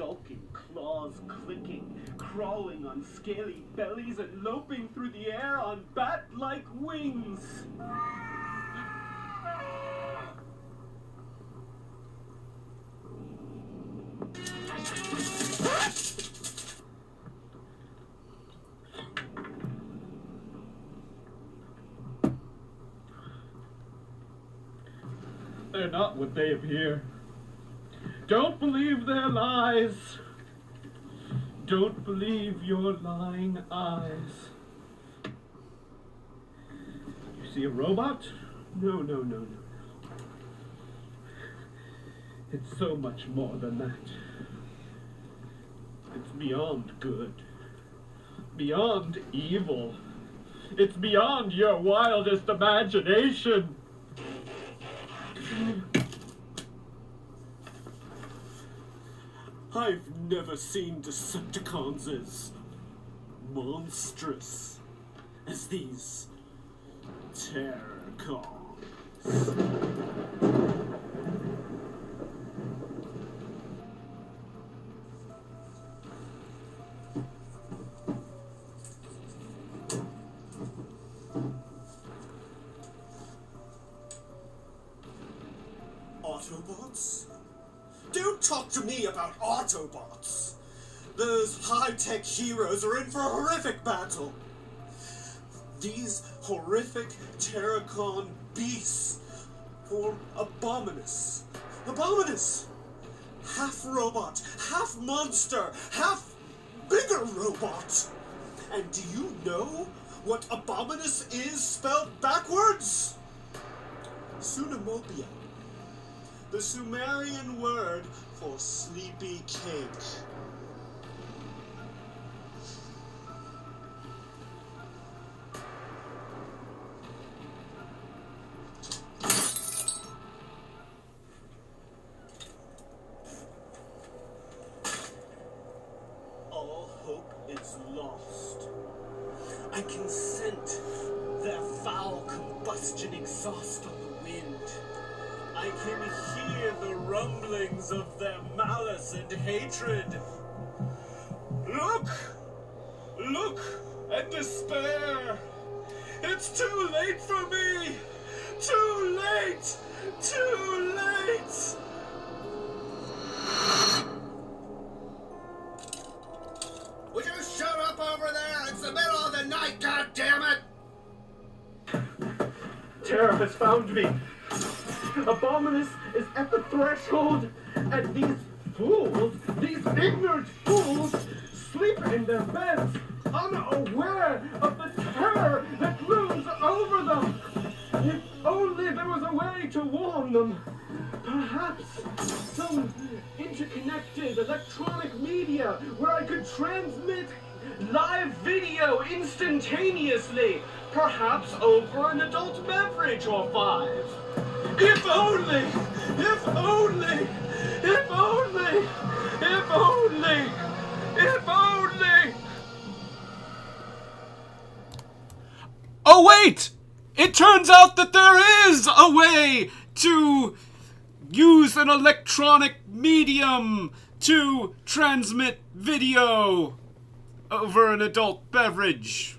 skulking, claws clicking, crawling on scaly bellies and loping through the air on bat-like wings. They're not what they appear. Don't believe their lies. Don't believe your lying eyes. You see a robot? No. It's so much more than that. It's beyond good. Beyond evil. It's beyond your wildest imagination. I've never seen Decepticons as monstrous as these Terrorcons. Autobots? Don't talk to me about Autobots! Those high-tech heroes are in for a horrific battle! These horrific Terrorcon beasts form Abominus. Abominus! Half robot, half monster, half bigger robot! And do you know what Abominus is spelled backwards? Sunamobia. The Sumerian word for sleepy cake. All hope is lost. I can scent their foul combustion exhaust on the wind. I can hear the rumblings of their malice and hatred. Look! Look and despair! It's too late for me! Too late! Too late! Would you shut up over there? It's the middle of the night, goddammit! Terror has found me. Abominus is at the threshold, and these fools, these ignorant fools, sleep in their beds, unaware of the terror that looms over them. If only there was a way to warn them. Perhaps some interconnected electronic media where I could transmit live video instantaneously, perhaps over an adult beverage or 5. If only! If only! If only! If only! If only! Oh wait! It turns out that there is a way to use an electronic medium to transmit video over an adult beverage.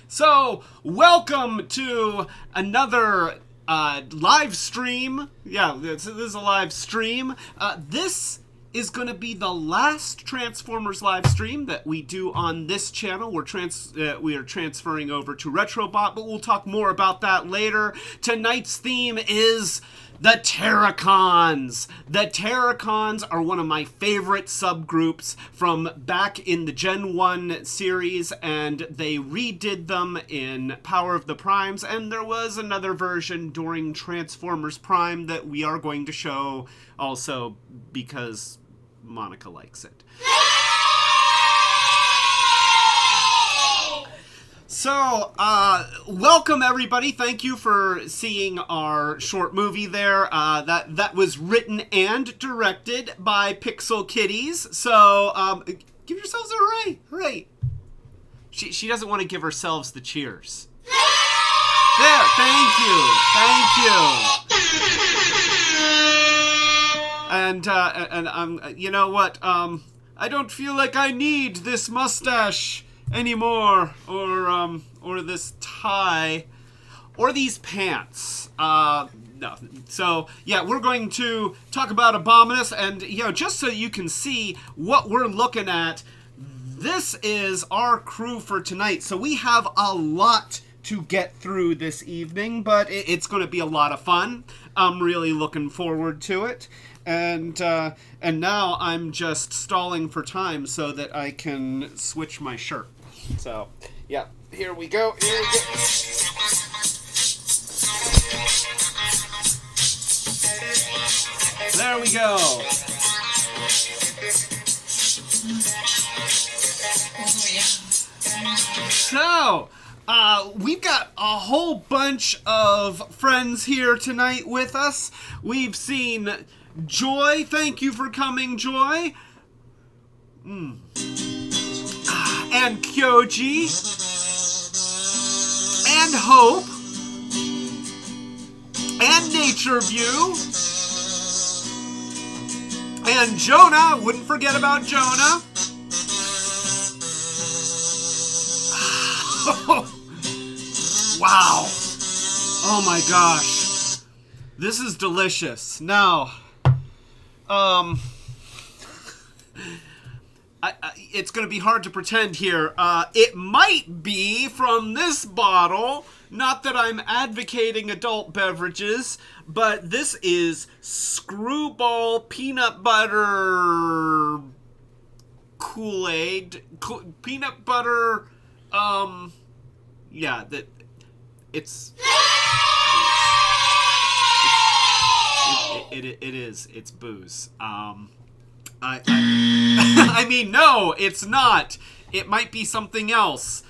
So, welcome to another live stream. Yeah, this is a live stream. This is going to be the last Transformers live stream that we do on this channel. We are transferring over to Retrobot, but we'll talk more about that later. Tonight's theme is the Terrorcons. The Terrorcons are one of my favorite subgroups from back in the Gen 1 series, and they redid them in Power of the Primes, and there was another version during Transformers Prime that we are going to show also because Monica likes it. So, welcome everybody. Thank you for seeing our short movie there. That was written and directed by Pixel Kitties. So, give yourselves a hooray. Hooray. She doesn't want to give herself the cheers. There, thank you. Thank you. and I'm, you know what? I don't feel like I need this mustache anymore, or this tie, or these pants. No. So, yeah, we're going to talk about Abominus, and, just so you can see what we're looking at, this is our crew for tonight. So we have a lot to get through this evening, but it's going to be a lot of fun. I'm really looking forward to it. And now I'm just stalling for time so that I can switch my shirt. So, yeah, here we go. There we go. So, we've got a whole bunch of friends here tonight with us. We've seen Joy. Thank you for coming, Joy. And Kyoji. And Hope. And Nature View. And Jonah, wouldn't forget about Jonah. Wow. Oh my gosh. This is delicious. Now, it's going to be hard to pretend here. It might be from this bottle. Not that I'm advocating adult beverages, but this is Screwball Peanut Butter Kool-Aid. Peanut butter, yeah, that it's it is. It's booze. I mean, no, it's not. It might be something else,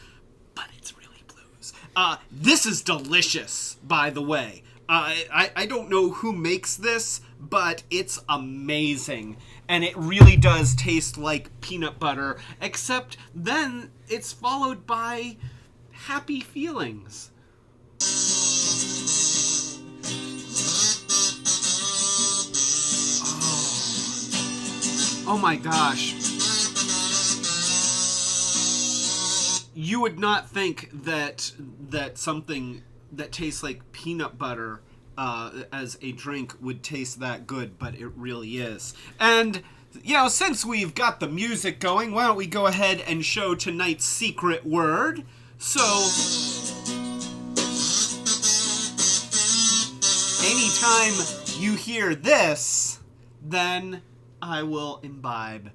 but it's really blues. This is delicious, by the way. I don't know who makes this, but it's amazing. And it really does taste like peanut butter, except then it's followed by happy feelings. Oh my gosh. You would not think that something that tastes like peanut butter as a drink would taste that good, but it really is. And, since we've got the music going, why don't we go ahead and show tonight's secret word? So, anytime you hear this, then I will imbibe.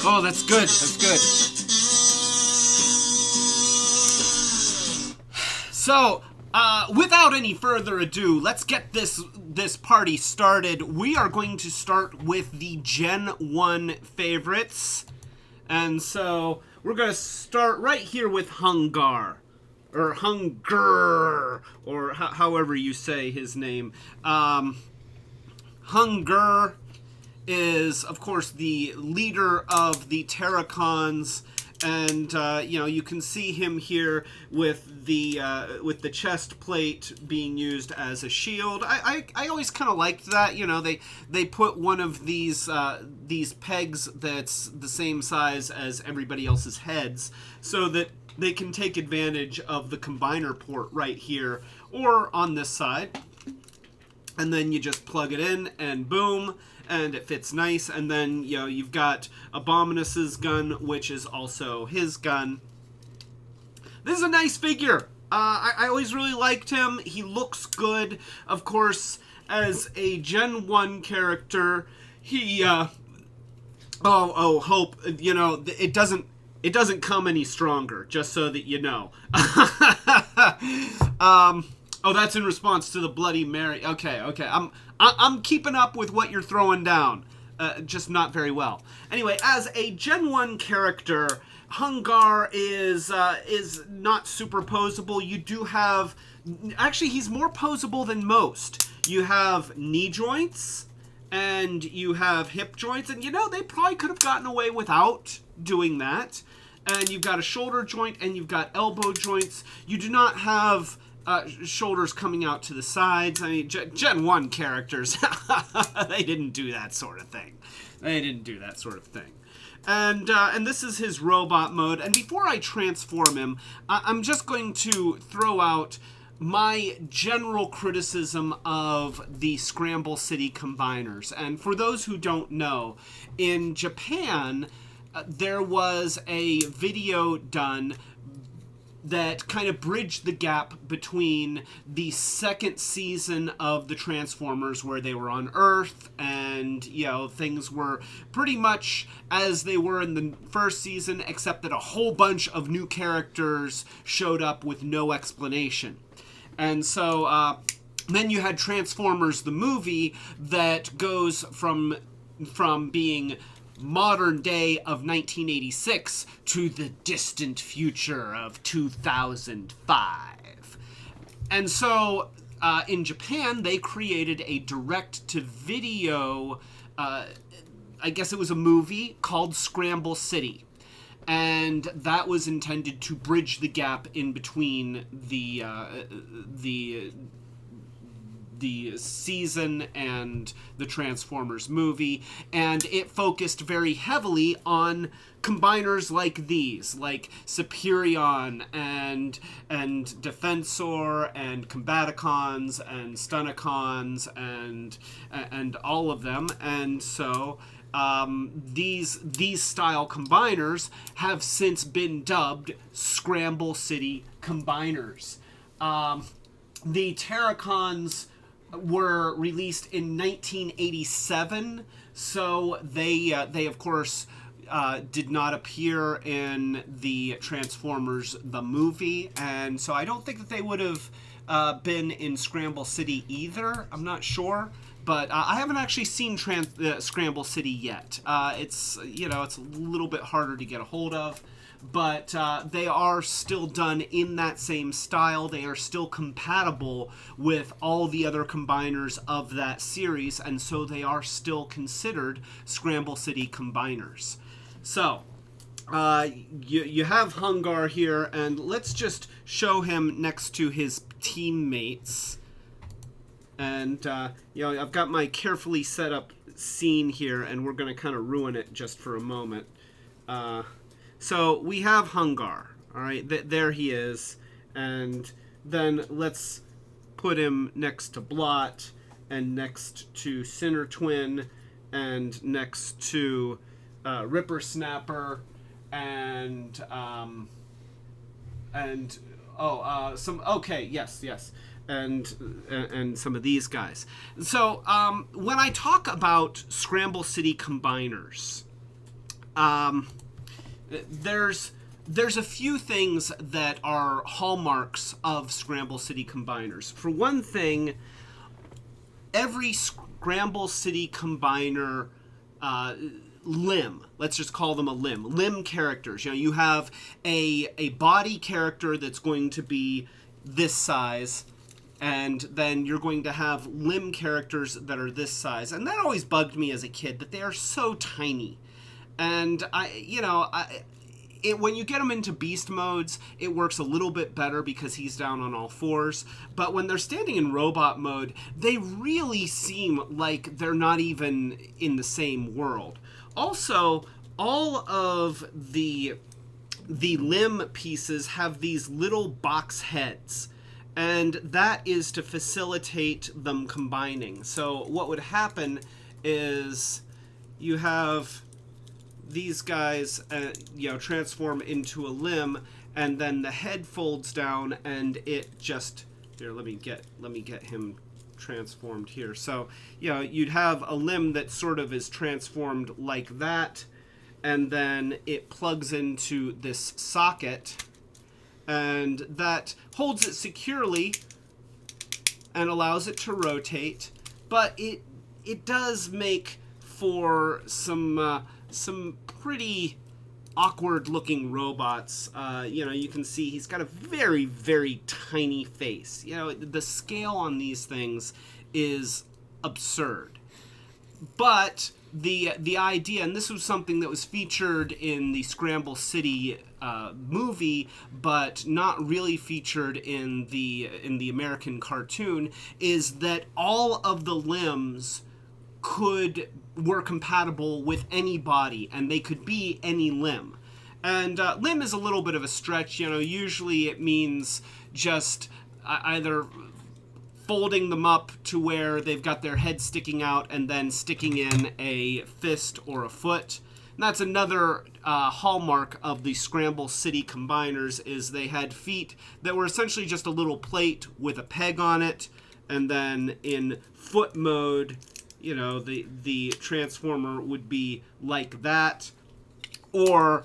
Oh, that's good. That's good. So, without any further ado, let's get this party started. We are going to start with the Gen 1 favorites. And so, we're going to start right here with Hungar. Or Hunger, or however you say his name. Hunger is, of course, the leader of the Terrorcons, and you can see him here with the chest plate being used as a shield. I always kind of liked that. They put one of these pegs that's the same size as everybody else's heads, so that they can take advantage of the combiner port right here or on this side. And then you just plug it in and boom, and it fits nice. And then, you've got Abominus's gun, which is also his gun. This is a nice figure. I always really liked him. He looks good. Of course, as a Gen 1 character, he, Hope, it doesn't come any stronger, just so that you know. That's in response to the Bloody Mary. Okay. I'm keeping up with what you're throwing down, just not very well. Anyway, as a Gen 1 character, Hungar is not super posable. You do have... Actually, he's more posable than most. You have knee joints, and you have hip joints, and they probably could have gotten away without doing that. and you've got a shoulder joint, and you've got elbow joints. You do not have shoulders coming out to the sides. I mean, Gen 1 characters, they didn't do that sort of thing. And this is his robot mode. And before I transform him, I'm just going to throw out my general criticism of the Scramble City Combiners. And for those who don't know, in Japan, there was a video done that kind of bridged the gap between the second season of the Transformers, where they were on Earth, and, you know, things were pretty much as they were in the first season, except that a whole bunch of new characters showed up with no explanation. And so, then you had Transformers the movie that goes from being modern day of 1986 to the distant future of 2005. And so in Japan, they created a direct-to-video, I guess it was a movie called Scramble City. And that was intended to bridge the gap in between the season and the Transformers movie, and it focused very heavily on combiners like these, like Superion and Defensor and Combaticons and Stunacons and all of them. And so these style combiners have since been dubbed Scramble City Combiners. The Terrorcons were released in 1987, so they of course did not appear in the Transformers the movie, and so I don't think that they would have been in Scramble City either. I'm not sure, but I haven't actually seen Scramble City yet. It's it's a little bit harder to get a hold of. But they are still done in that same style. They are still compatible with all the other combiners of that series, and so they are still considered Scramble City Combiners. So, you have Hungar here, and let's just show him next to his teammates. And, I've got my carefully set up scene here, and we're going to kind of ruin it just for a moment. So we have Hungar, all right, there he is, and then let's put him next to Blot, and next to Sinner Twin, and next to Ripper Snapper, and some, and some of these guys. So when I talk about Scramble City Combiners, there's a few things that are hallmarks of Scramble City Combiners. For one thing, every Scramble City Combiner limb, let's just call them a limb characters. You have a body character that's going to be this size, and then you're going to have limb characters that are this size. And that always bugged me as a kid, that they are so tiny. And when you get them into beast modes, it works a little bit better because he's down on all fours. But when they're standing in robot mode, they really seem like they're not even in the same world. Also, all of the limb pieces have these little box heads, and that is to facilitate them combining. So what would happen is you have these guys transform into a limb, and then the head folds down, and it just let me get him transformed here. So you'd have a limb that sort of is transformed like that, and then it plugs into this socket, and that holds it securely and allows it to rotate. But it does make for some pretty awkward looking robots. You can see he's got a very, very tiny face. The scale on these things is absurd. But the idea, and this was something that was featured in the Scramble City movie, but not really featured in the American cartoon, is that all of the limbs were compatible with any body, and they could be any limb. And limb is a little bit of a stretch. Usually it means just either folding them up to where they've got their head sticking out and then sticking in a fist or a foot. And that's another hallmark of the Scramble City Combiners, is they had feet that were essentially just a little plate with a peg on it, and then in foot mode, the Transformer would be like that, or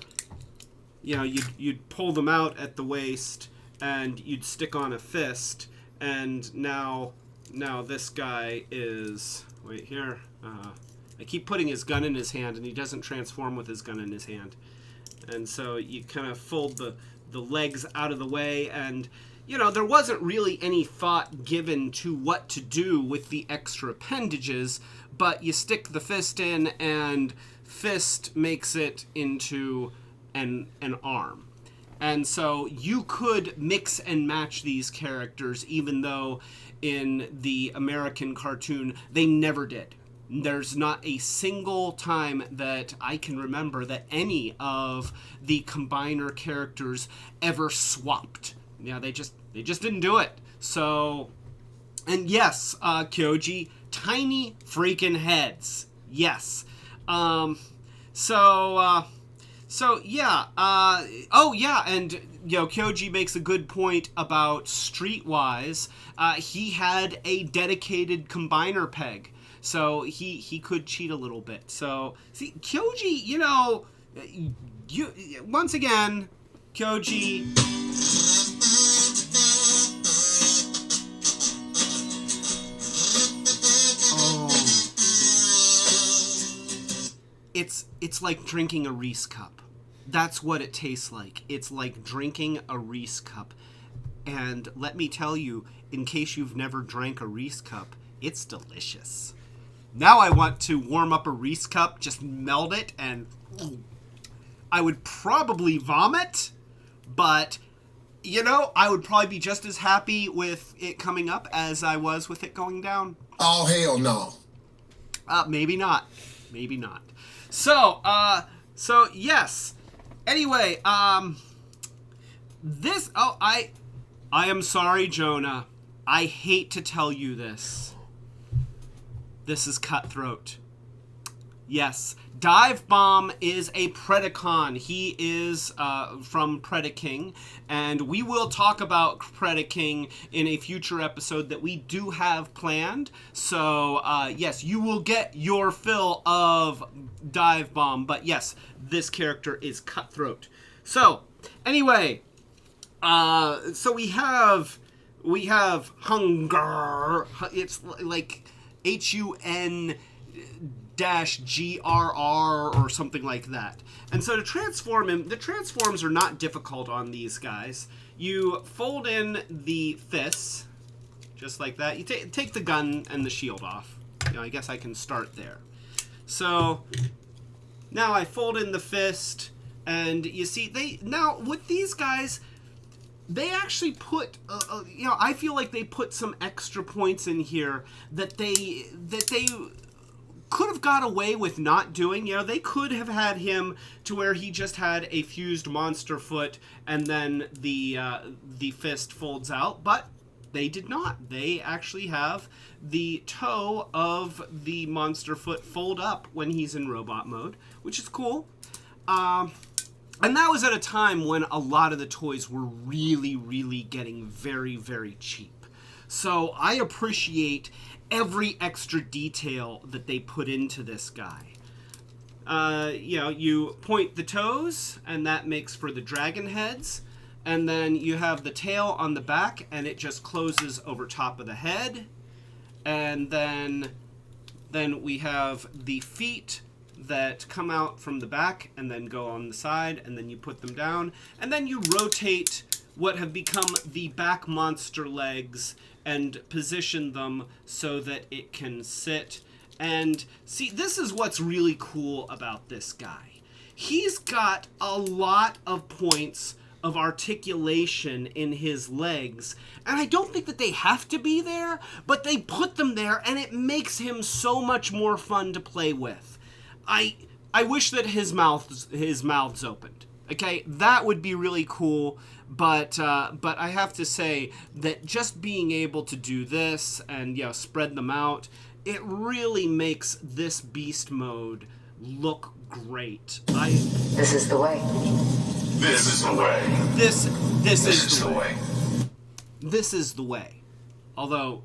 you'd pull them out at the waist and you'd stick on a fist. And now this guy is... Wait, here. I keep putting his gun in his hand, and he doesn't transform with his gun in his hand. And so you kind of fold the legs out of the way, and, there wasn't really any thought given to what to do with the extra appendages, but you stick the fist in, and fist makes it into an arm. And so you could mix and match these characters, even though in the American cartoon they never did. There's not a single time that I can remember that any of the Combiner characters ever swapped. They just didn't do it. So, and yes, Kyoji, tiny freaking heads. Yes. So yeah, and Kyoji makes a good point about Streetwise. He had a dedicated combiner peg, so he could cheat a little bit. So see, Kyoji, once again, Kyoji. It's like drinking a Reese cup. That's what it tastes like. It's like drinking a Reese cup. And let me tell you, in case you've never drank a Reese cup, it's delicious. Now I want to warm up a Reese cup, just melt it, and I would probably vomit, but, I would probably be just as happy with it coming up as I was with it going down. Oh, hell no. Maybe not. Maybe not. So yes. Anyway, I am sorry, Jonah. I hate to tell you this. This is Cutthroat. Yes, Dive Bomb is a Predacon. He is from Predaking, and we will talk about Predaking in a future episode that we do have planned. So, yes, you will get your fill of Dive Bomb, but yes, this character is Cutthroat. So, anyway, so we have Hunger. It's like HUN -GRR or something like that. And so to transform him, the transforms are not difficult on these guys. You fold in the fists, just like that. You take the gun and the shield off. I guess I can start there. So now I fold in the fist, and you see, now with these guys, they actually put, I feel like they put some extra points in here that they could have got away with not doing. They could have had him to where he just had a fused monster foot and then the fist folds out, but they did not. They actually have the toe of the monster foot fold up when he's in robot mode, which is cool. And that was at a time when a lot of the toys were really, really getting very, very cheap. So I appreciate every extra detail that they put into this guy. You point the toes, and that makes for the dragon heads. And then you have the tail on the back, and it just closes over top of the head. And then we have the feet that come out from the back and then go on the side, and then you put them down. And then you rotate what have become the back monster legs and position them so that it can sit And see, this is what's really cool about this guy. He's got a lot of points of articulation in his legs, and I don't think that they have to be there, but they put them there, and it makes him so much more fun to play with. I wish that his mouth's opened. Okay, that would be really cool, but I have to say that just being able to do this and spread them out, it really makes this beast mode look great. This is the way. This is the way. This is the way. This is the way. Although,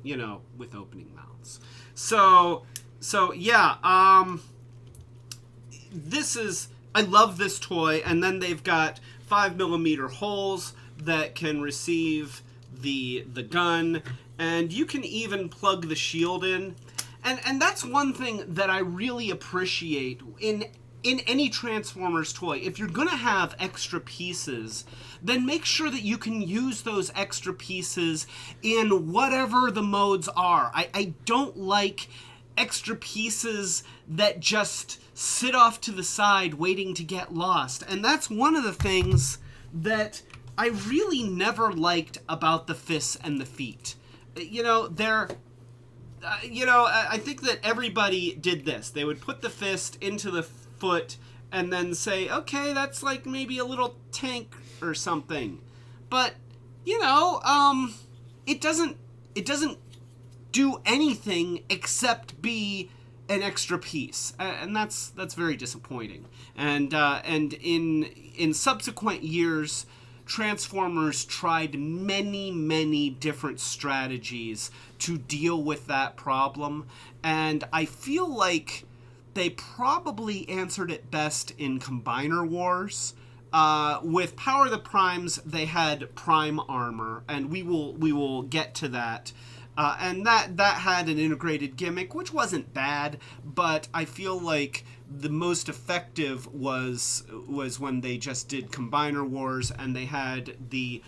with opening mouths. So yeah, I love this toy, and then they've got 5mm holes that can receive the gun, and you can even plug the shield in. And that's one thing that I really appreciate in any Transformers toy. If you're going to have extra pieces, then make sure that you can use those extra pieces in whatever the modes are. I don't like extra pieces that just sit off to the side waiting to get lost. And that's one of the things that I really never liked about the fists and the feet. I think that everybody did this. They would put the fist into the foot and then say, okay, that's like maybe a little tank or something. But, it doesn't do anything except be an extra piece. And that's very disappointing. And in subsequent years, Transformers tried many different strategies to deal with that problem, and I feel like they probably answered it best in Combiner Wars. With Power of the Primes, they had Prime Armor, and we will get to that. And that had an integrated gimmick, which wasn't bad, but I feel like the most effective was when they just did Combiner Wars, and they had the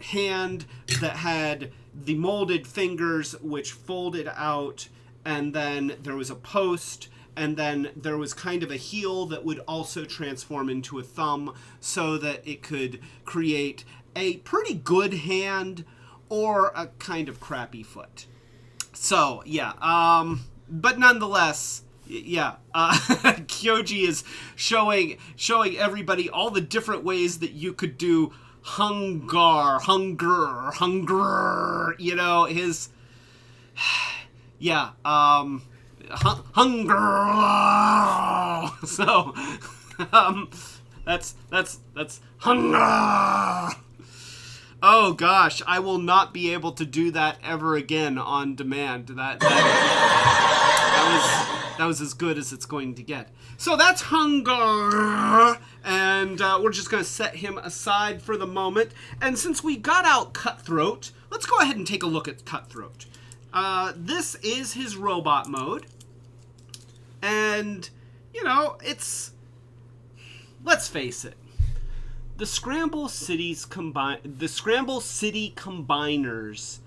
hand that had the molded fingers which folded out, and then there was a post, and then there was kind of a heel that would also transform into a thumb so that it could create a pretty good hand or a kind of crappy foot. So, yeah, but nonetheless, yeah, Kyoji is showing everybody all the different ways that you could do hunger, his, yeah, hunger. So, that's hunger. Oh gosh, I will not be able to do that ever again on demand. That was as good as it's going to get. So that's hunger, and we're just going to set him aside for the moment. And since we got out Cutthroat, let's go ahead and take a look at Cutthroat. This is his robot mode, and it's, let's face it, the Scramble City Combiners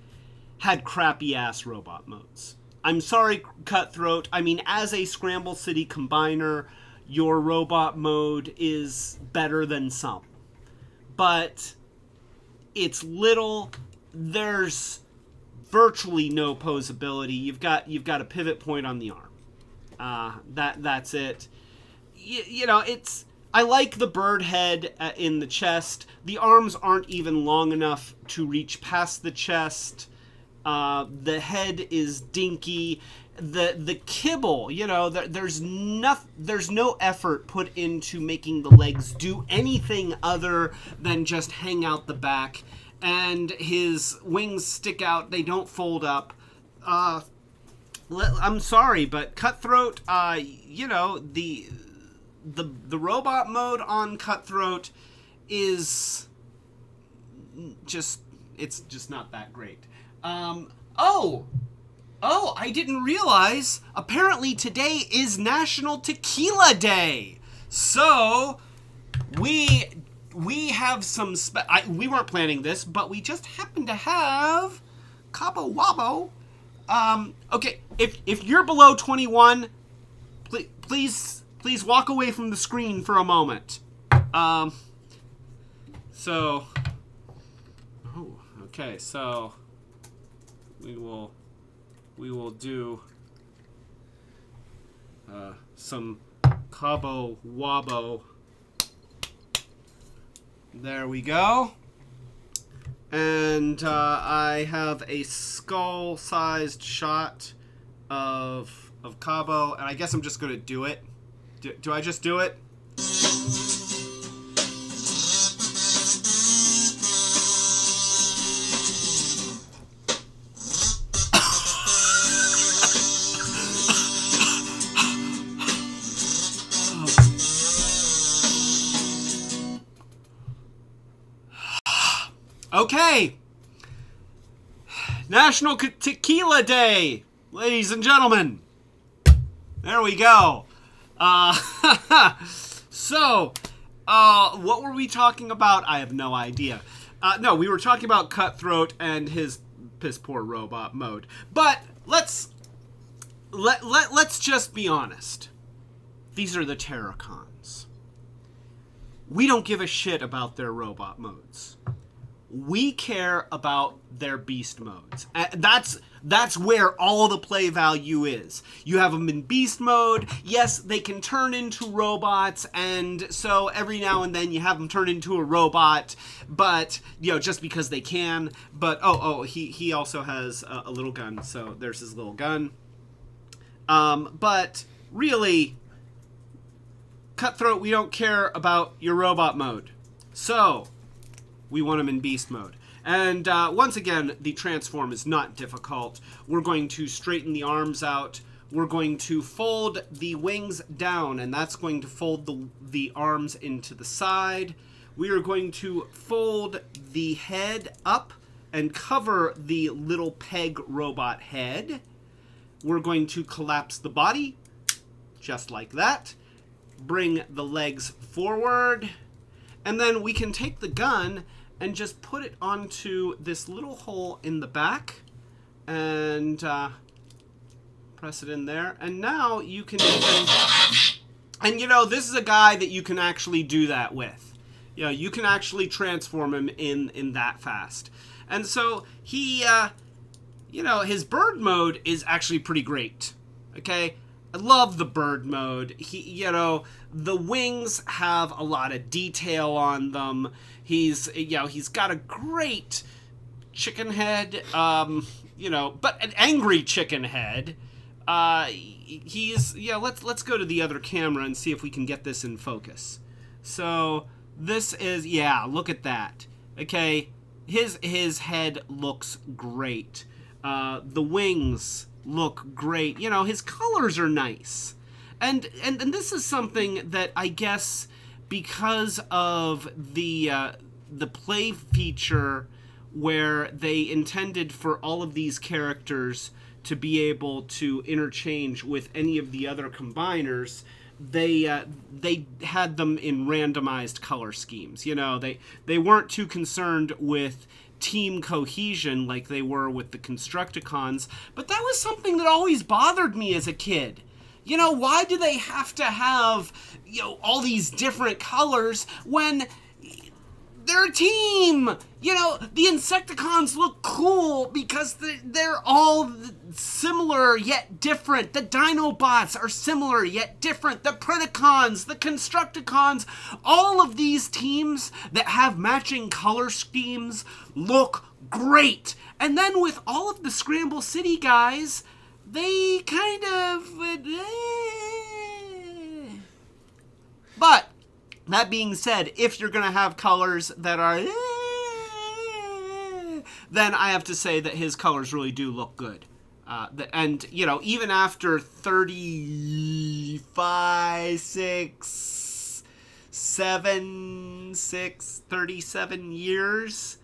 had crappy ass robot modes. I'm sorry, Cutthroat. I mean, as a Scramble City Combiner, your robot mode is better than some. But it's little. There's virtually no posability. You've got a pivot point on the arm. That's it. It's. I like the bird head in the chest. The arms aren't even long enough to reach past the chest. The head is dinky. The kibble, there's no effort put into making the legs do anything other than just hang out the back. And his wings stick out. They don't fold up. I'm sorry, but Cutthroat, the robot mode on Cutthroat is it's just not that great. I didn't realize, apparently today is National Tequila Day. So, we have some, we weren't planning this, but we just happen to have Cabo Wabo Okay, if you're below 21, please walk away from the screen for a moment. So, oh, okay, so we will do some Cabo Wabo. There we go. And I have a skull-sized shot of Cabo, and I guess I'm just going to do it. Do I just do it? Okay. National Tequila Day, ladies and gentlemen. There we go. So, what were we talking about? I have no idea. No, we were talking about Cutthroat and his piss poor robot mode. But let's just be honest. These are the Terrorcons. We don't give a shit about their robot modes. We care about their beast modes. That's where all the play value is. You have them in beast mode. Yes, they can turn into robots, and so every now and then you have them turn into a robot, but, you know, just because they can. But, he also has a little gun, so there's his little gun. But, really, Cutthroat, we don't care about your robot mode. So, we want him in beast mode. And once again, the transform is not difficult. We're going to straighten the arms out. We're going to fold the wings down, and that's going to fold the arms into the side. We are going to fold the head up and cover the little peg robot head. We're going to collapse the body, just like that. Bring the legs forward. And then we can take the gun and just put it onto this little hole in the back and press it in there. And now you can even, and you know, this is a guy that you can actually do that with. You know, you can actually transform him in that fast. And so he, you know, his bird mode is actually pretty great. Okay? I love the bird mode. You know, the wings have a lot of detail on them. He's got a great chicken head, you know, but an angry chicken head. Let's go to the other camera and see if we can get this in focus. So this is, look at that. Okay, his head looks great. The wings look great. You know, his colors are nice. And this is something that I guess because of the play feature where they intended for all of these characters to be able to interchange with any of the other combiners, they had them in randomized color schemes. You know, they weren't too concerned with team cohesion like they were with the Constructicons, but that was something that always bothered me as a kid. You know, why do they have to have, you know, all these different colors when they're a team? You know, the Insecticons look cool because they're all similar yet different. The Dinobots are similar yet different. The Predacons, the Constructicons, all of these teams that have matching color schemes look great. And then with all of the Scramble City guys, they kind of... But, that being said, if you're going to have colors that are... then I have to say that his colors really do look good. And, you know, even after 37 years,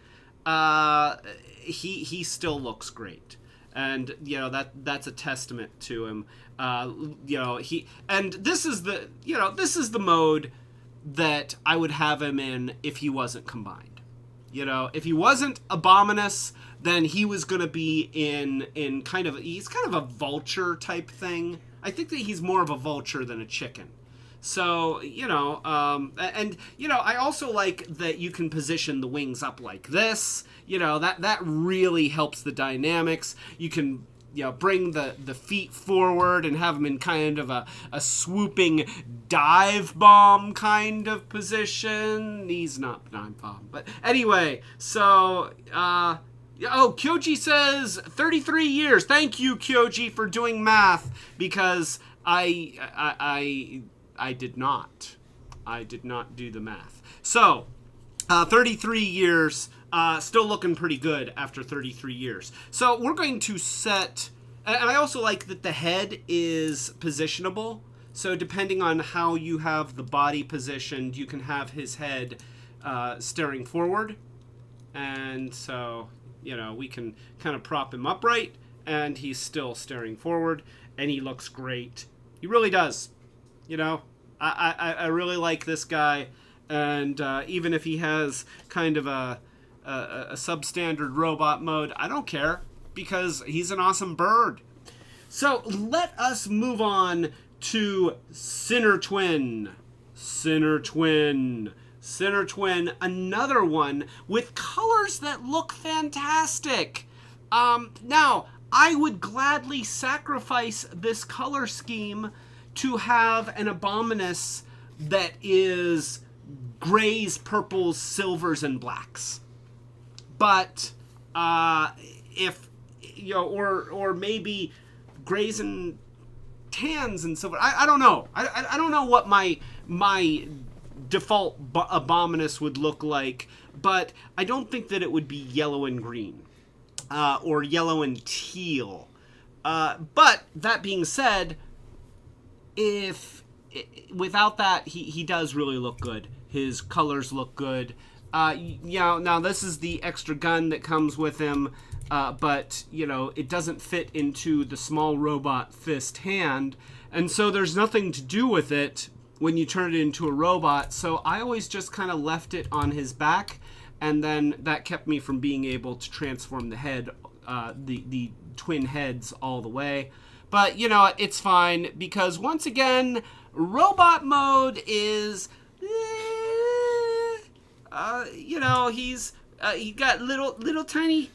he still looks great. And, you know, that's a testament to him. You know, this is the mode that I would have him in if he wasn't combined. You know, if he wasn't Abominus, then he was going to be in kind of, he's kind of a vulture type thing. I think that he's more of a vulture than a chicken. So, you know, and, you know, I also like that you can position the wings up like this. You know, that really helps the dynamics. You can, you know, bring the feet forward and have them in kind of a swooping dive bomb kind of position. He's not dive bomb, but anyway, so, oh, Kyoji says 33 years. Thank you, Kyoji, for doing math, because I did not. I did not do the math. So, 33 years, still looking pretty good after 33 years. So we're going to set, and I also like that the head is positionable. So depending on how you have the body positioned, you can have his head staring forward. And so, you know, we can kind of prop him upright, and he's still staring forward, and he looks great. He really does. You know, I really like this guy, and even if he has kind of a substandard robot mode, I don't care, because he's an awesome bird. So let us move on to Sinner Twin. Sinner Twin. Sinner Twin, another one with colors that look fantastic. Now, I would gladly sacrifice this color scheme to have an Abominus that is grays, purples, silvers, and blacks. But if, you know, or maybe grays and tans and silver, I don't know. I don't know what my default Abominus would look like, but I don't think that it would be yellow and green, or yellow and teal. But that being said, without that, he does really look good. His colors look good. You know, now this is the extra gun that comes with him, but, you know, it doesn't fit into the small robot fist hand, and so there's nothing to do with it when you turn it into a robot. So I always just kind of left it on his back, and then that kept me from being able to transform the head, the twin heads all the way. But, you know, it's fine, because once again, robot mode is, you know, he got little tiny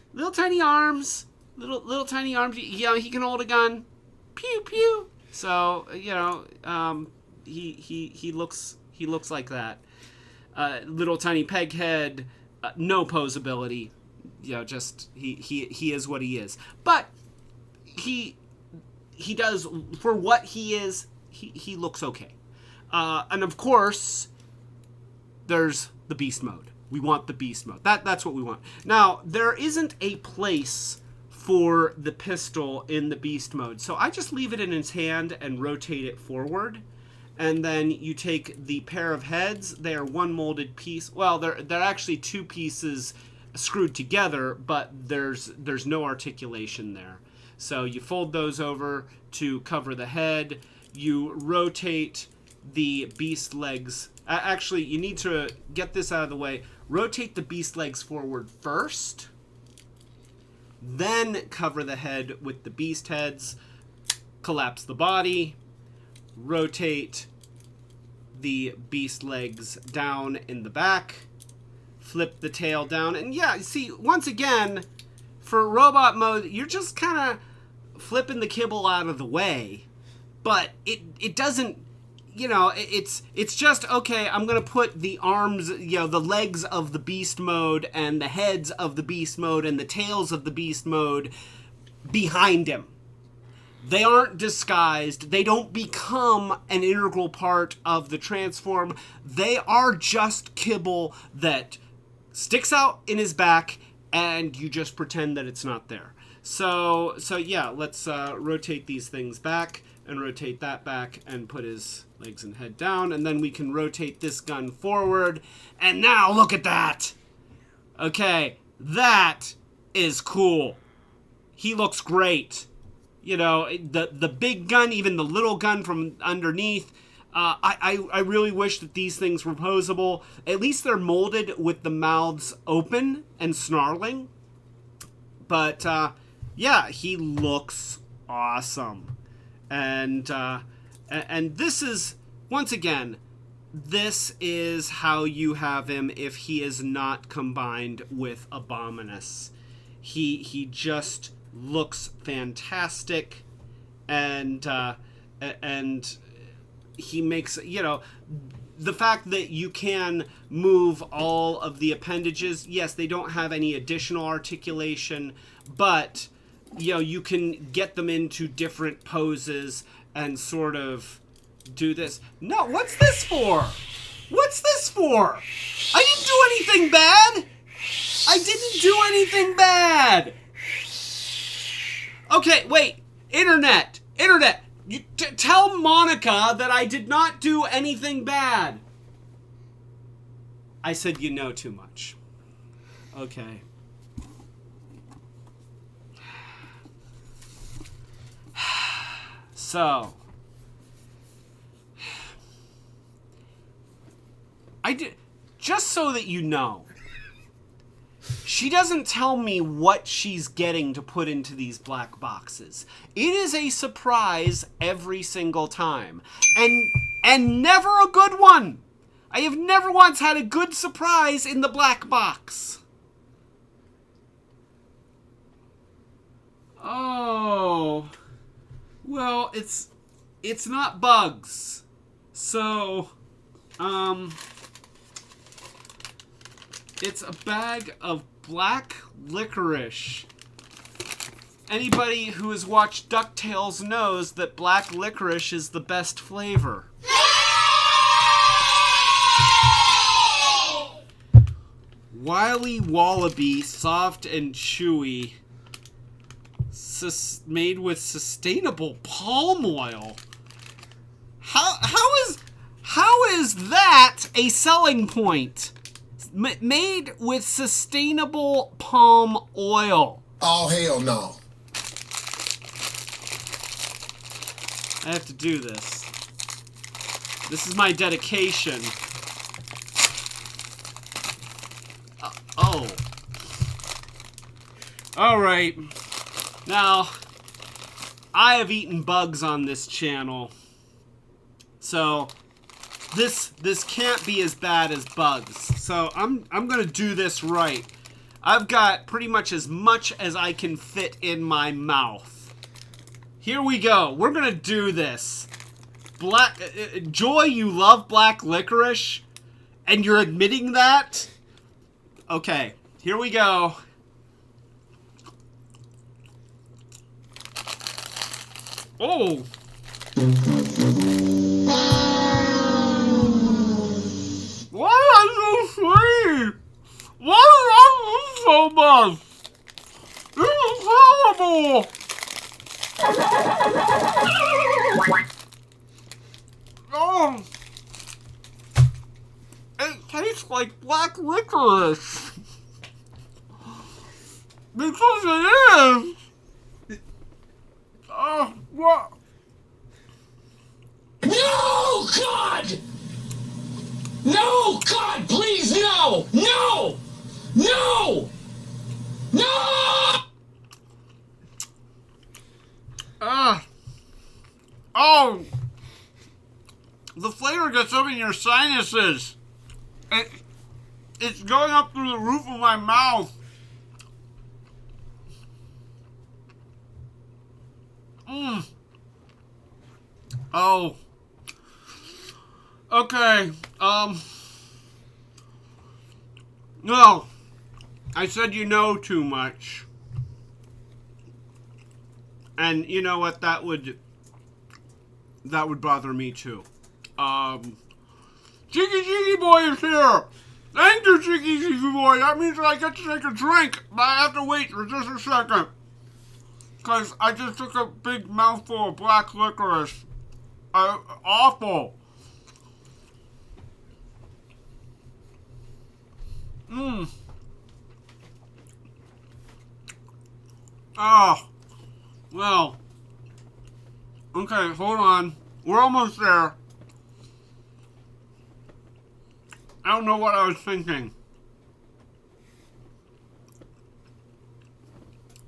arms, little tiny arms. You know, he can hold a gun, pew pew. So, you know, he looks like that. Little tiny peg head, no posability. You know, just he is what he is. But he does, for what he is, he looks okay. And of course, there's the beast mode. We want the beast mode. That's what we want. Now, there isn't a place for the pistol in the beast mode, so I just leave it in his hand and rotate it forward. And then you take the pair of heads. They are one molded piece. Well, they're actually two pieces screwed together, but there's no articulation there. So you fold those over to cover the head. You rotate the beast legs. Actually, you need to get this out of the way. Rotate the beast legs forward first. Then cover the head with the beast heads. Collapse the body. Rotate the beast legs down in the back. Flip the tail down. And yeah, see, once again, for robot mode, you're just kind of flipping the kibble out of the way. But it doesn't, you know, it's just, okay, I'm going to put the arms, you know, the legs of the beast mode and the heads of the beast mode and the tails of the beast mode behind him. They aren't disguised. They don't become an integral part of the transform. They are just kibble that sticks out in his back, and you just pretend that it's not there. So yeah, let's rotate these things back and rotate that back and put his legs and head down, and then we can rotate this gun forward. And now look at that. Okay, that is cool. He looks great. You know, the big gun, even the little gun from underneath, I really wish that these things were posable. At least they're molded with the mouths open and snarling. But, yeah, he looks awesome. And this is, once again, this is how you have him if he is not combined with Abominus. He just looks fantastic, and he makes, the fact that you can move all of the appendages, yes, they don't have any additional articulation, but, you can get them into different poses and sort of do this. No, what's this for? What's this for? I didn't do anything bad! I didn't do anything bad! Okay, wait. Internet! You tell Monica that I did not do anything bad. I said you know too much. Okay. So, just so that you know, she doesn't tell me what she's getting to put into these black boxes. It is a surprise every single time. And never a good one. I have never once had a good surprise in the black box. Oh. Well, it's not bugs. So, it's a bag of black licorice. Anybody who has watched DuckTales knows that black licorice is the best flavor. Wily Wallaby, soft and chewy, made with sustainable palm oil. How is that a selling point? Made with sustainable palm oil. Oh, hell no. I have to do this. This is my dedication. Oh. Alright. Now, I have eaten bugs on this channel. So, this can't be as bad as bugs. So, I'm gonna do this right. I've got pretty much as I can fit in my mouth. Here we go. We're gonna do this. Joy, you love black licorice? And you're admitting that? Okay, here we go. Oh! Why are you sweet? Why do you so much? This is horrible! Oh! It tastes like black licorice. Because it is. Oh, what? No, God! No, God, please, no! No! No! No! Oh! The flavor gets up in your sinuses. It's going up through the roof of my mouth. Oh. Okay. No. I said you know too much. And you know what? That would bother me too. Cheeky Boy is here! Thank you, Cheeky Boy! That means that I get to take a drink, but I have to wait for just a second. Because I just took a big mouthful of black licorice. Awful. Oh. Well. Okay, hold on. We're almost there. I don't know what I was thinking.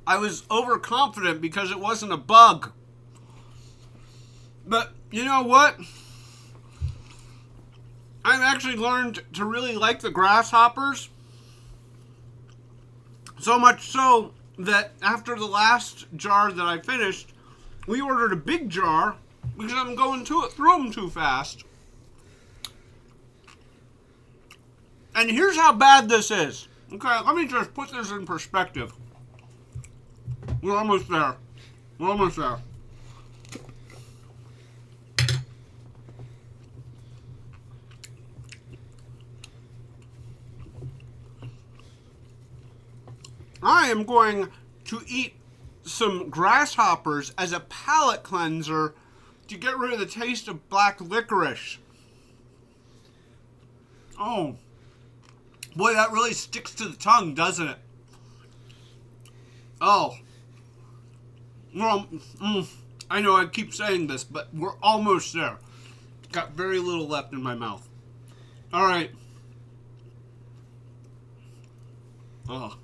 I was overconfident because it wasn't a bug. But you know what? I've actually learned to really like the grasshoppers. So much so that after the last jar that I finished, we ordered a big jar because I'm going through them too fast. And here's how bad this is. Okay, let me just put this in perspective. We're almost there. We're almost there. I am going to eat some grasshoppers as a palate cleanser to get rid of the taste of black licorice. Oh, boy, that really sticks to the tongue, doesn't it? Oh. Well, I know I keep saying this, but we're almost there. Got very little left in my mouth. All right. Oh.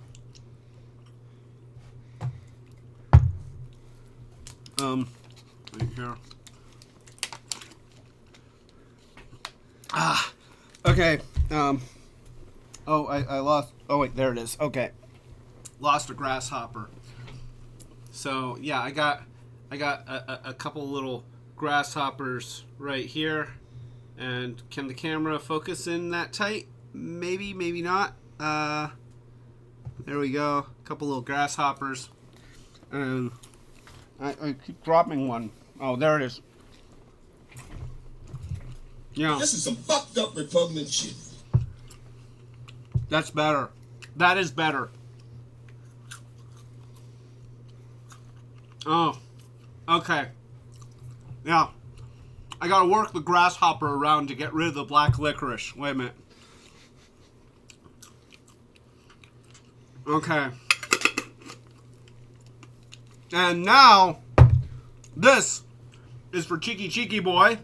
Right here. Okay. Oh, I lost. Oh, wait, there it is. Okay. Lost a grasshopper. So, yeah, I got a couple little grasshoppers right here. And can the camera focus in that tight? Maybe, maybe not. There we go. A couple little grasshoppers. And I keep dropping one. Oh, there it is. Yeah. This is some fucked up repugnant shit. That's better. That is better. Oh. Okay. Yeah. I gotta work the grasshopper around to get rid of the black licorice. Wait a minute. Okay. And now, this is for Cheeky Cheeky Boy.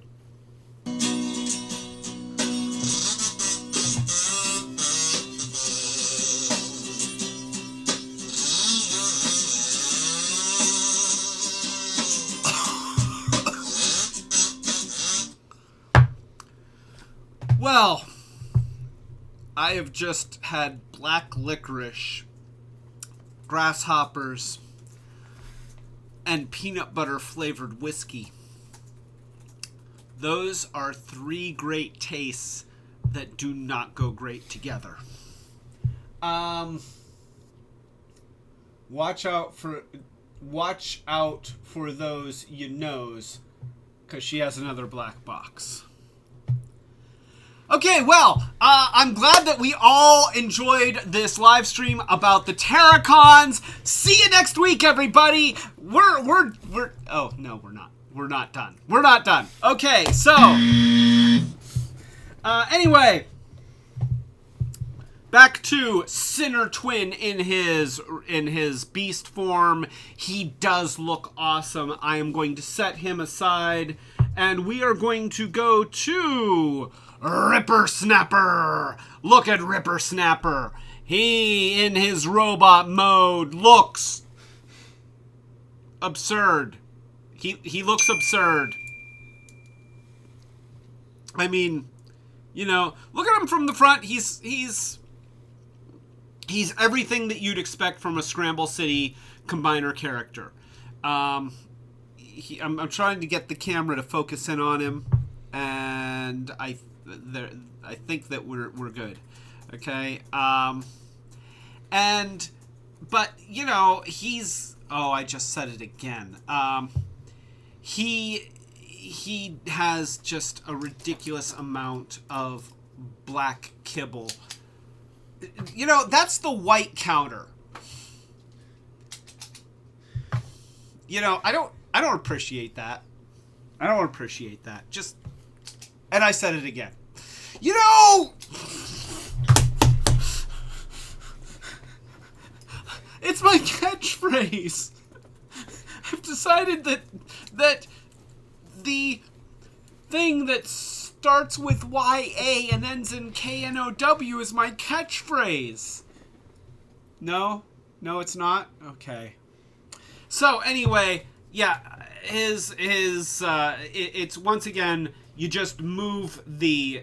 Well, I have just had black licorice, grasshoppers, and peanut butter flavored whiskey. Those are three great tastes that do not go great together. Watch out for those you knows, because she has another black box. Okay, well, I'm glad that we all enjoyed this live stream about the Terrorcons. See you next week, everybody. We're oh no, we're not. We're not done. We're not done. Okay, so anyway, back to Sinner Twin in his beast form. He does look awesome. I am going to set him aside, and we are going to go to Ripper Snapper. Look at Ripper Snapper. He, in his robot mode, looks absurd. He looks absurd. I mean, you know, look at him from the front. He's everything that you'd expect from a Scramble City Combiner character. I'm trying to get the camera to focus in on him, and I think that we're good. Okay. But you know, I just said it again. He has just a ridiculous amount of black kibble. You know, that's the white counter. You know, I don't appreciate that. I don't appreciate that. And I said it again. You know, it's my catchphrase. I've decided that the thing that starts with YA and ends in KNOW is my catchphrase. No, it's not. Okay. So anyway, yeah, it's once again you just move the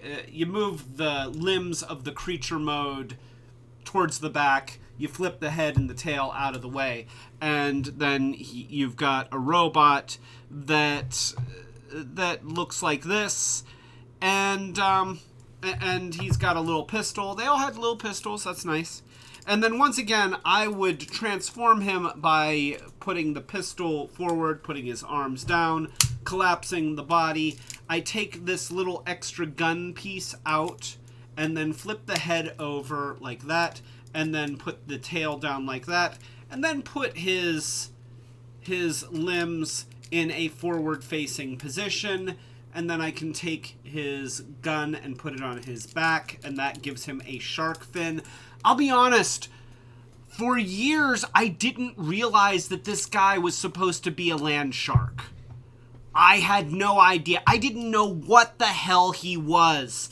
limbs of the creature mode towards the back. You flip the head and the tail out of the way, and then you've got a robot that looks like this, and he's got a little pistol. They all had little pistols. That's nice. And then once again, I would transform him by putting the pistol forward, putting his arms down, collapsing the body. I take this little extra gun piece out and then flip the head over like that, and then put the tail down like that, and then put his limbs in a forward-facing position, and then I can take his gun and put it on his back, and that gives him a shark fin. I'll be honest, for years I didn't realize that this guy was supposed to be a land shark. I had no idea. I didn't know what the hell he was.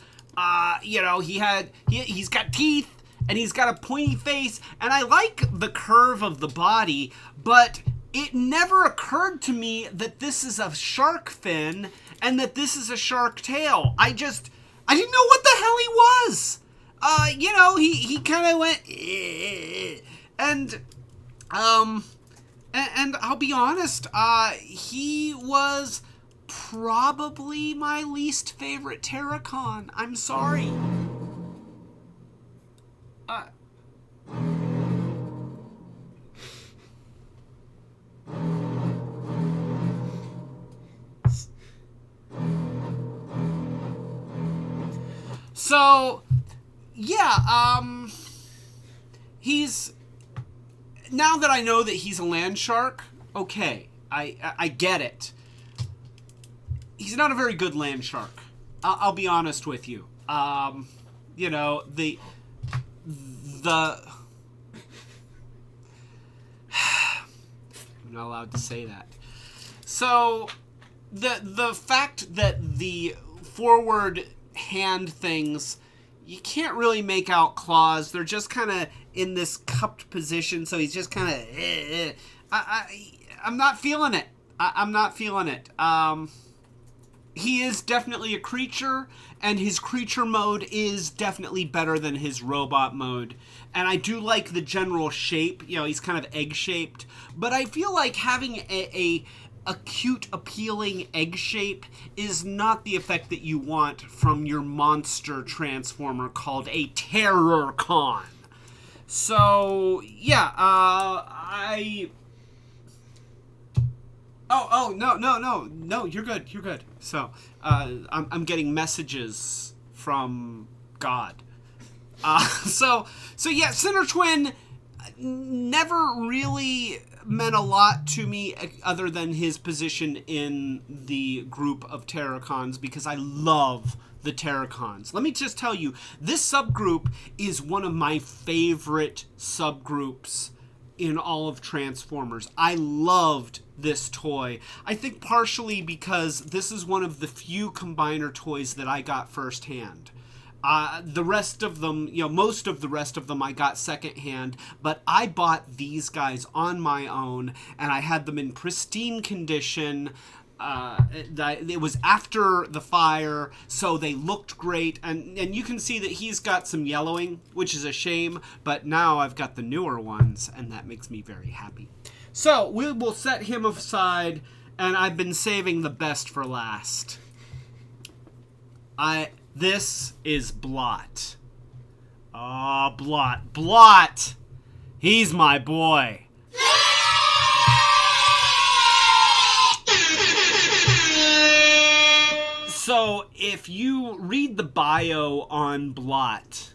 He's got teeth, and he's got a pointy face, and I like the curve of the body, but it never occurred to me that this is a shark fin and that this is a shark tail. I didn't know what the hell he was. He kind of went, and I'll be honest, he was probably my least favorite Terrorcon. I'm sorry. So, yeah, he's, now that I know that he's a land shark, okay, I get it. He's not a very good land shark. I'll be honest with you. I'm not allowed to say that. So, the fact that the forward hand things, you can't really make out claws. They're just kind of in this cupped position, so he's just kind of I'm not feeling it. I'm not feeling it. He is definitely a creature, and his creature mode is definitely better than his robot mode. And I do like the general shape. He's kind of egg-shaped, but I feel like having a cute, appealing egg shape is not the effect that you want from your monster transformer called a Terrorcon. So, yeah, No, you're good. So, I'm getting messages from God. So yeah, Sinner Twin never really meant a lot to me other than his position in the group of Terrorcons, because I love the Terrorcons. Let me just tell you, this subgroup is one of my favorite subgroups in all of Transformers. I loved this toy. I think partially because this is one of the few combiner toys that I got firsthand. The rest of them, most of the rest of them I got secondhand, but I bought these guys on my own, and I had them in pristine condition. It was after the fire, so they looked great, and you can see that he's got some yellowing, which is a shame, but now I've got the newer ones, and that makes me very happy. So, we will set him aside, and I've been saving the best for last. This is Blot. Blot! He's my boy. So, if you read the bio on Blot,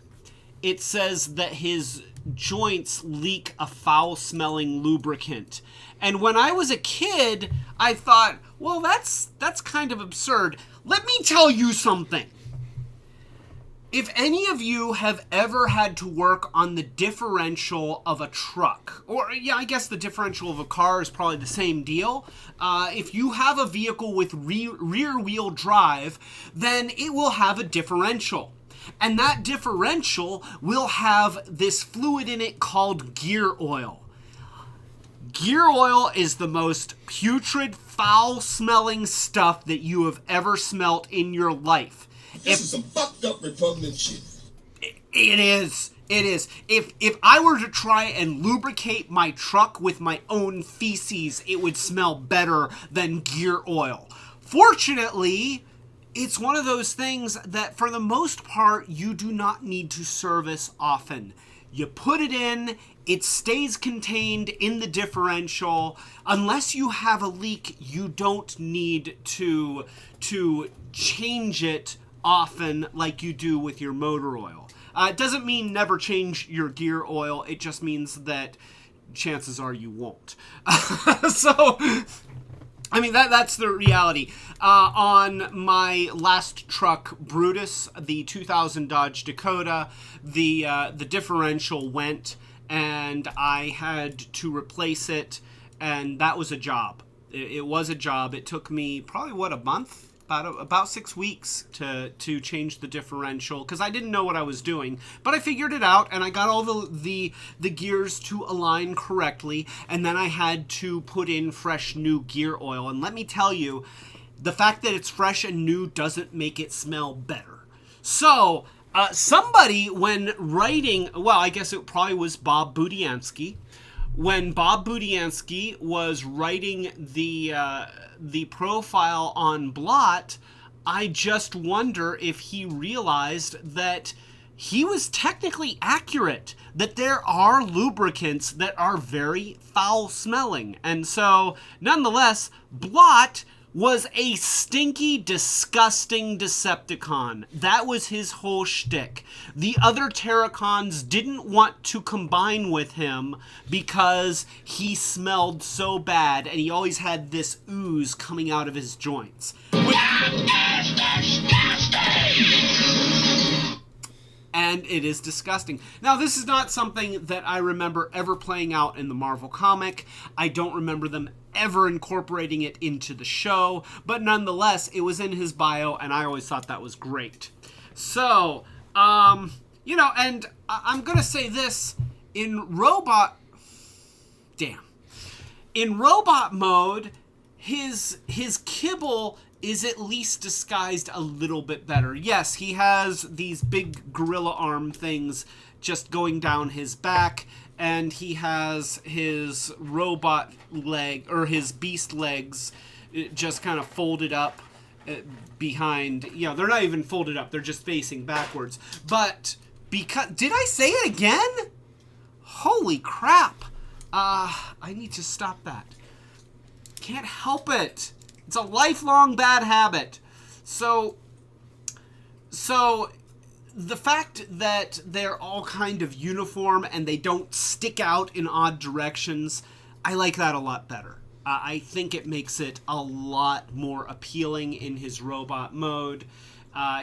it says that his joints leak a foul-smelling lubricant. And when I was a kid, I thought, well, that's kind of absurd. Let me tell you something. If any of you have ever had to work on the differential of a truck, or yeah, I guess the differential of a car is probably the same deal. If you have a vehicle with rear wheel drive, then it will have a differential. And that differential will have this fluid in it called gear oil. Gear oil is the most putrid, foul-smelling stuff that you have ever smelt in your life. This is some fucked up repugnant shit. It is. It is. If I were to try and lubricate my truck with my own feces, it would smell better than gear oil. Fortunately, it's one of those things that for the most part, you do not need to service often. You put it in, it stays contained in the differential. Unless you have a leak, you don't need to change it often like you do with your motor oil. It doesn't mean never change your gear oil. It just means that chances are you won't. So, I mean, that's the reality. On my last truck, Brutus, the 2000 Dodge Dakota, the differential went, and I had to replace it, and that was a job. It was a job. It took me probably, a month? About 6 weeks to change the differential, because I didn't know what I was doing, but I figured it out, and I got all the gears to align correctly, and then I had to put in fresh new gear oil. And let me tell you, the fact that it's fresh and new doesn't make it smell better. So somebody, when writing, well, I guess it probably was Bob Budiansky. When Bob Budiansky was writing the profile on Blot, I just wonder if he realized that he was technically accurate, that there are lubricants that are very foul-smelling. And so, nonetheless, Blot was a stinky, disgusting Decepticon. That was his whole shtick. The other Terrorcons didn't want to combine with him because he smelled so bad, and he always had this ooze coming out of his joints. And it is disgusting. Now, this is not something that I remember ever playing out in the Marvel comic. I don't remember them ever incorporating it into the show, but nonetheless, it was in his bio, and I always thought that was great. So, you know, and I'm gonna say this, in robot mode, his kibble is at least disguised a little bit better. Yes, he has these big gorilla arm things just going down his back, and he has his robot leg, or his beast legs, just kind of folded up behind. You know, they're not even folded up, they're just facing backwards. But because, did I say it again? Holy crap. I need to stop that. Can't help it. It's a lifelong bad habit. So the fact that they're all kind of uniform and they don't stick out in odd directions, I like that a lot better. I think it makes it a lot more appealing in his robot mode.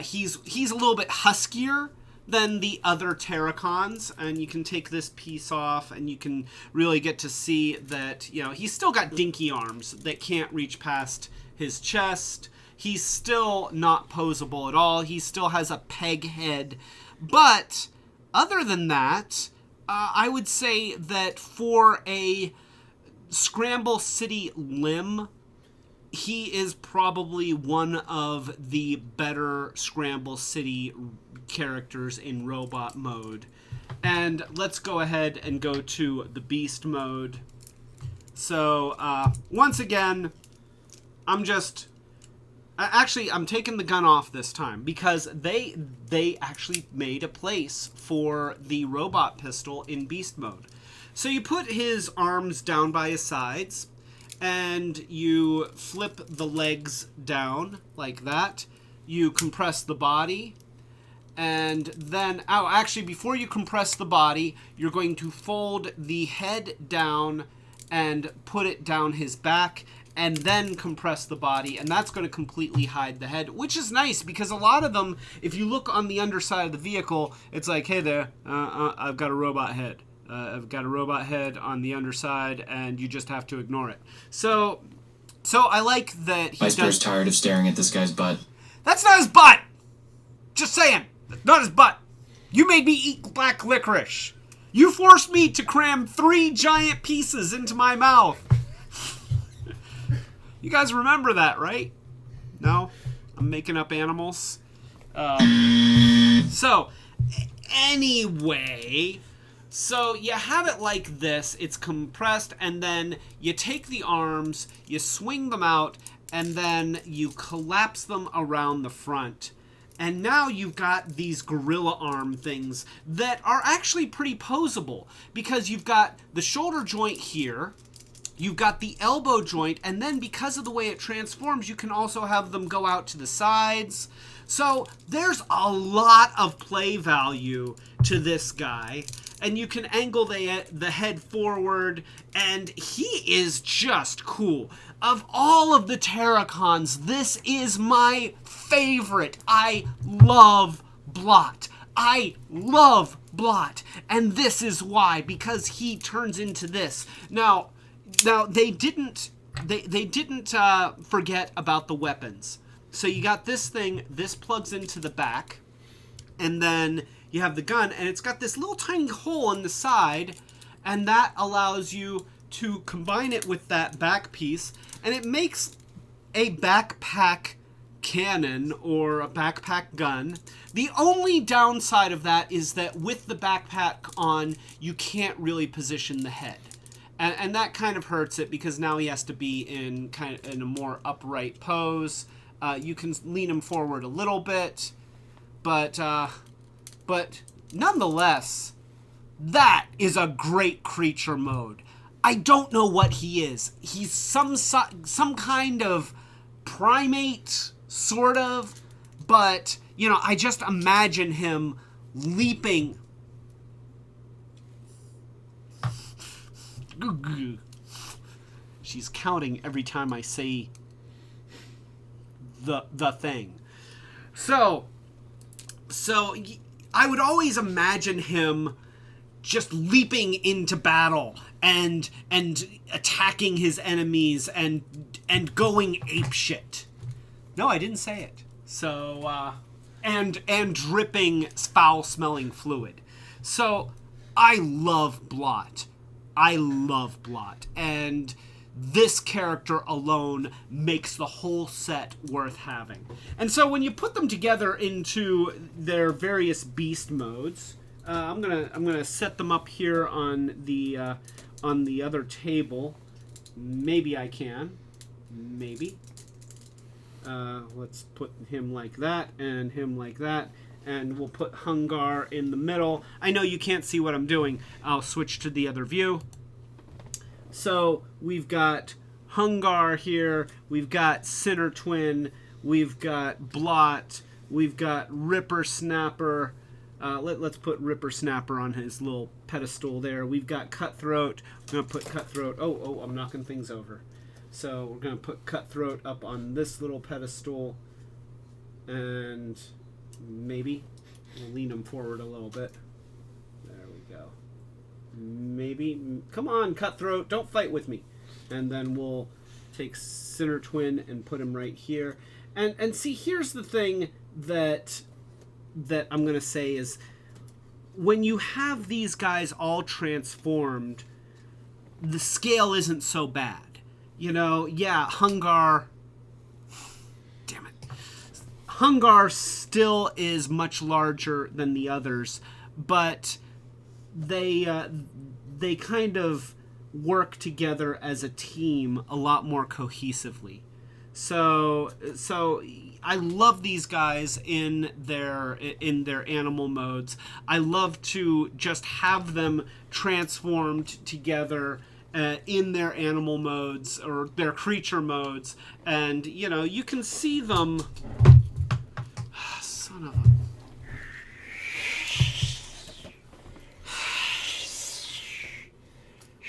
He's a little bit huskier than the other Terrorcons, and you can take this piece off and you can really get to see that, you know, he's still got dinky arms that can't reach past his chest. He's still not posable at all. He still has a peg head. But other than that, I would say that for a Scramble City limb, he is probably one of the better Scramble City characters in robot mode. And let's go ahead and go to the beast mode. So, once again, I'm taking the gun off this time because they actually made a place for the robot pistol in beast mode. So you put his arms down by his sides, and you flip the legs down like that. You compress the body, and then, before you compress the body, you're going to fold the head down and put it down his back, and then compress the body, and that's going to completely hide the head, which is nice because a lot of them, if you look on the underside of the vehicle, it's like, hey there, I've got a robot head. I've got a robot head on the underside, and you just have to ignore it. So I like that he Vice tired of staring at this guy's butt. That's not his butt! Just saying. That's not his butt. You made me eat black licorice. You forced me to cram 3 giant pieces into my mouth. You guys remember that, right? No? I'm making up animals. So, anyway, so you have it like this. It's compressed, and then you take the arms, you swing them out, and then you collapse them around the front. And now you've got these gorilla arm things that are actually pretty posable, because you've got the shoulder joint here, you've got the elbow joint, and then because of the way it transforms, you can also have them go out to the sides. So there's a lot of play value to this guy, and you can angle the head forward, and he is just cool. Of all of the Terrorcons, this is my favorite. I love Blot. I love Blot, and this is why, because he turns into this. Now they didn't forget about the weapons. So you got this thing. This plugs into the back, and then you have the gun, and it's got this little tiny hole in the side, and that allows you to combine it with that back piece, and it makes a backpack cannon or a backpack gun. The only downside of that is that with the backpack on, you can't really position the head. And that kind of hurts it, because now he has to be in a more upright pose. You can lean him forward a little bit, but nonetheless, that is a great creature mode. I don't know what he is. He's some kind of primate, sort of, but, you know, I just imagine him leaping. She's counting every time I say the thing. So I would always imagine him just leaping into battle and attacking his enemies and going apeshit. No, I didn't say it. So and dripping foul-smelling fluid. So I love Blot. And this character alone makes the whole set worth having. And so when you put them together into their various beast modes, I'm gonna set them up here on the other table. Maybe I can. Maybe. Let's put him like that and him like that. And we'll put Hungar in the middle. I know you can't see what I'm doing. I'll switch to the other view. So we've got Hungar here. We've got Sinner Twin. We've got Blot. We've got Ripper Snapper. Let's put Ripper Snapper on his little pedestal there. We've got Cutthroat. We're going to put Cutthroat. Oh, I'm knocking things over. So we're going to put Cutthroat up on this little pedestal. And maybe we'll lean him forward a little bit. There we go. Maybe. Come on, Cutthroat. Don't fight with me. And then we'll take Sinner Twin and put him right here. And see, here's the thing that I'm going to say is, when you have these guys all transformed, the scale isn't so bad. You know, yeah, Hungar... Damn it. Hungar still is much larger than the others, but they kind of work together as a team a lot more cohesively. So I love these guys in their animal modes. I love to just have them transformed together in their animal modes or their creature modes, and you know, you can see them. Son of a...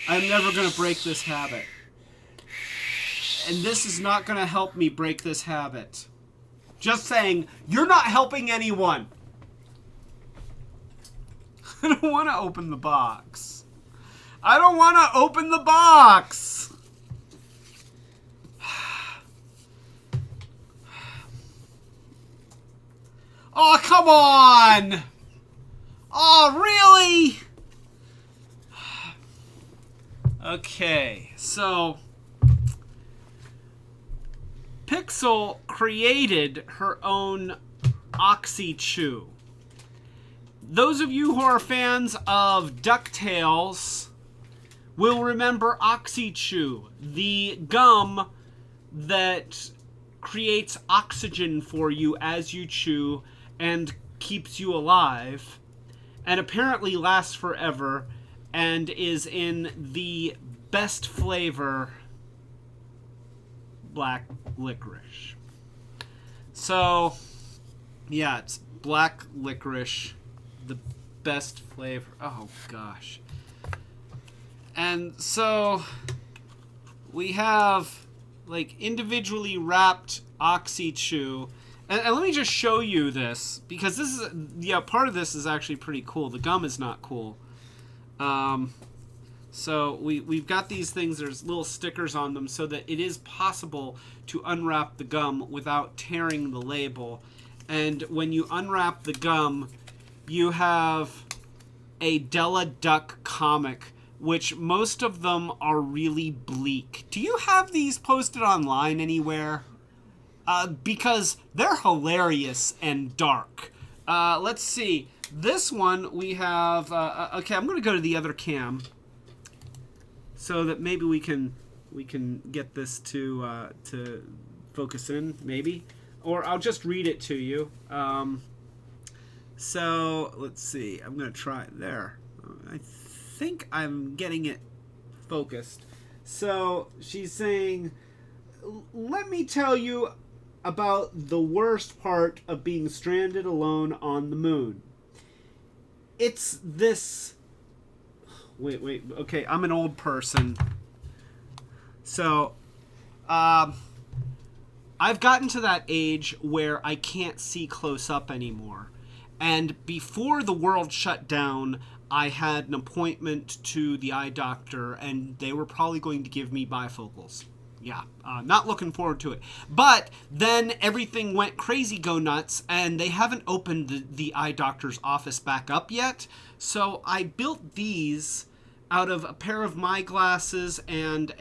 I'm never gonna break this habit. And this is not going to help me break this habit. Just saying, you're not helping anyone. I don't want to open the box. I don't want to open the box. Oh, come on. Oh, really? Okay, so Pixel created her own Oxy Chew. Those of you who are fans of DuckTales will remember Oxy Chew, the gum that creates oxygen for you as you chew and keeps you alive, and apparently lasts forever, and is in the best flavor, black licorice. So, yeah, it's black licorice, the best flavor. Oh, gosh. And so, we have, like, individually wrapped Oxy Chew. And let me just show you this, because this is, yeah, part of this is actually pretty cool. The gum is not cool. So we've got these things, there's little stickers on them so that it is possible to unwrap the gum without tearing the label. And when you unwrap the gum, you have a Della Duck comic, which most of them are really bleak. Do you have these posted online anywhere? Because they're hilarious and dark. Let's see. This one we have, okay, I'm going to go to the other cam so that maybe we can get this to focus in, maybe. Or I'll just read it to you. So, let's see. I'm going to try it there. I think I'm getting it focused. So, she's saying, let me tell you about the worst part of being stranded alone on the moon. It's this... Wait. Okay, I'm an old person. So, I've gotten to that age where I can't see close up anymore. And before the world shut down, I had an appointment to the eye doctor, and they were probably going to give me bifocals. Yeah, not looking forward to it. But then everything went crazy go nuts, and they haven't opened the eye doctor's office back up yet. So I built these out of a pair of my glasses and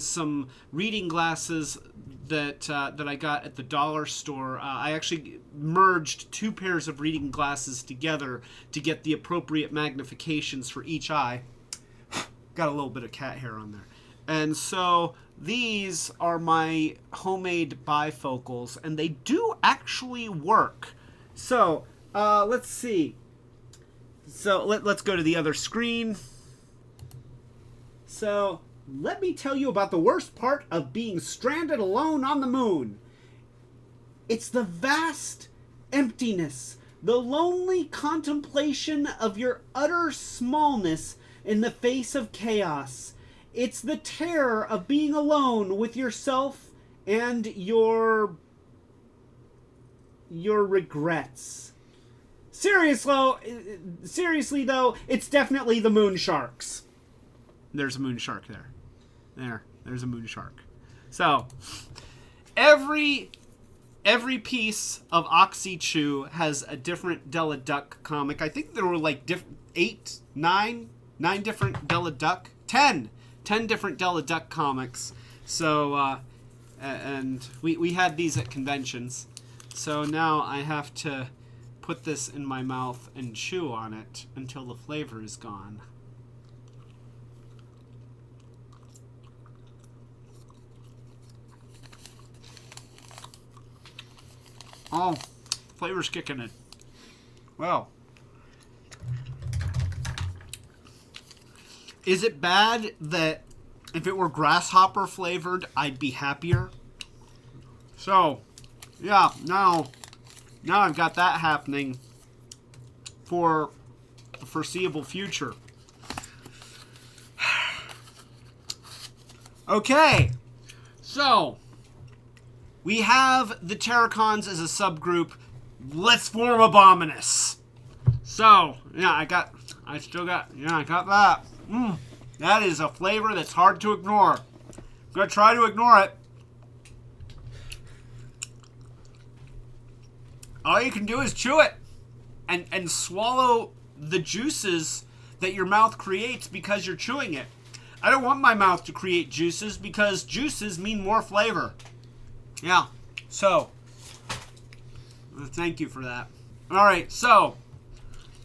some reading glasses that I got at the dollar store. I actually merged 2 pairs of reading glasses together to get the appropriate magnifications for each eye. Got a little bit of cat hair on there. And so these are my homemade bifocals, and they do actually work. So, let's see. So, let's go to the other screen. So, let me tell you about the worst part of being stranded alone on the moon. It's the vast emptiness, the lonely contemplation of your utter smallness in the face of chaos. It's the terror of being alone with yourself and your there's seriously though, it's definitely the moon sharks. There's a moon shark there. There's a moon shark. So, every piece of Oxy Chew has a different Della Duck comic. I think there were like 9 different Della Duck, 10 different Della Duck comics. So, and we had these at conventions. So now I have to put this in my mouth and chew on it until the flavor is gone. Oh, flavor's kicking in. Well, is it bad that if it were grasshopper flavored, I'd be happier? So, yeah, now I've got that happening for the foreseeable future. Okay, So, we have the Terrorcons as a subgroup. Let's form Abominus. So, yeah, I got that. That is a flavor that's hard to ignore. I'm going to try to ignore it. All you can do is chew it and swallow the juices that your mouth creates because you're chewing it. I don't want my mouth to create juices because juices mean more flavor. Yeah, so, thank you for that. All right, so,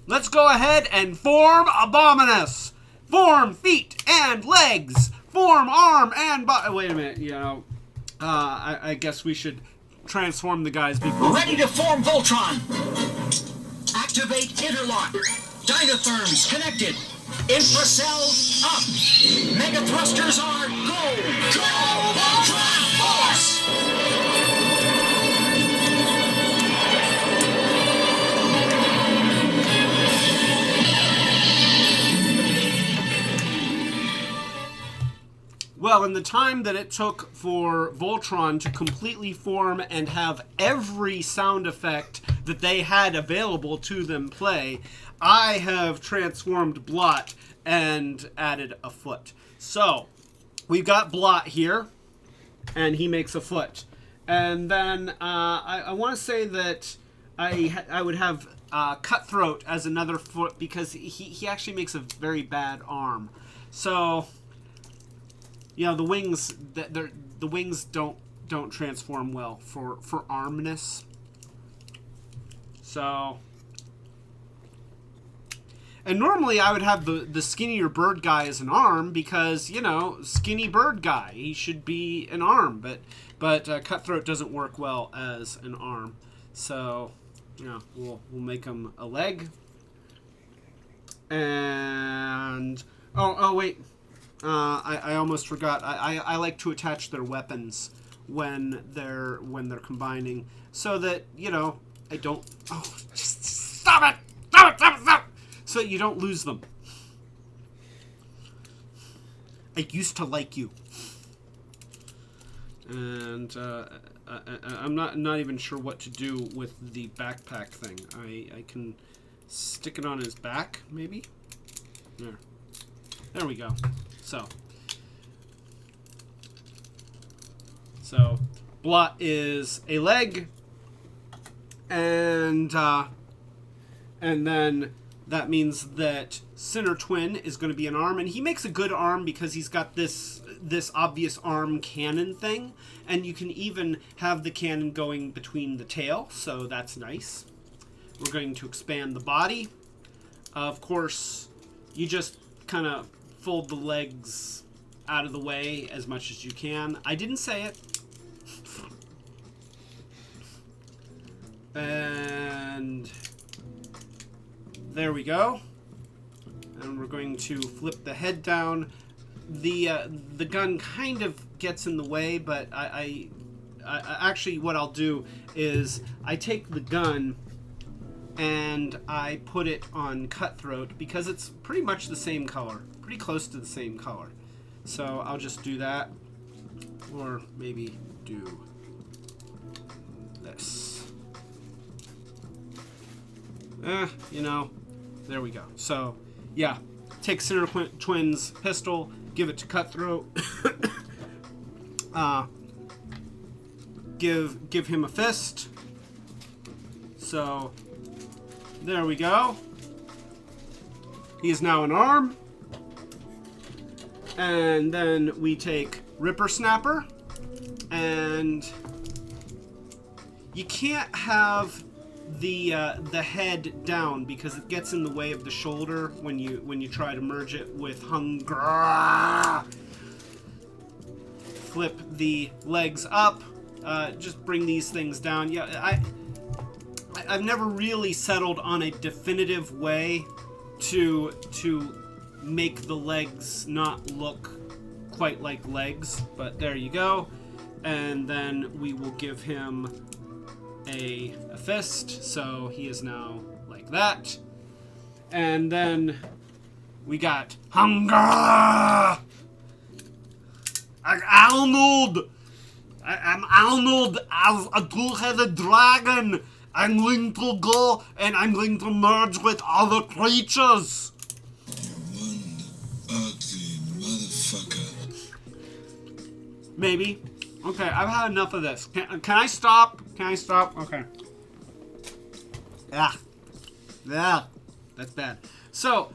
let's go ahead and form Abominus. Form feet and legs. Form arm and body. Wait a minute, I guess we should transform the guys before. Ready to form Voltron. Activate interlock. Dynatherms connected. Infracells up. Mega thrusters are go. Go Voltron Force! Well, in the time that it took for Voltron to completely form and have every sound effect that they had available to them play, I have transformed Blot and added a foot. So, we've got Blot here, and he makes a foot. And then I want to say that I would have Cutthroat as another foot because he actually makes a very bad arm. So, the wings the wings don't transform well for armness. So, and normally I would have the skinnier bird guy as an arm because, skinny bird guy, he should be an arm, but Cutthroat doesn't work well as an arm. So, we'll make him a leg. And oh wait. I almost forgot. I like to attach their weapons when they're combining, so that I don't. Oh, stop it! Stop! So that you don't lose them. I used to like you, and I'm not even sure what to do with the backpack thing. I can stick it on his back, maybe. There we go. So Blot is a leg, and then that means that Sinner Twin is going to be an arm, and he makes a good arm because he's got this obvious arm cannon thing, and you can even have the cannon going between the tail, so that's nice. We're going to expand the body. Of course, you just kind of fold the legs out of the way as much as you can. I didn't say it. And there we go. And we're going to flip the head down. The gun kind of gets in the way, but I actually what I'll do is I take the gun and I put it on Cutthroat because it's pretty much the same color, pretty close to the same color. So I'll just do that, or maybe do this. There we go. So, yeah, take Sinner Twin's pistol, give it to Cutthroat, give him a fist. So, there we go. He is now an arm. And then we take Ripper Snapper, and you can't have the head down because it gets in the way of the shoulder when you try to merge it with Hunger. Flip the legs up. Just bring these things down. Yeah, I've never really settled on a definitive way to make the legs not look quite like legs, but there you go. And then we will give him a fist, so he is now like that. And then we got Hunger! Arnold! I'm Arnold as a two-headed dragon. I'm going to go and I'm going to merge with other creatures. You one ugly motherfucker. Maybe. Okay, I've had enough of this. Can I stop? Can I stop? Okay. Yeah. That's bad. So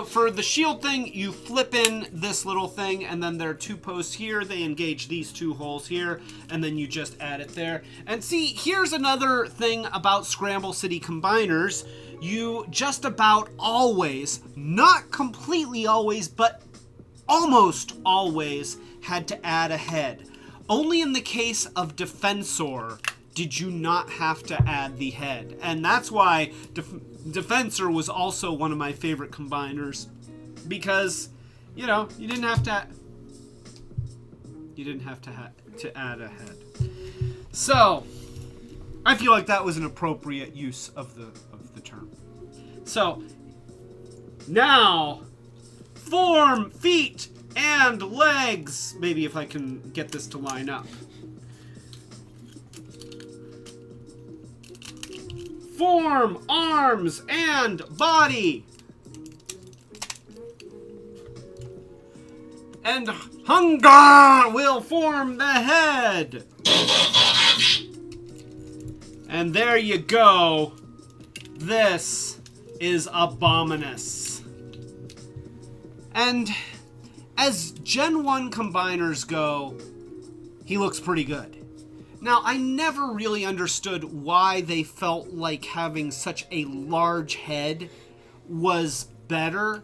for the shield thing, you flip in this little thing, and then there are two posts here. They engage these two holes here, and then you just add it there. And see, here's another thing about Scramble City Combiners. You just about always, not completely always, but almost always had to add a head. Only in the case of Defensor did you not have to add the head. And that's why Defensor was also one of my favorite combiners, because, you know, you didn't have to add a head. So I feel like that was an appropriate use of the term. So now form feet and legs. Maybe if I can get this to line up. Form arms and body. And hunger will form the head. And there you go. This is Abominus. And as Gen 1 combiners go, he looks pretty good. Now, I never really understood why they felt like having such a large head was better.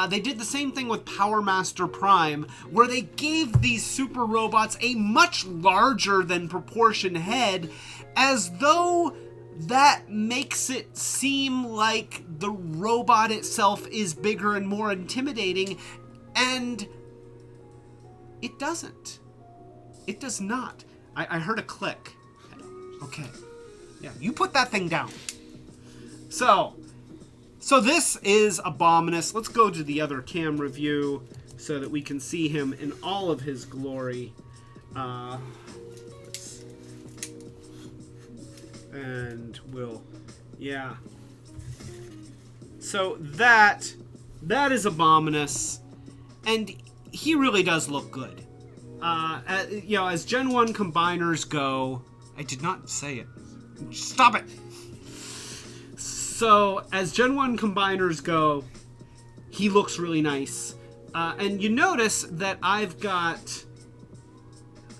They did the same thing with Power Master Prime, where they gave these super robots a much larger than proportion head, as though that makes it seem like the robot itself is bigger and more intimidating, and it doesn't. It does not. I heard a click. Okay. Yeah, you put that thing down. So this is Abominus. Let's go to the other camera view so that we can see him in all of his glory. And we'll, yeah. So that is Abominus, and he really does look good. You know, as Gen 1 combiners go, I did not say it. Stop it! So, as Gen 1 combiners go, he looks really nice. And you notice that I've got,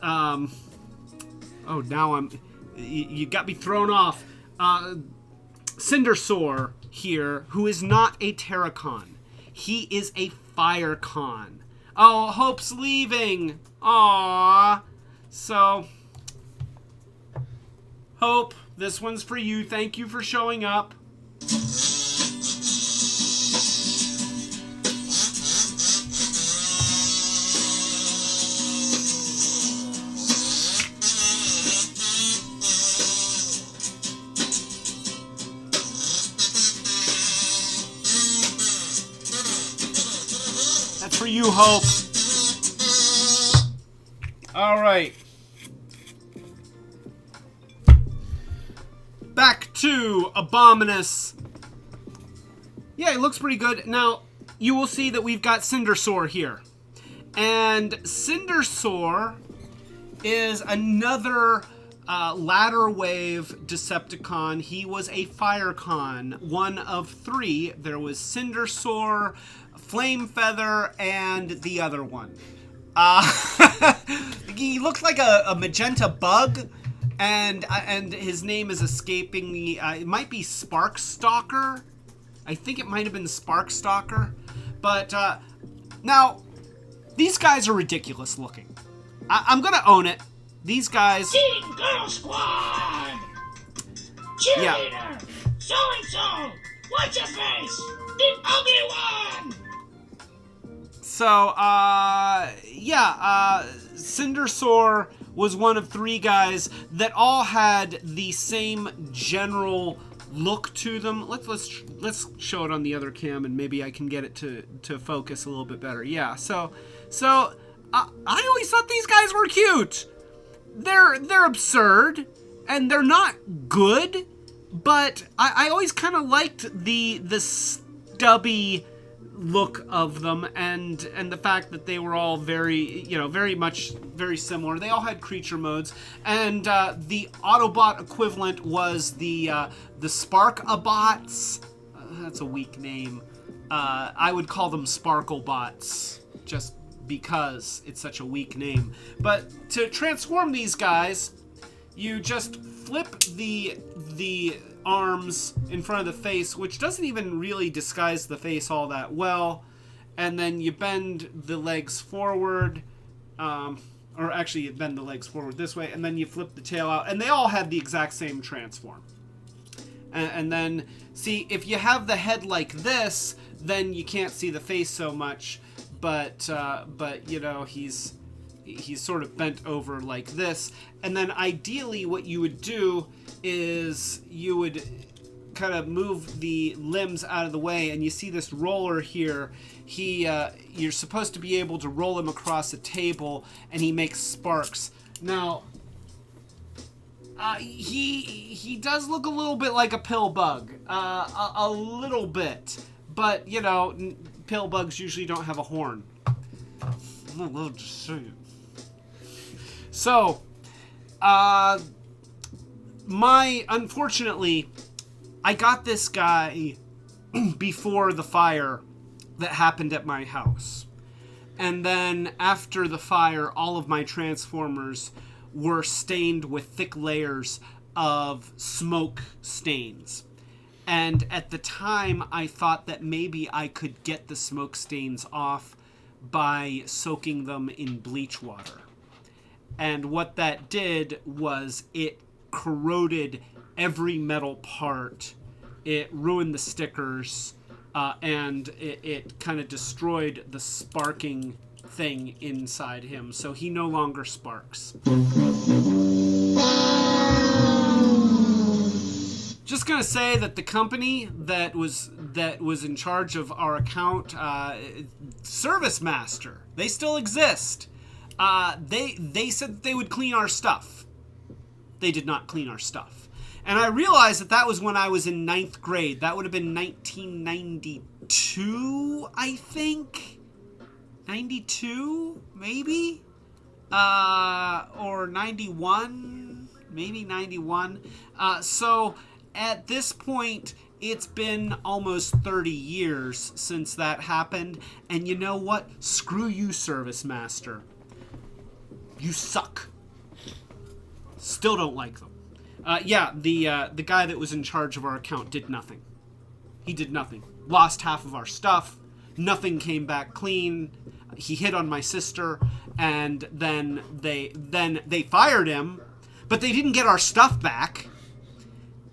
oh, now you got me thrown off. Cindersaur here, who is not a Terracon. He is a Firecon. Oh, Hope's leaving. Aww. So, Hope, this one's for you. Thank you for showing up. That's for you, Hope. All right. Back to Abominus. Yeah, it looks pretty good. Now, you will see that we've got Cindersaur here. And Cindersaur is another ladder wave Decepticon. He was a Firecon, one of three. There was Cindersaur, Flamefeather, and the other one. He looks like a magenta bug, and his name is escaping me. It might be Sparkstalker. I think it might have been Sparkstalker. But now, these guys are ridiculous looking. I'm gonna own it. These guys. Teen Girl Squad! Cheerleader! Yeah. So-and-so! What's your face? The ugly one! So, Cindersaur was one of three guys that all had the same general look to them. Let's show it on the other cam, and maybe I can get it to focus a little bit better. Yeah, so I always thought these guys were cute. they're absurd, and they're not good, but I always kind of liked the stubby look of them, and the fact that they were all very similar. They all had creature modes, and the Autobot equivalent was the Sparkabots. That's a weak name. I would call them Sparklebots, just because it's such a weak name. But to transform these guys, you just flip the arms in front of the face, which doesn't even really disguise the face all that well, and then you bend the legs forward, or actually you bend the legs forward this way, and then you flip the tail out, and they all have the exact same transform. And then, see, if you have the head like this, then you can't see the face so much, but you know, he's sort of bent over like this. And then ideally what you would do is you would kind of move the limbs out of the way, and you see this roller here. You're supposed to be able to roll him across a table, and he makes sparks. Now, he does look a little bit like a pill bug, a little bit, but you know, pill bugs usually don't have a horn. So, unfortunately, I got this guy before the fire that happened at my house. And then after the fire, all of my Transformers were stained with thick layers of smoke stains. And at the time, I thought that maybe I could get the smoke stains off by soaking them in bleach water. And what that did was it corroded every metal part. It ruined the stickers, and it kind of destroyed the sparking thing inside him. So he no longer sparks. Just gonna say that the company that was in charge of our account, Service Master, they still exist. They said that they would clean our stuff. They did not clean our stuff. And I realized that was when I was in 9th grade. That would have been 1992, I think. 92, maybe? Or 91, maybe 91. So at this point, it's been almost 30 years since that happened. And you know what? Screw you, Service Master. You suck. Still don't like them. The guy that was in charge of our account did nothing. He did nothing. Lost half of our stuff. Nothing came back clean. He hit on my sister, and then they fired him, but they didn't get our stuff back,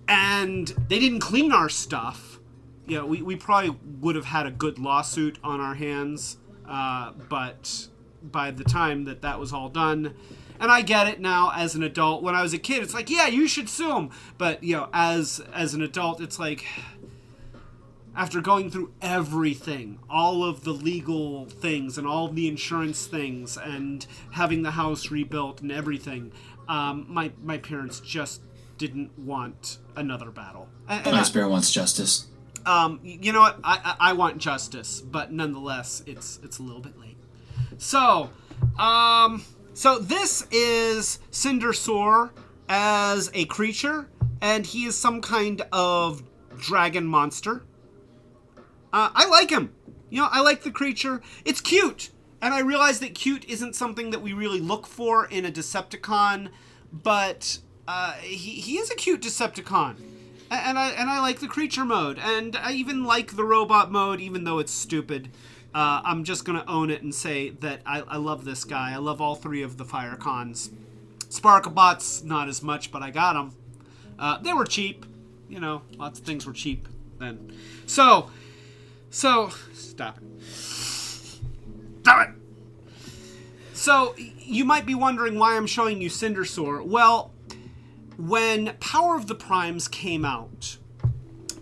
and they didn't clean our stuff. You know, we probably would have had a good lawsuit on our hands, but by the time that was all done. And I get it now as an adult. When I was a kid, it's like, yeah, you should sue him. But, you know, as an adult, it's like, after going through everything, all of the legal things and all of the insurance things and having the house rebuilt and everything, my parents just didn't want another battle. My spirit wants justice. You know what? I want justice, but nonetheless, it's a little bit late. So this is Cindersaur as a creature, and he is some kind of dragon monster. I like him. You know, I like the creature. It's cute, and I realize that cute isn't something that we really look for in a Decepticon, but he is a cute Decepticon. And I like the creature mode, and I even like the robot mode, even though it's stupid. I'm just going to own it and say that I love this guy. I love all three of the Firecons. Sparkabots, not as much, but I got them. They were cheap. You know, lots of things were cheap then. So, stop it. Stop it! So, you might be wondering why I'm showing you Cindersaur. Well, when Power of the Primes came out,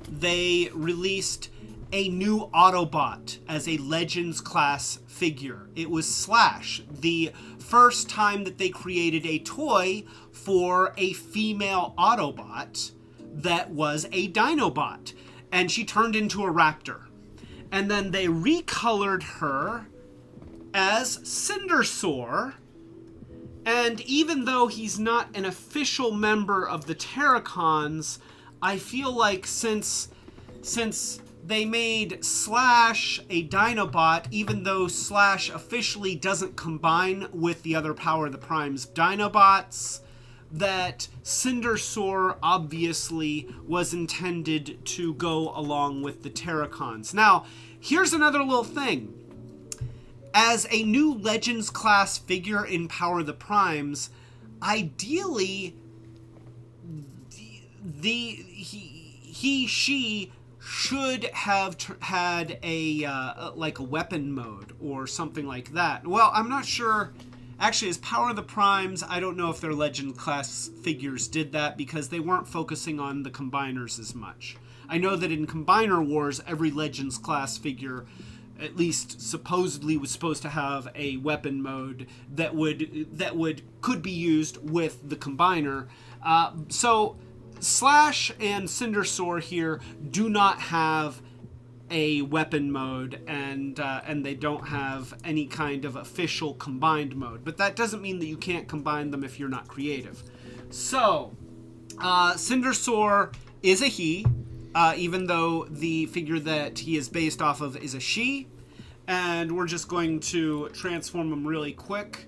they released a new Autobot as a Legends class figure. It was Slash, the first time that they created a toy for a female Autobot that was a Dinobot. And she turned into a raptor. And then they recolored her as Cindersaur. And even though he's not an official member of the Terrorcons, I feel like since they made Slash a Dinobot, even though Slash officially doesn't combine with the other Power of the Primes Dinobots, that Cindersaur obviously was intended to go along with the Terrorcons. Now, here's another little thing. As a new Legends class figure in Power of the Primes, ideally, she should have had a like a weapon mode or something like that. Well, I'm not sure. Actually, as Power of the Primes, I don't know if their Legend class figures did that because they weren't focusing on the combiners as much. I know that in Combiner Wars, every Legends class figure, at least supposedly, was supposed to have a weapon mode that could be used with the combiner. So Slash and Cindersaur here do not have a weapon mode, and they don't have any kind of official combined mode. But that doesn't mean that you can't combine them if you're not creative. So Cindersaur is a he, even though the figure that he is based off of is a she. And we're just going to transform him really quick.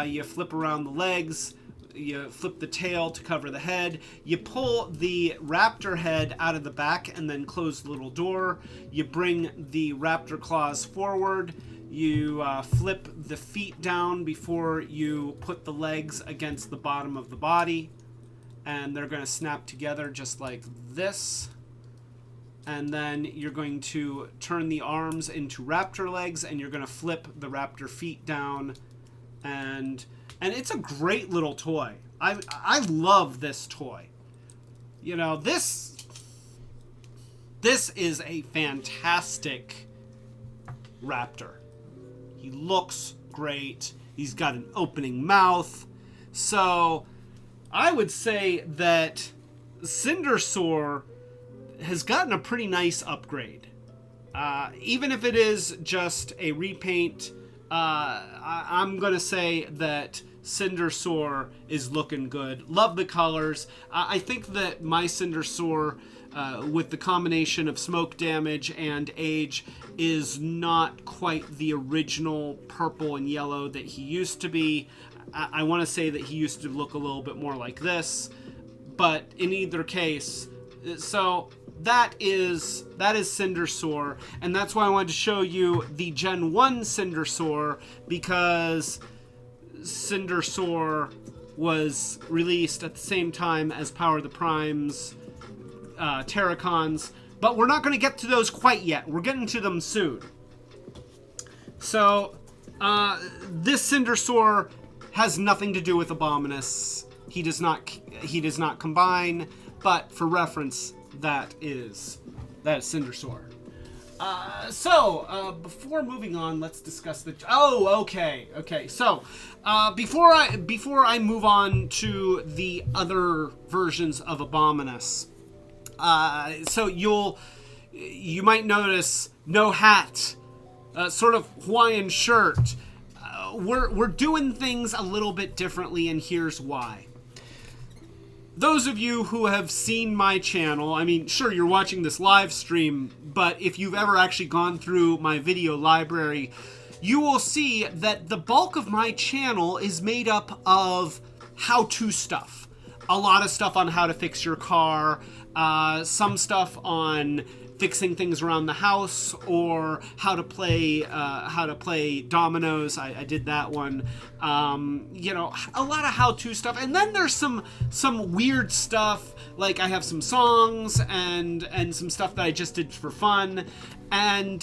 You flip around the legs, you flip the tail to cover the head, you pull the raptor head out of the back and then close the little door, you bring the raptor claws forward, you flip the feet down before you put the legs against the bottom of the body, and they're going to snap together just like this. And then you're going to turn the arms into raptor legs, and you're going to flip the raptor feet down, and it's a great little toy. I love this toy. You know, this is a fantastic raptor. He looks great. He's got an opening mouth. So I would say that Cindersaur has gotten a pretty nice upgrade. Even if it is just a repaint, I'm going to say that Cindersaur is looking good. Love the colors. I think that my Cindersaur, with the combination of smoke damage and age, is not quite the original purple and yellow that he used to be. I want to say that he used to look a little bit more like this, but in either case, so that is Cindersaur, and that's why I wanted to show you the Gen 1 Cindersaur, because Cindersaur was released at the same time as Power of the Primes Terrorcons, but we're not going to get to those quite yet. We're getting to them soon. So this Cindersaur has nothing to do with Abominus. He does not combine, but for reference, that is Cindersaur. So before moving on, let's discuss the. Oh, okay. So before I move on to the other versions of Abominus, so you might notice no hat, sort of Hawaiian shirt. We're doing things a little bit differently, and here's why. Those of you who have seen my channel, I mean, sure, you're watching this live stream, but if you've ever actually gone through my video library, you will see that the bulk of my channel is made up of how-to stuff. A lot of stuff on how to fix your car, some stuff on fixing things around the house, or how to play dominoes. I did that one. You know, a lot of how-to stuff. And then there's some weird stuff, like I have some songs and some stuff that I just did for fun, and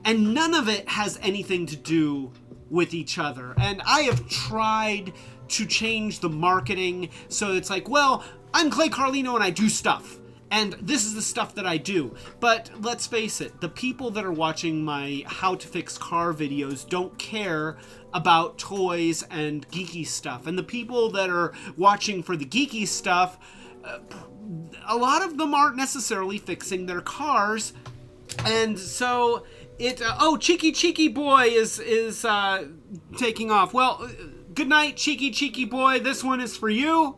none of it has anything to do with each other. And I have tried to change the marketing so it's like, well, I'm Clay Carlino and I do stuff. And this is the stuff that I do. But let's face it, the people that are watching my how to fix car videos don't care about toys and geeky stuff. And the people that are watching for the geeky stuff, a lot of them aren't necessarily fixing their cars. And so Cheeky Boy is taking off. Well, good night, Cheeky Boy. This one is for you.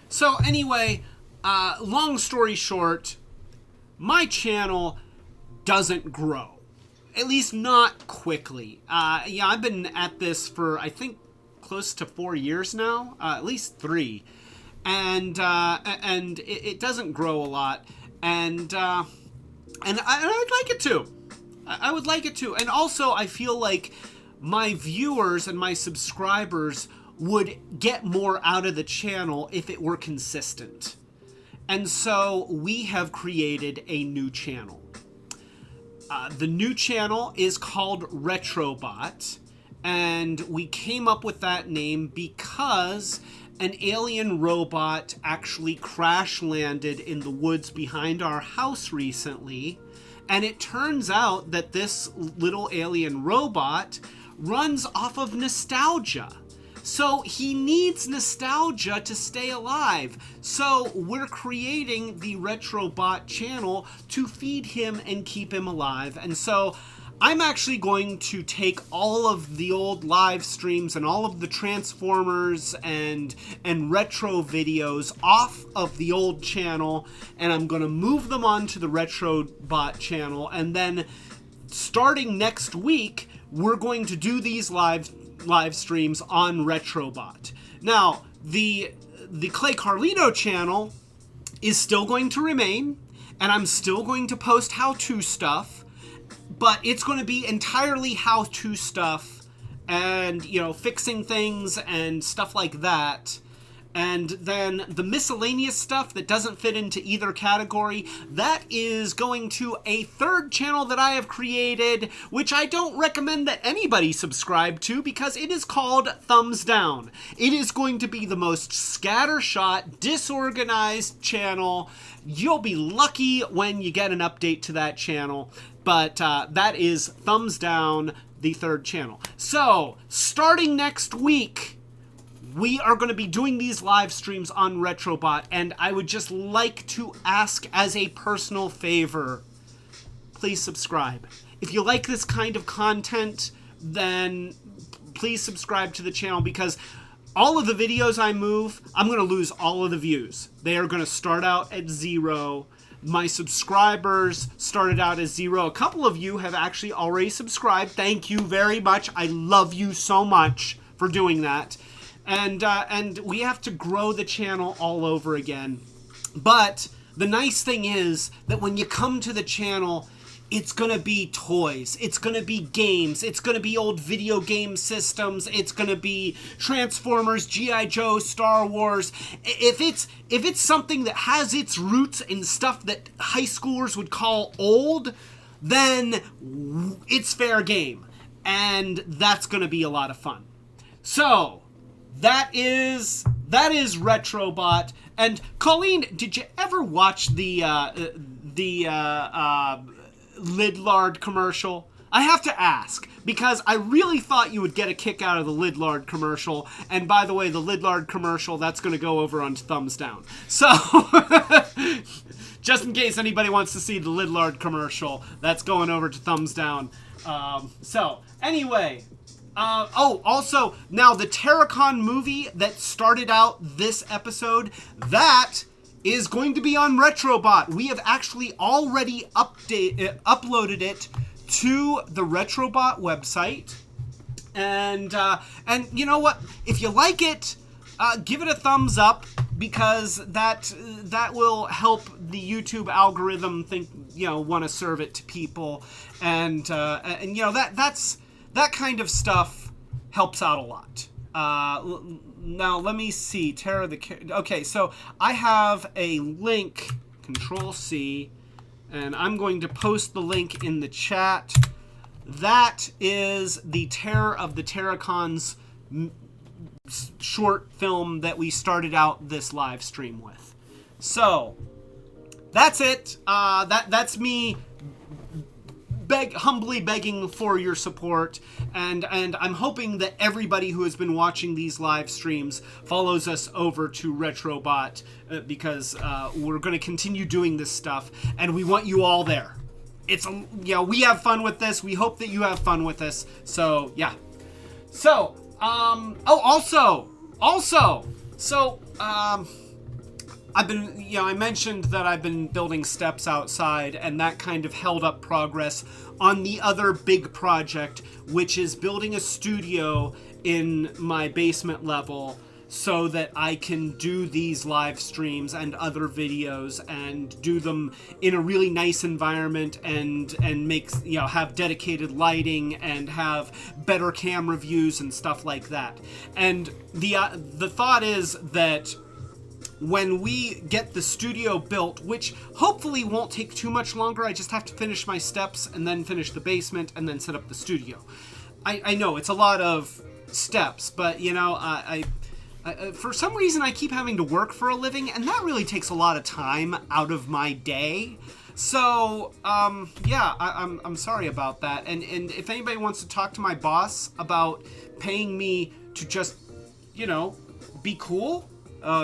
So anyway, long story short, my channel doesn't grow. At least not quickly. Yeah, I've been at this for, I think, close to 4 years now. At least 3. And it doesn't grow a lot. And I'd like it to. I would like it to. And also, I feel like my viewers and my subscribers would get more out of the channel if it were consistent. And so we have created a new channel. The new channel is called Retrobot, and we came up with that name because an alien robot actually crash landed in the woods behind our house recently, and it turns out that this little alien robot runs off of nostalgia. So he needs nostalgia to stay alive. So we're creating the Retrobot channel to feed him and keep him alive. And so I'm actually going to take all of the old live streams and all of the Transformers and retro videos off of the old channel, and I'm going to move them onto the Retrobot channel. And then starting next week, we're going to do these live streams on Retrobot. Now, the Clay Carlito channel is still going to remain, and I'm still going to post how-to stuff, but it's going to be entirely how-to stuff and, fixing things and stuff like that. And then the miscellaneous stuff that doesn't fit into either category, that is going to a third channel that I have created, which I don't recommend that anybody subscribe to because it is called Thumbs Down. It is going to be the most scattershot, disorganized channel. You'll be lucky when you get an update to that channel, but that is Thumbs Down, the third channel. So, starting next week, we are going to be doing these live streams on Retrobot, and I would just like to ask as a personal favor, please subscribe. If you like this kind of content, then please subscribe to the channel, because all of the videos I move, I'm going to lose all of the views. They are going to start out at 0. My subscribers started out as 0. A couple of you have actually already subscribed. Thank you very much. I love you so much for doing that. And we have to grow the channel all over again. But the nice thing is that when you come to the channel, it's going to be toys. It's going to be games. It's going to be old video game systems. It's going to be Transformers, G.I. Joe, Star Wars. If it's something that has its roots in stuff that high schoolers would call old, then it's fair game. And that's going to be a lot of fun. So that is Retrobot. And Colleen, did you ever watch the Lidlard commercial? I have to ask, because I really thought you would get a kick out of the Lidlard commercial. And by the way, the Lidlard commercial, that's going to go over on Thumbs Down. So, just in case anybody wants to see the Lidlard commercial, that's going over to Thumbs Down. So, anyway. Also, now the Terrorcon movie that started out this episode, that is going to be on Retrobot. We have actually already uploaded it to the Retrobot website. And you know what? If you like it, give it a thumbs up, because that will help the YouTube algorithm want to serve it to people. And that kind of stuff helps out a lot. Now, let me see. Okay, so I have a link, Control-C, and I'm going to post the link in the chat. that is the Terror of the Terrorcons short film that we started out this live stream with. So that's it. That's me humbly begging for your support, and I'm hoping that everybody who has been watching these live streams follows us over to Retrobot, because we're going to continue doing this stuff, and we want you all there. It's we have fun with this. We hope that you have fun with this. So yeah. So I've been, I mentioned that I've been building steps outside, and that kind of held up progress on the other big project, which is building a studio in my basement level so that I can do these live streams and other videos and do them in a really nice environment and make, have dedicated lighting and have better camera views and stuff like that. And the thought is that when we get the studio built, which hopefully won't take too much longer, I just have to finish my steps and then finish the basement and then set up the studio. I know it's a lot of steps, but I for some reason I keep having to work for a living, and that really takes a lot of time out of my day. So I'm sorry about that. And if anybody wants to talk to my boss about paying me to just be cool,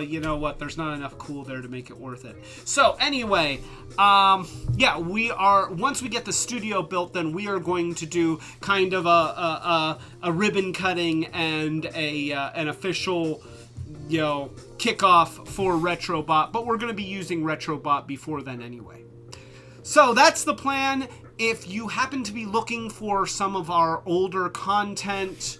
you know what? There's not enough cool there to make it worth it. So anyway, we are, once we get the studio built, then we are going to do kind of a ribbon cutting and an official, kickoff for Retrobot. But we're going to be using Retrobot before then anyway. So that's the plan. If you happen to be looking for some of our older content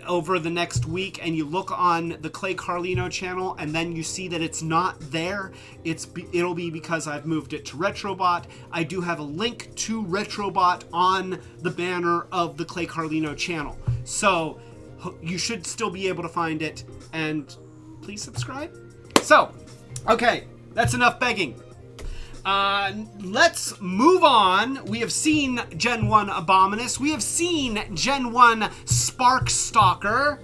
over the next week, and you look on the Clay Carlino channel and then you see that it's not there, it'll be because I've moved it to Retrobot. I do have a link to Retrobot on the banner of the Clay Carlino channel, so you should still be able to find it, and please subscribe. So, okay, that's enough begging. Let's move on. We have seen Gen 1 Abominus. We have seen Gen 1 Sparkstalker.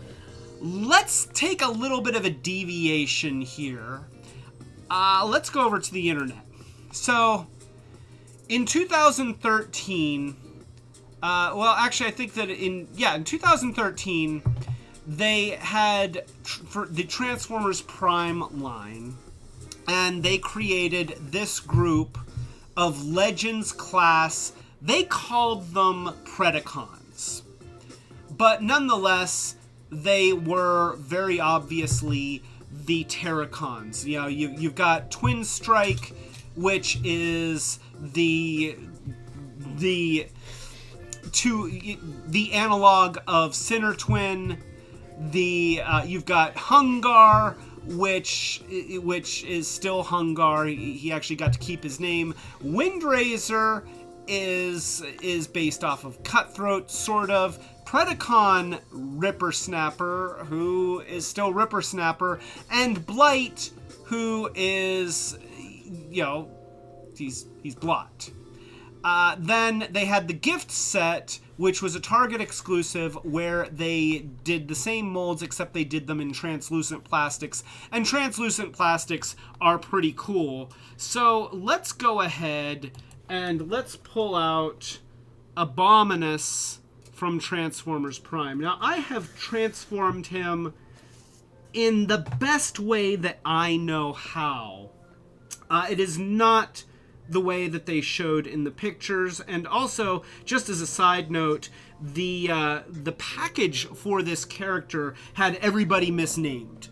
Let's take a little bit of a deviation here. Let's go over to the internet. So, in 2013, I think that in 2013, they had for the Transformers Prime line, and they created this group of Legends class. They called them Predacons. But nonetheless, they were very obviously the Terrorcons. You've got Twin Strike, which is the analog of Sinner Twin. You've got Hungar, which is still Hungar. He actually got to keep his name. Windraiser is based off of Cutthroat, sort of. Predacon Ripper Snapper, who is still Ripper Snapper, and Blight, who is, he's Blot. Then they had the gift set, which was a Target exclusive, where they did the same molds, except they did them in translucent plastics. And translucent plastics are pretty cool. So let's go ahead and let's pull out Abominus from Transformers Prime. Now, I have transformed him in the best way that I know how. It is not the way that they showed in the pictures, and also, just as a side note, the package for this character had everybody misnamed.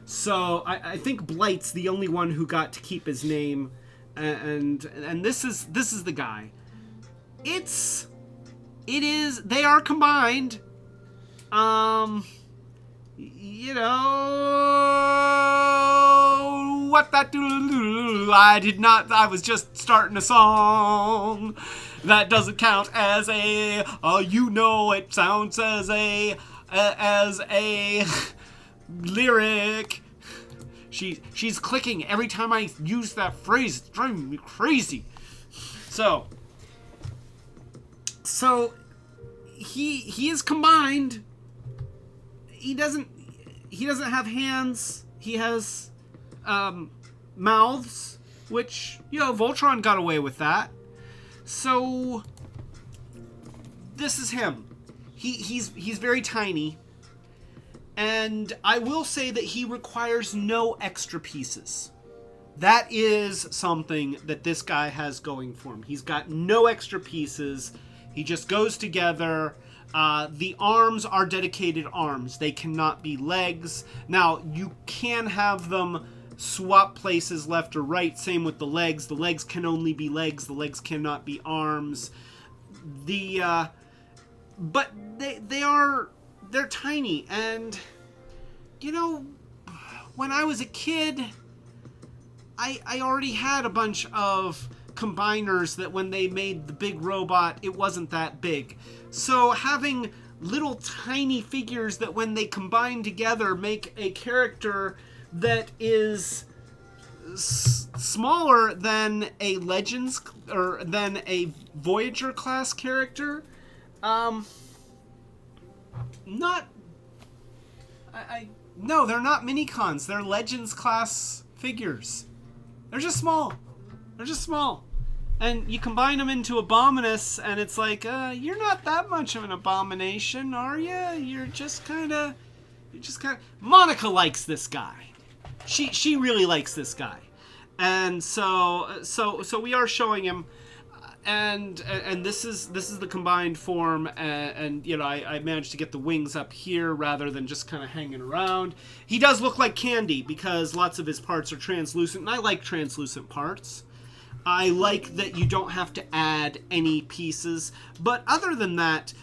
So I think Blight's the only one who got to keep his name, and this is the guy. They are combined. What that do? I was just starting a song. That doesn't count as a, it sounds as a lyric. She's clicking every time I use that phrase. It's driving me crazy. So So he is combined. He doesn't have hands. He has mouths, which, you know, Voltron got away with that. So this is him. He's very tiny, and I will say that he requires no extra pieces. That is something that this guy has going for him. He's got no extra pieces. He just goes together. The arms are dedicated arms. They cannot be legs. Now, you can have them swap places left or right. Same with the legs. The legs can only be legs. The legs cannot be arms. But they're tiny. And, you know, when I was a kid, I already had a bunch of combiners that when they made the big robot, it wasn't that big. So having little tiny figures that when they combine together make a character that is smaller than a Legends or than a Voyager class character, no, they're not Minicons. They're Legends class figures. They're just small. And you combine them into Abominus, and it's like, you're not that much of an abomination, are you? You're just kind of... Monica likes this guy. She really likes this guy. And so we are showing him, and this is the combined form, and you know, I managed to get the wings up here rather than just kind of hanging around. He does look like candy because lots of his parts are translucent, and I like translucent parts. I like that you don't have to add any pieces, but other than that,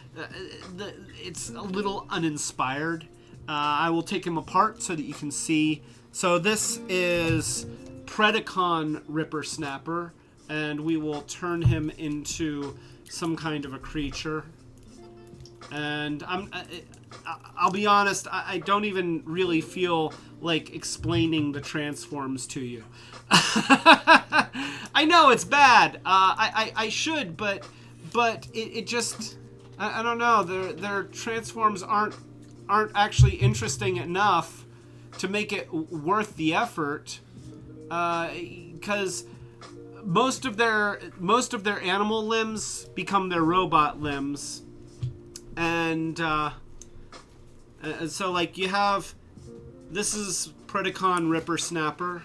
it's a little uninspired. I will take him apart so that you can see. So this is Predacon Ripper Snapper, and we will turn him into some kind of a creature. And I'll be honest, I don't even really feel like explaining the transforms to you. I know it's bad. I should, but it just, I don't know. Their transforms aren't actually interesting enough to make it worth the effort. Because most of their animal limbs become their robot limbs, and so like you have, this is Predacon Ripper Snapper,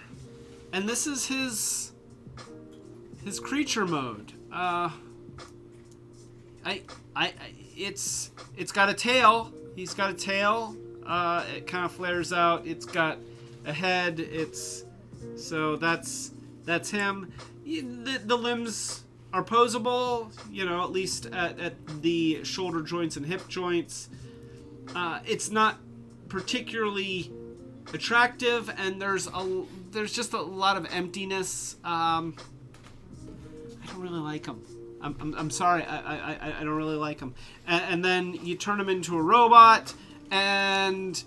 and this is his creature mode. It's got a tail. He's got a tail. It kind of flares out. It's got a head. So that's him. The limbs are posable, you know, at least at the shoulder joints and hip joints. It's not particularly attractive, and there's just a lot of emptiness. I don't really like him. I'm sorry. I don't really like him. And then you turn him into a robot, and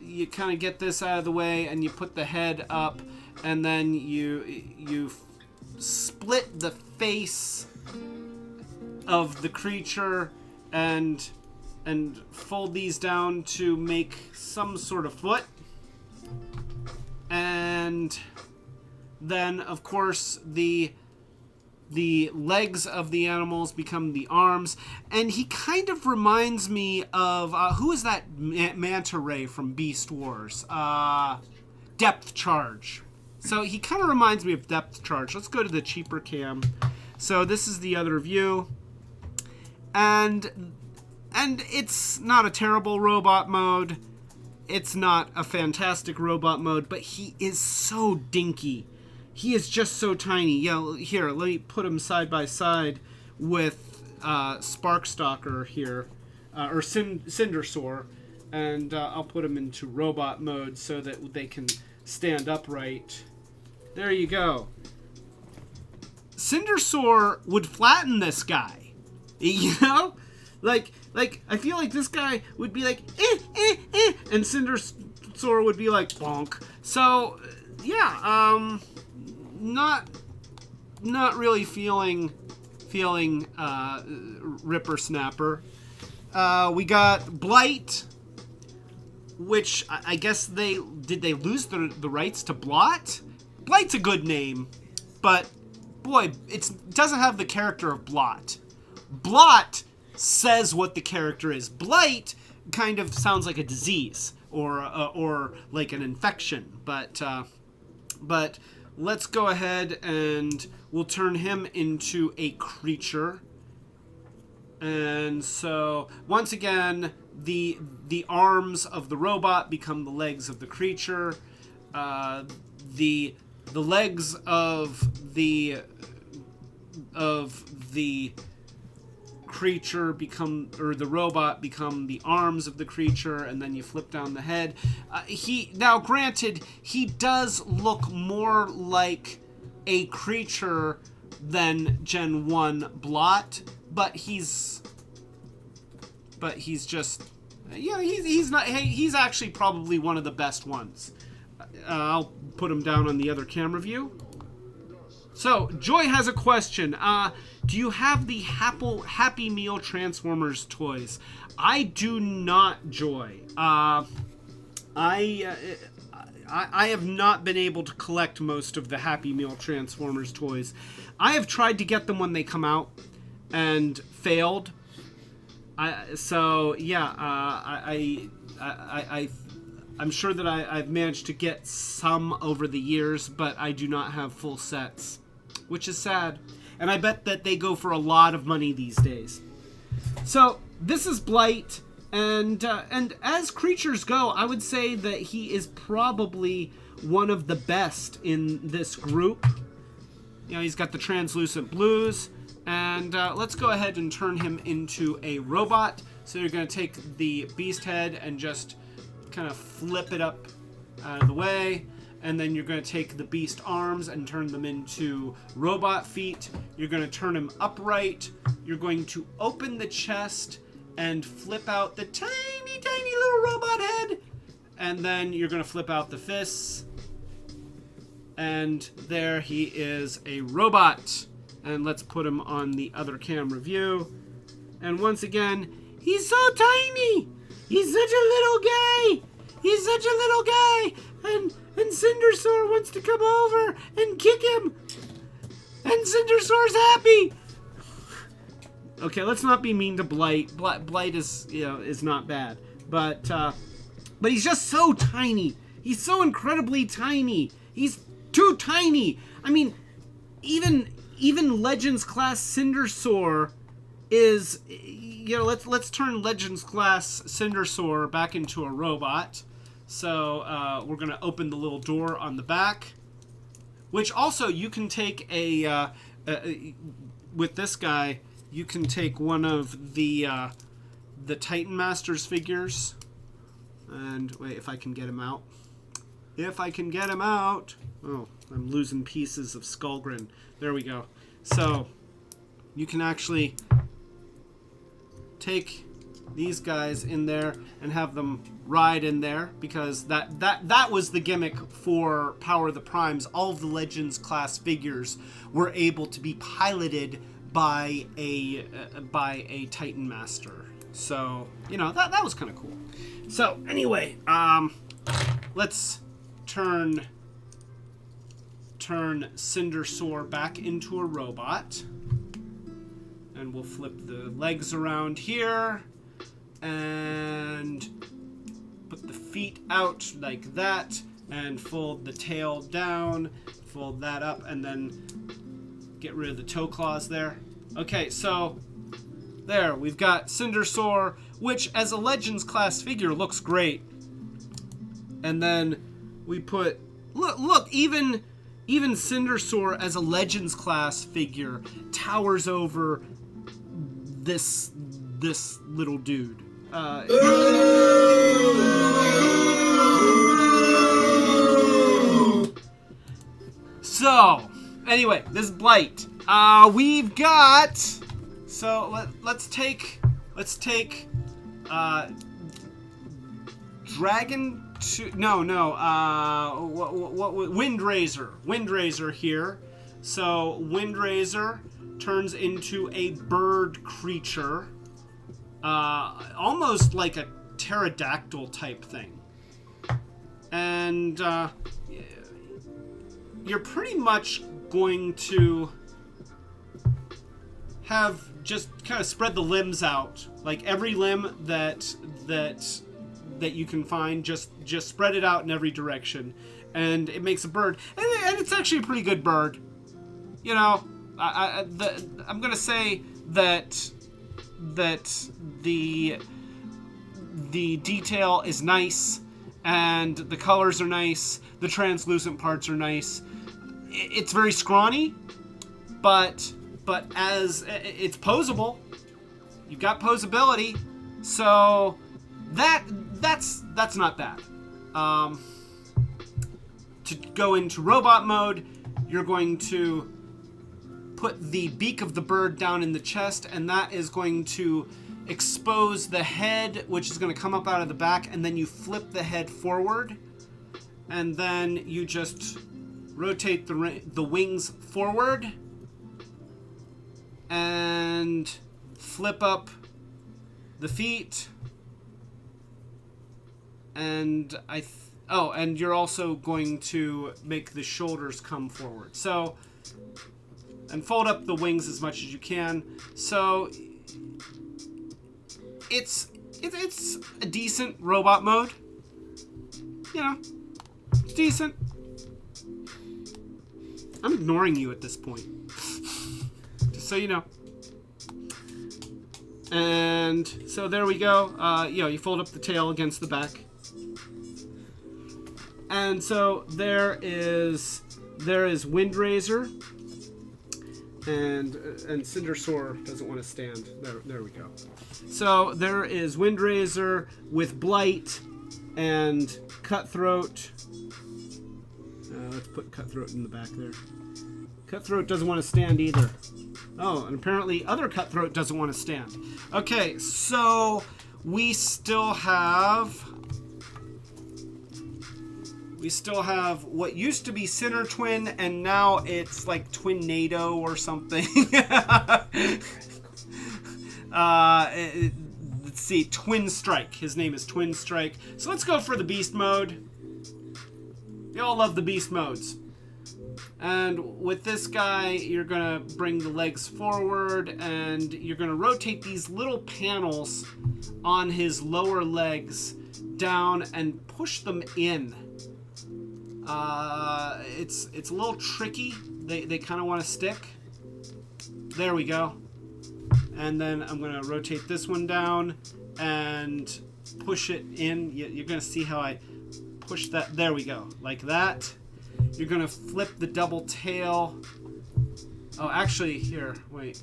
you kind of get this out of the way, and you put the head up, and then you split the face of the creature and fold these down to make some sort of foot. And then, of course, the legs of the animals become the arms. And he kind of reminds me of, who is that manta ray from Beast Wars? Depth Charge. So he kind of reminds me of Depth Charge. Let's go to the cheaper cam. So this is the other view. And it's not a terrible robot mode. It's not a fantastic robot mode, but he is so dinky. He is just so tiny. Yeah, here, let me put him side by side with Sparkstalker here, or Cindersaur, and I'll put him into robot mode so that they can stand upright. There you go. Cindersaur would flatten this guy, you know? Like I feel like this guy would be like, and Cindersaur would be like, bonk. So, yeah, not really feeling feeling Ripper Snapper. We got Blight, which I guess did they lose the rights to Blot? Blight's a good name, but boy, it doesn't have the character of Blot. Blot says what the character is. Blight kind of sounds like a disease or like an infection, but let's go ahead and we'll turn him into a creature. And so once again, the arms of the robot become the legs of the creature. The legs of the creature become, or the robot become the arms of the creature, and then you flip down the head. Now granted, he does look more like a creature than Gen 1 Blot, but he's just, he's not, he's actually probably one of the best ones. I'll put him down on the other camera view. So, Joy has a question. Do you have the Happy Meal Transformers toys? I do not, Joy. I have not been able to collect most of the Happy Meal Transformers toys. I have tried to get them when they come out and failed. I'm sure that I've managed to get some over the years, but I do not have full sets, which is sad. And I bet that they go for a lot of money these days. So this is Blight, and as creatures go, I would say that he is probably one of the best in this group. You know, he's got the translucent blues, and let's go ahead and turn him into a robot. So you're going to take the beast head and just kind of flip it up out of the way, and then you're going to take the beast arms and turn them into robot feet. You're going to turn him upright. You're going to open the chest and flip out the tiny little robot head, and then you're going to flip out the fists, and there he is, a robot. And let's put him on the other camera view, and once again, he's so tiny. He's such a little guy. He's such a little guy. And Cindersaur wants to come over and kick him. And Cindersaur's happy. Okay, let's not be mean to Blight. Blight is, is not bad. But he's just so tiny. He's so incredibly tiny. He's too tiny. I mean, even Legends class Cindersaur is, let's turn Legends class Cindersaur back into a robot. So we're going to open the little door on the back, which also you can take with this guy, you can take one of the Titan Masters figures. And wait, if I can get him out. Oh, I'm losing pieces of Skullgrin. There we go. So you can actually take these guys in there and have them ride in there, because that was the gimmick for Power of the Primes. All of the Legends class figures were able to be piloted by a Titan Master. So, that was kind of cool. So, anyway, let's turn Cindersaur back into a robot. And we'll flip the legs around here and put the feet out like that, and fold the tail down, fold that up, and then get rid of the toe claws there. Okay, so there, we've got Cindersaur, which as a Legends class figure looks great. And then we put, look, even Cindersaur as a Legends class figure towers over this little dude. So, anyway, this is Blight. We've got, so let's take Dragon to, Windraiser here. So Windraiser turns into a bird creature, almost like a pterodactyl type thing. And you're pretty much going to have just kind of spread the limbs out, like every limb that you can find, just spread it out in every direction, and it makes a bird, and it's actually a pretty good bird. You know, I'm gonna say that the detail is nice, and the colors are nice. The translucent parts are nice. It's very scrawny, but as it's posable, you've got posability, so that's not bad. To go into robot mode, you're going to put the beak of the bird down in the chest, and that is going to expose the head, which is going to come up out of the back, and then you flip the head forward, and then you just rotate the wings forward and flip up the feet, and and you're also going to make the shoulders come forward. So, and fold up the wings as much as you can. So it's a decent robot mode. You know, it's decent. I'm ignoring you at this point, just so you know. And so there we go. You fold up the tail against the back. And so there is Windraiser, and Cindersaur doesn't want to stand. There we go. So there is Windraiser with Blight and Cutthroat. Let's put Cutthroat in the back there. Cutthroat doesn't want to stand either. Oh, and apparently other Cutthroat doesn't want to stand. Okay, so we still have what used to be Sinner Twin, and now it's like Twin-nado or something. Let's see, Twin Strike. His name is Twin Strike. So let's go for the Beast mode. You all love the Beast modes. And with this guy, you're gonna bring the legs forward, and you're gonna rotate these little panels on his lower legs down and push them in. It's a little tricky. They kind of want to stick. There we go. And then I'm going to rotate this one down and push it in. You're going to see how I push that. There we go. Like that. You're going to flip the double tail. Oh, actually, here. Wait.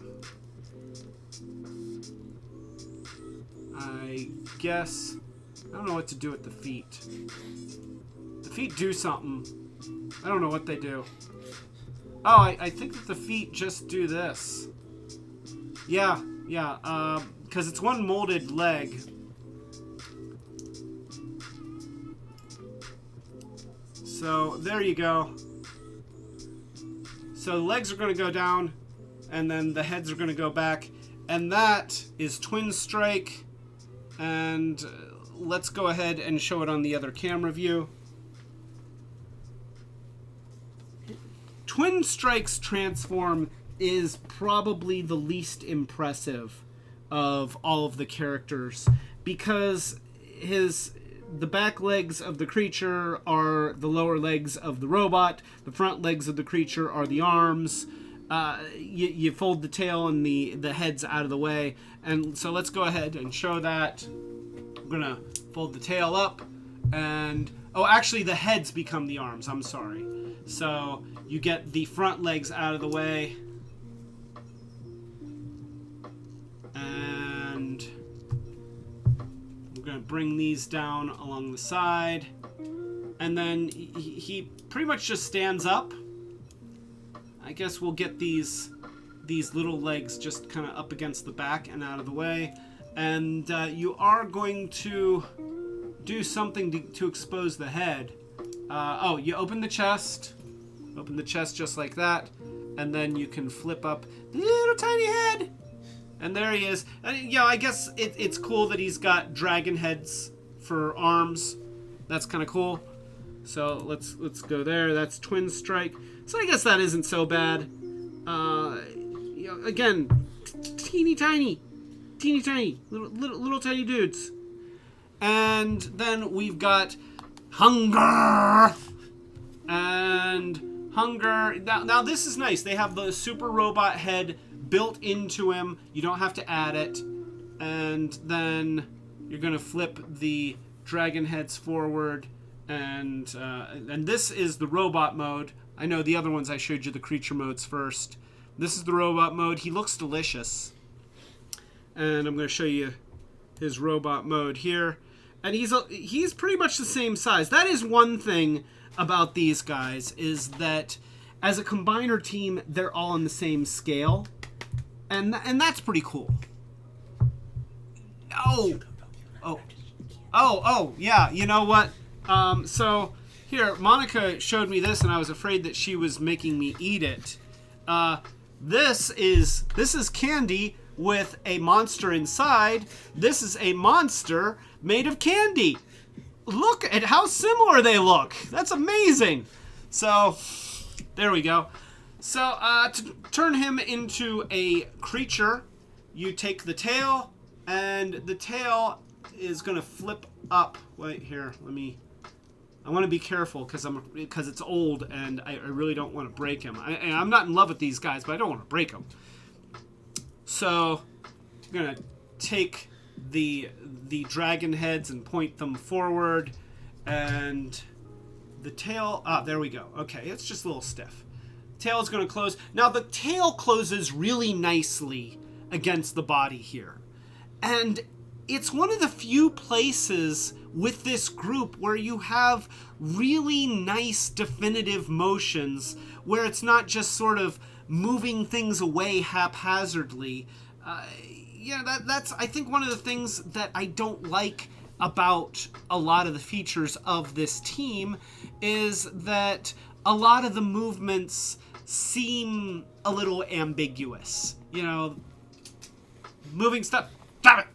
I guess... I don't know what to do with the feet. The feet do something. I don't know what they do. Oh, I think that the feet just do this. Yeah, because it's one molded leg. So, there you go. So, the legs are going to go down, and then the heads are going to go back. And that is Twin Strike. And let's go ahead and show it on the other camera view. Twin Strike's transform is probably the least impressive of all of the characters, because the back legs of the creature are the lower legs of the robot. The front legs of the creature are the arms. You fold the tail and the heads out of the way. And so let's go ahead and show that. I'm gonna fold the tail up, and oh, actually the heads become the arms. I'm sorry. So you get the front legs out of the way, and we're going to bring these down along the side, and then he pretty much just stands up. I guess we'll get these little legs just kind of up against the back and out of the way, and you are going to do something to expose the head. You open the chest, Open the chest just like that. And then you can flip up the little tiny head. And there he is. And, you know, I guess it's cool that he's got dragon heads for arms. That's kind of cool. So let's go there. That's Twin Strike. So I guess that isn't so bad. You know, again, teeny tiny, little tiny dudes. And then we've got Hunger. And Hunger. Now this is nice. They have the super robot head built into him. You don't have to add it. And then you're gonna flip the dragon heads forward. And this is the robot mode. I know the other ones I showed you the creature modes first. This is the robot mode. He looks delicious. And I'm going to show you his robot mode here. And he's pretty much the same size. That is one thing about these guys, is that as a combiner team, they're all on the same scale. And that's pretty cool. Oh, yeah, you know what? So here, Monica showed me this, and I was afraid that she was making me eat it. This is candy with a monster inside. This is a monster made of candy. Look at how similar they look. That's amazing. So there we go. So to turn him into a creature, you take the tail, and the tail is gonna flip up. Wait here, I want to be careful because it's old and I really don't want to break him. I'm not in love with these guys, but I don't want to break them. So I'm gonna take the dragon heads and point them forward, and the tail. There we go. Okay, it's just a little stiff. Tail is gonna close. Now the tail closes really nicely against the body here, and it's one of the few places with this group where you have really nice definitive motions, where it's not just sort of moving things away haphazardly. That's I think one of the things that I don't like about a lot of the features of this team is that a lot of the movements seem a little ambiguous. You know, moving stuff. Damn it!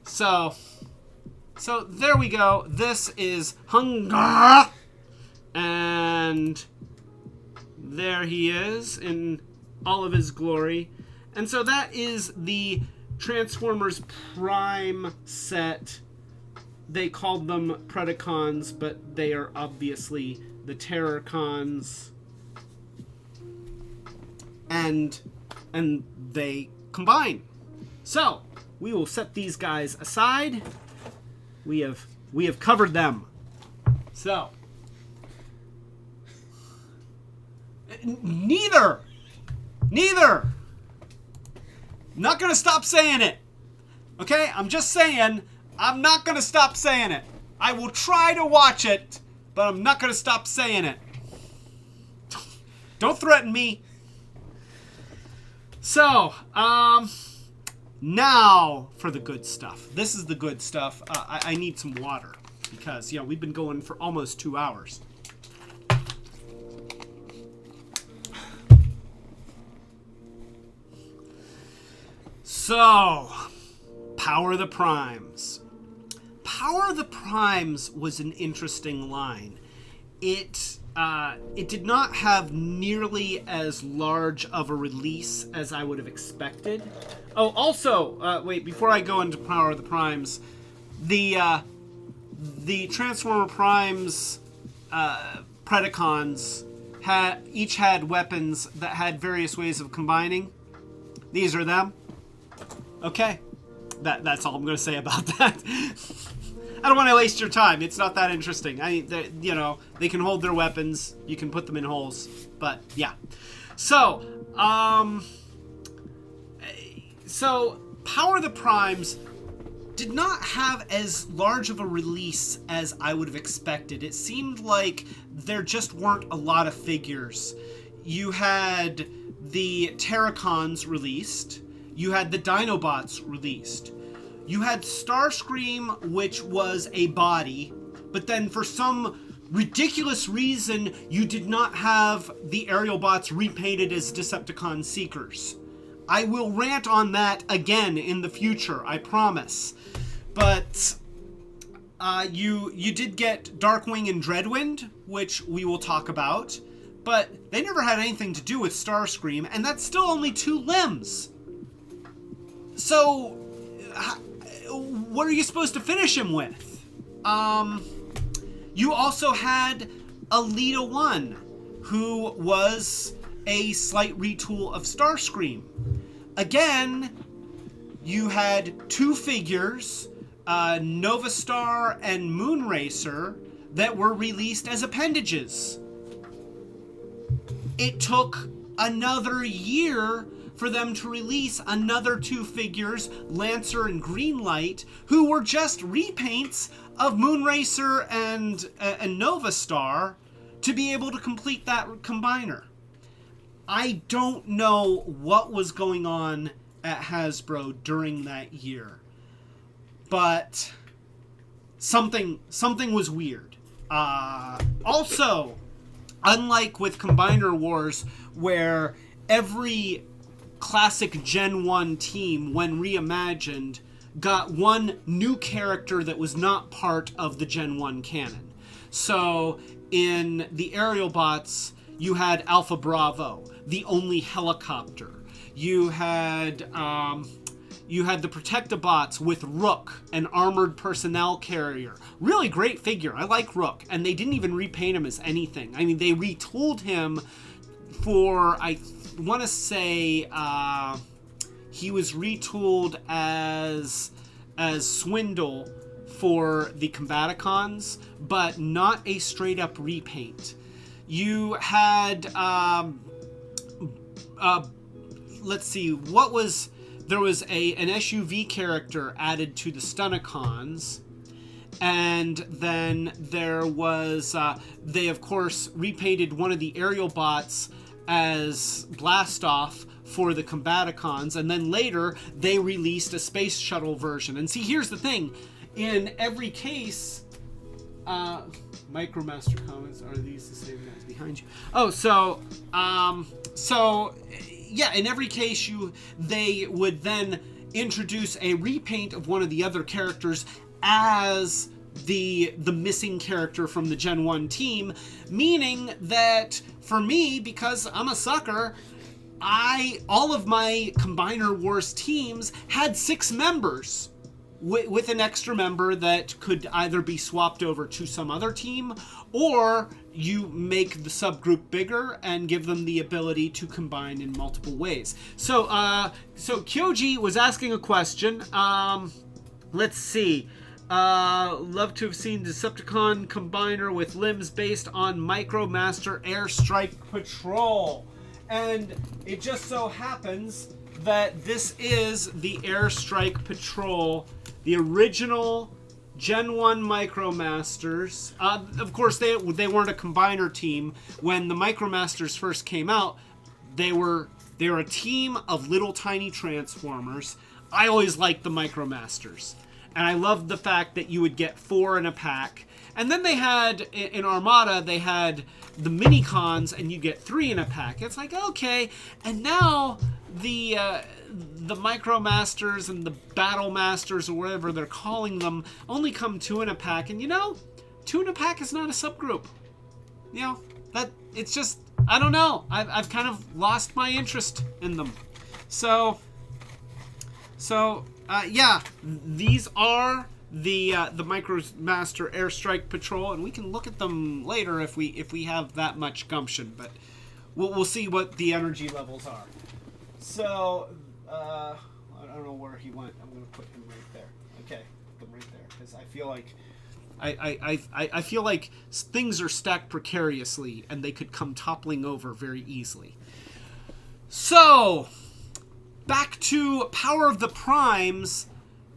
So there we go. This is Hunger. And there he is in all of his glory. And so that is the Transformers Prime set. They called them Predacons, but they are obviously the Terrorcons. And they combine. So we will set these guys aside. We have covered them. So neither. Not gonna stop saying it. Okay, I'm just saying. I'm not gonna stop saying it. I will try to watch it, but I'm not gonna stop saying it. Don't threaten me. So, now for the good stuff. This is the good stuff. I need some water because, you know, we've been going for almost 2 hours. So, Power of the Primes. Power of the Primes was an interesting line. It did not have nearly as large of a release as I would have expected. Oh, also, wait, before I go into Power of the Primes, the Transformer Primes Predacons each had weapons that had various ways of combining. These are them. Okay, that's all I'm going to say about that. I don't want to waste your time. It's not that interesting. They can hold their weapons. You can put them in holes. But yeah. So Power of the Primes did not have as large of a release as I would have expected. It seemed like there just weren't a lot of figures. You had the Terrorcons released. You had the Dinobots released. You had Starscream, which was a body, but then for some ridiculous reason you did not have the aerial bots repainted as Decepticon Seekers. I will rant on that again in the future, I promise. But you did get Darkwing and Dreadwind, which we will talk about, but they never had anything to do with Starscream, and that's still only 2 limbs. So, what are you supposed to finish him with? You also had Alita 1, who was a slight retool of Starscream. Again, you had 2 figures, Nova Star and Moonracer, that were released as appendages. It took another year for them to release another 2 figures, Lancer and Greenlight, who were just repaints of Moonracer and Nova Star, to be able to complete that combiner. I don't know what was going on at Hasbro during that year, but something was weird. Also, unlike with Combiner Wars, where every classic Gen 1 team, when reimagined, got one new character that was not part of the Gen 1 canon. So, in the aerial bots, you had Alpha Bravo, the only helicopter. You had the Protectobots with Rook, an armored personnel carrier. Really great figure. I like Rook. And they didn't even repaint him as anything. I mean, they retooled him for, I want to say, he was retooled as Swindle for the Combaticons, but not a straight up repaint. You had, let's see, there was an SUV character added to the Stunticons, and then there was, they of course repainted one of the aerial bots as Blastoff for the Combaticons, and then later they released a space shuttle version. And see, here's the thing, in every case, Micromaster comments, are these the same guys behind you? Oh, so yeah, in every case, they would then introduce a repaint of one of the other characters as the missing character from the Gen 1 team, meaning that for me, because I'm a sucker, all of my Combiner Wars teams had 6 members, with an extra member that could either be swapped over to some other team, or you make the subgroup bigger and give them the ability to combine in multiple ways. So Kyoji was asking a question. Let's see. Love to have seen Decepticon Combiner with limbs based on Micromaster Airstrike Patrol. And it just so happens that this is the Airstrike Patrol, the original Gen 1 Micromasters. Of course, they weren't a Combiner team. When the Micromasters first came out, they were a team of little tiny Transformers. I always liked the Micromasters. And I loved the fact that you would get 4 in a pack. And then they had, in Armada, they had the Minicons, and you get 3 in a pack. It's like, okay. And now the Micromasters and the Battle Masters, or whatever they're calling them, only come 2 in a pack. And 2 in a pack is not a subgroup. It's just, I don't know. I've kind of lost my interest in them. So yeah, these are the Micromaster Airstrike Patrol, and we can look at them later if we have that much gumption. But we'll see what the energy levels are. So I don't know where he went. I'm gonna put him right there. Okay, put him right there, because I feel like I feel like things are stacked precariously and they could come toppling over very easily. So back to Power of the Primes.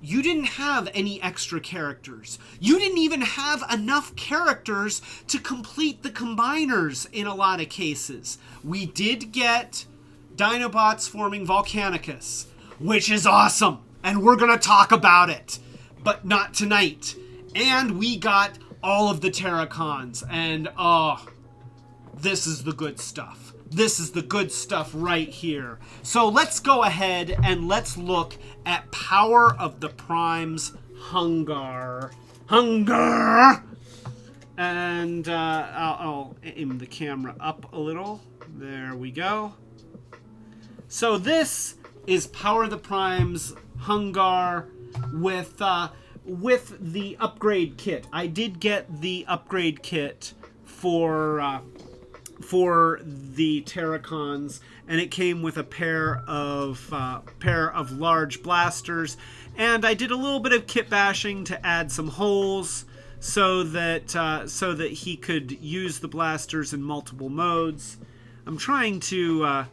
You didn't have any extra characters. You didn't even have enough characters to complete the combiners in a lot of cases. We did get Dinobots forming Volcanicus, which is awesome, and we're going to talk about it, but not tonight. And we got all of the Terrorcons, and this is the good stuff. This is the good stuff right here. So let's go ahead and let's look at Power of the Primes Hunger. And I'll aim the camera up a little. There we go. So this is Power of the Primes Hunger with the upgrade kit. I did get the upgrade kit for the Terrorcons, and it came with a pair of large blasters, and I did a little bit of kit bashing to add some holes so that he could use the blasters in multiple modes. I'm trying to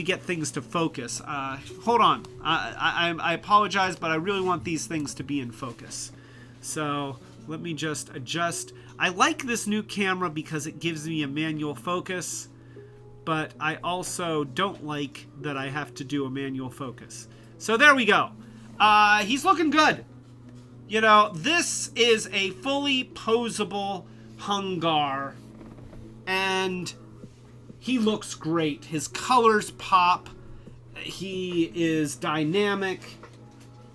get things to focus. Hold on. I apologize, but I really want these things to be in focus. So let me just adjust. I like this new camera because it gives me a manual focus, but I also don't like that I have to do a manual focus. So there we go. He's looking good. You know, this is a fully posable Hungar, and he looks great. His colors pop. He is dynamic,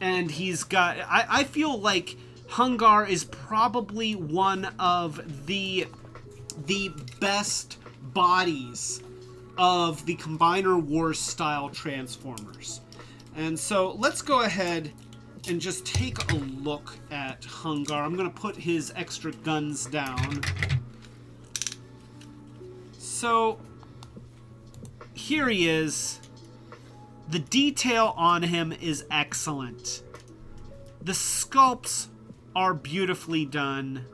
and he's got... I feel like Hungar is probably one of the best bodies of the Combiner Wars style Transformers. And so let's go ahead and just take a look at Hungar. I'm going to put his extra guns down. So here he is. The detail on him is excellent. The sculpts are beautifully done.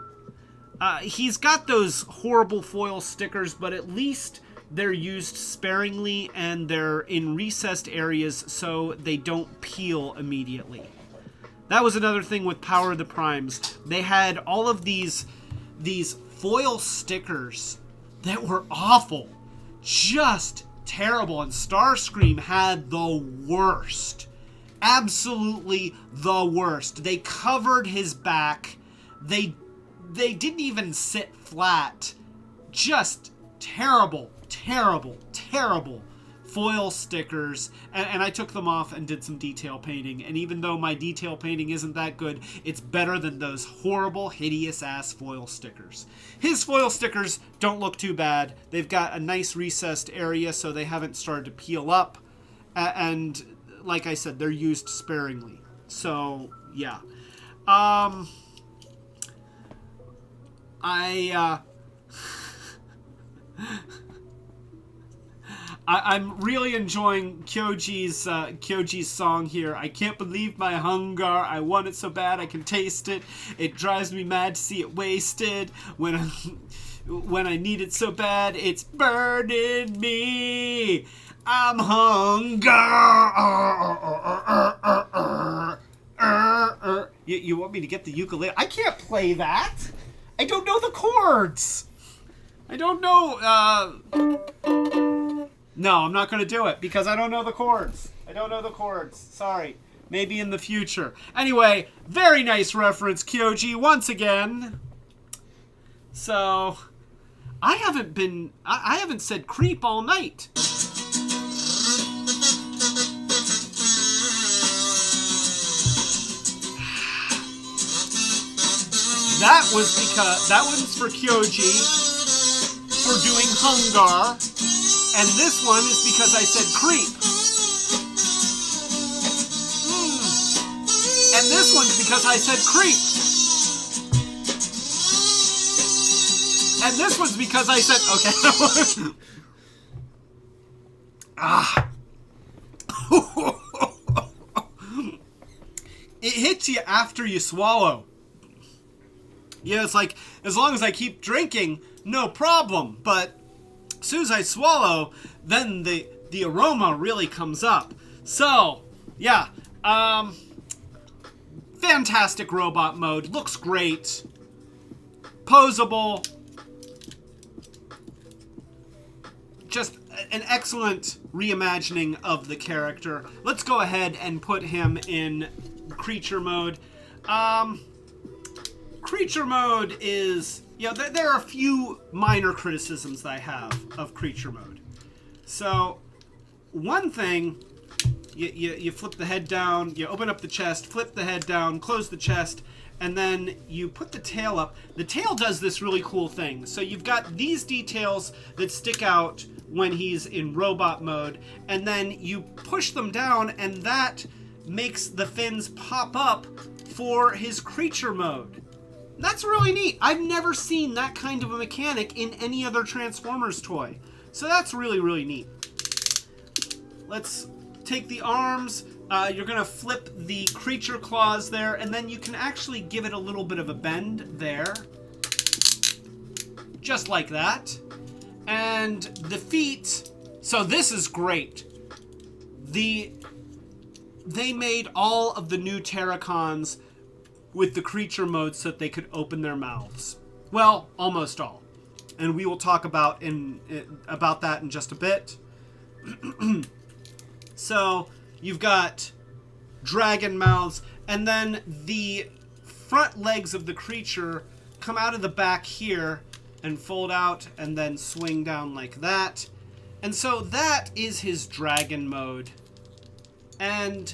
He's got those horrible foil stickers, but at least they're used sparingly and they're in recessed areas so they don't peel immediately. That was another thing with Power of the Primes. They had all of these foil stickers that were awful. Just terrible. And Starscream had the worst. Absolutely the worst. They covered his back. They didn't even sit flat. Just terrible, terrible, terrible foil stickers. And I took them off and did some detail painting. And even though my detail painting isn't that good, it's better than those horrible, hideous-ass foil stickers. His foil stickers don't look too bad. They've got a nice recessed area, so they haven't started to peel up. And like I said, they're used sparingly. So, yeah. I'm really enjoying Kyoji's song here. I can't believe my hunger. I want it so bad I can taste it. It drives me mad to see it wasted. When I need it so bad, it's burning me. I'm hunger. You want me to get the ukulele? I can't play that. I don't know the chords. I don't know. No, I'm not going to do it because I don't know the chords. I don't know the chords. Sorry. Maybe in the future. Anyway, very nice reference, Kyoji, once again. So, I haven't said creep all night. That one's for Kyoji for doing Hungar. And this one is because I said creep. And this one's because I said creep. And this one's because I said, okay. It hits you after you swallow. Yeah, it's like, as long as I keep drinking, no problem. But as soon as I swallow, then the aroma really comes up. So, yeah. Fantastic robot mode. Looks great. Posable. Just an excellent reimagining of the character. Let's go ahead and put him in creature mode. creature mode is, there are a few minor criticisms that I have of creature mode. So, one thing, you flip the head down, you open up the chest, flip the head down, close the chest, and then you put the tail up. The tail does this really cool thing. So you've got these details that stick out when he's in robot mode, and then you push them down, and that makes the fins pop up for his creature mode. That's really neat. I've never seen that kind of a mechanic in any other Transformers toy. So that's really, really neat. Let's take the arms. You're going to flip the creature claws there, and then you can actually give it a little bit of a bend there. Just like that. And the feet. So this is great. They made all of the new Terrorcons with the creature mode so that they could open their mouths. Well, almost all. And we will talk about that in just a bit. So, you've got dragon mouths, and then the front legs of the creature come out of the back here and fold out and then swing down like that. And so that is his dragon mode. And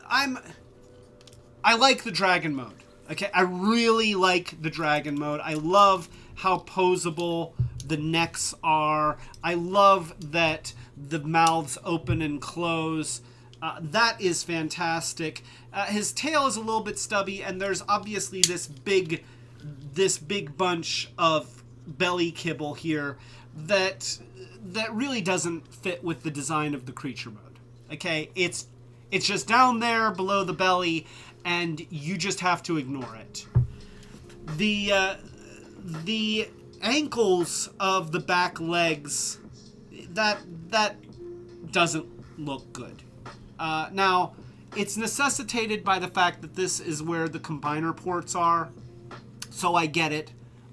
I like the dragon mode. Okay, I really like the dragon mode. I love how posable the necks are. I love that the mouths open and close. That is fantastic. His tail is a little bit stubby, and there's obviously this big bunch of belly kibble here that really doesn't fit with the design of the creature mode. Okay, it's just down there below the belly, and you just have to ignore it. The ankles of the back legs, that doesn't look good. Now, it's necessitated by the fact that this is where the combiner ports are, so I get it.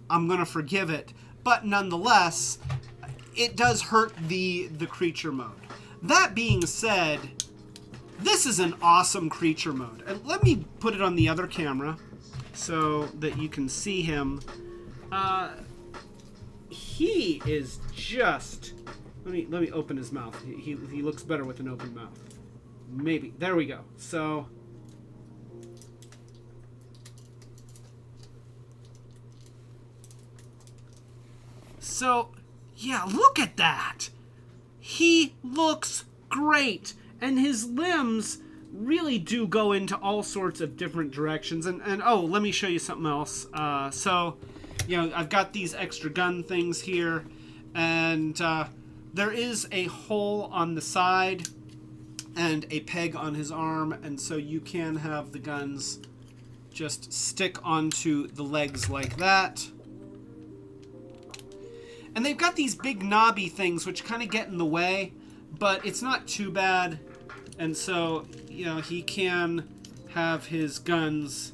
I'm gonna forgive it, but nonetheless, it does hurt the creature mode. That being said, this is an awesome creature mode. And let me put it on the other camera so that you can see him. He is just... Let me open his mouth. He looks better with an open mouth. Maybe. There we go. So... yeah, look at that! He looks great! And his limbs really do go into all sorts of different directions. And oh, let me show you something else. So, I've got these extra gun things here. And there is a hole on the side and a peg on his arm. And so you can have the guns just stick onto the legs like that. And they've got these big knobby things which kind of get in the way, but it's not too bad. And so, he can have his guns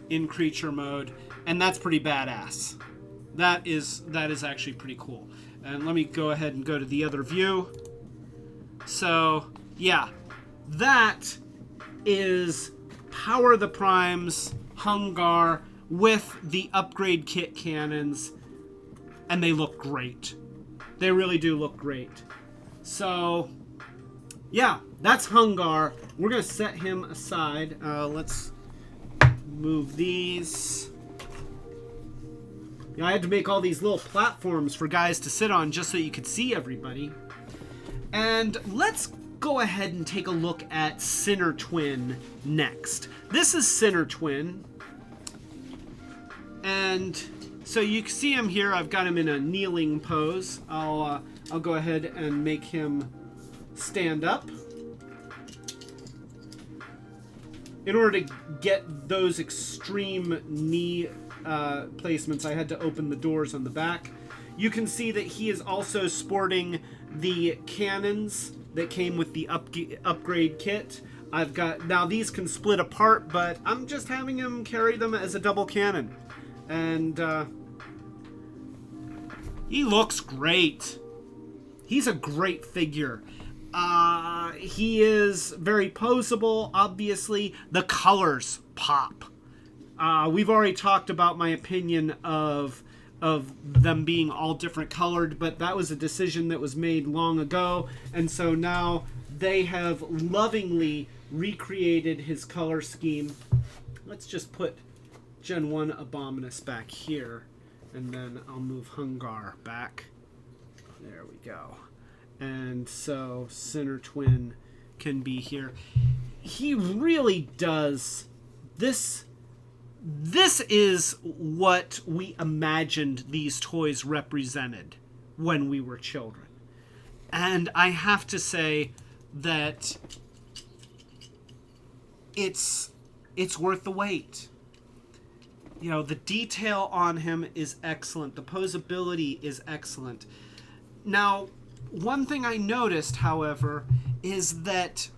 in creature mode, and that's pretty badass. That is actually pretty cool. And let me go ahead and go to the other view. So, yeah, that is Power the Primes Hungar with the upgrade kit cannons, and they look great. They really do look great. So, yeah, that's Hungar. We're going to set him aside. Let's move these. I had to make all these little platforms for guys to sit on just so you could see everybody. And let's go ahead and take a look at Sinner Twin next. This is Sinner Twin. And so you can see him here. I've got him in a kneeling pose. I'll go ahead and make him stand up. In order to get those extreme knee placements, I had to open the doors on the back. You can see that he is also sporting the cannons that came with the upgrade kit. I've got, now these can split apart, but I'm just having him carry them as a double cannon. And he looks great. He's a great figure. He is very poseable, obviously. The colors pop. We've already talked about my opinion of them being all different colored, but that was a decision that was made long ago, and so now they have lovingly recreated his color scheme. Let's just put Gen 1 Abominus back here, and then I'll move Hungar back. There we go. And so Sinner Twin can be here. He really does this. This is what we imagined these toys represented when we were children. And I have to say that it's worth the wait. You know, the detail on him is excellent. The posability is excellent. Now, one thing I noticed, however, is that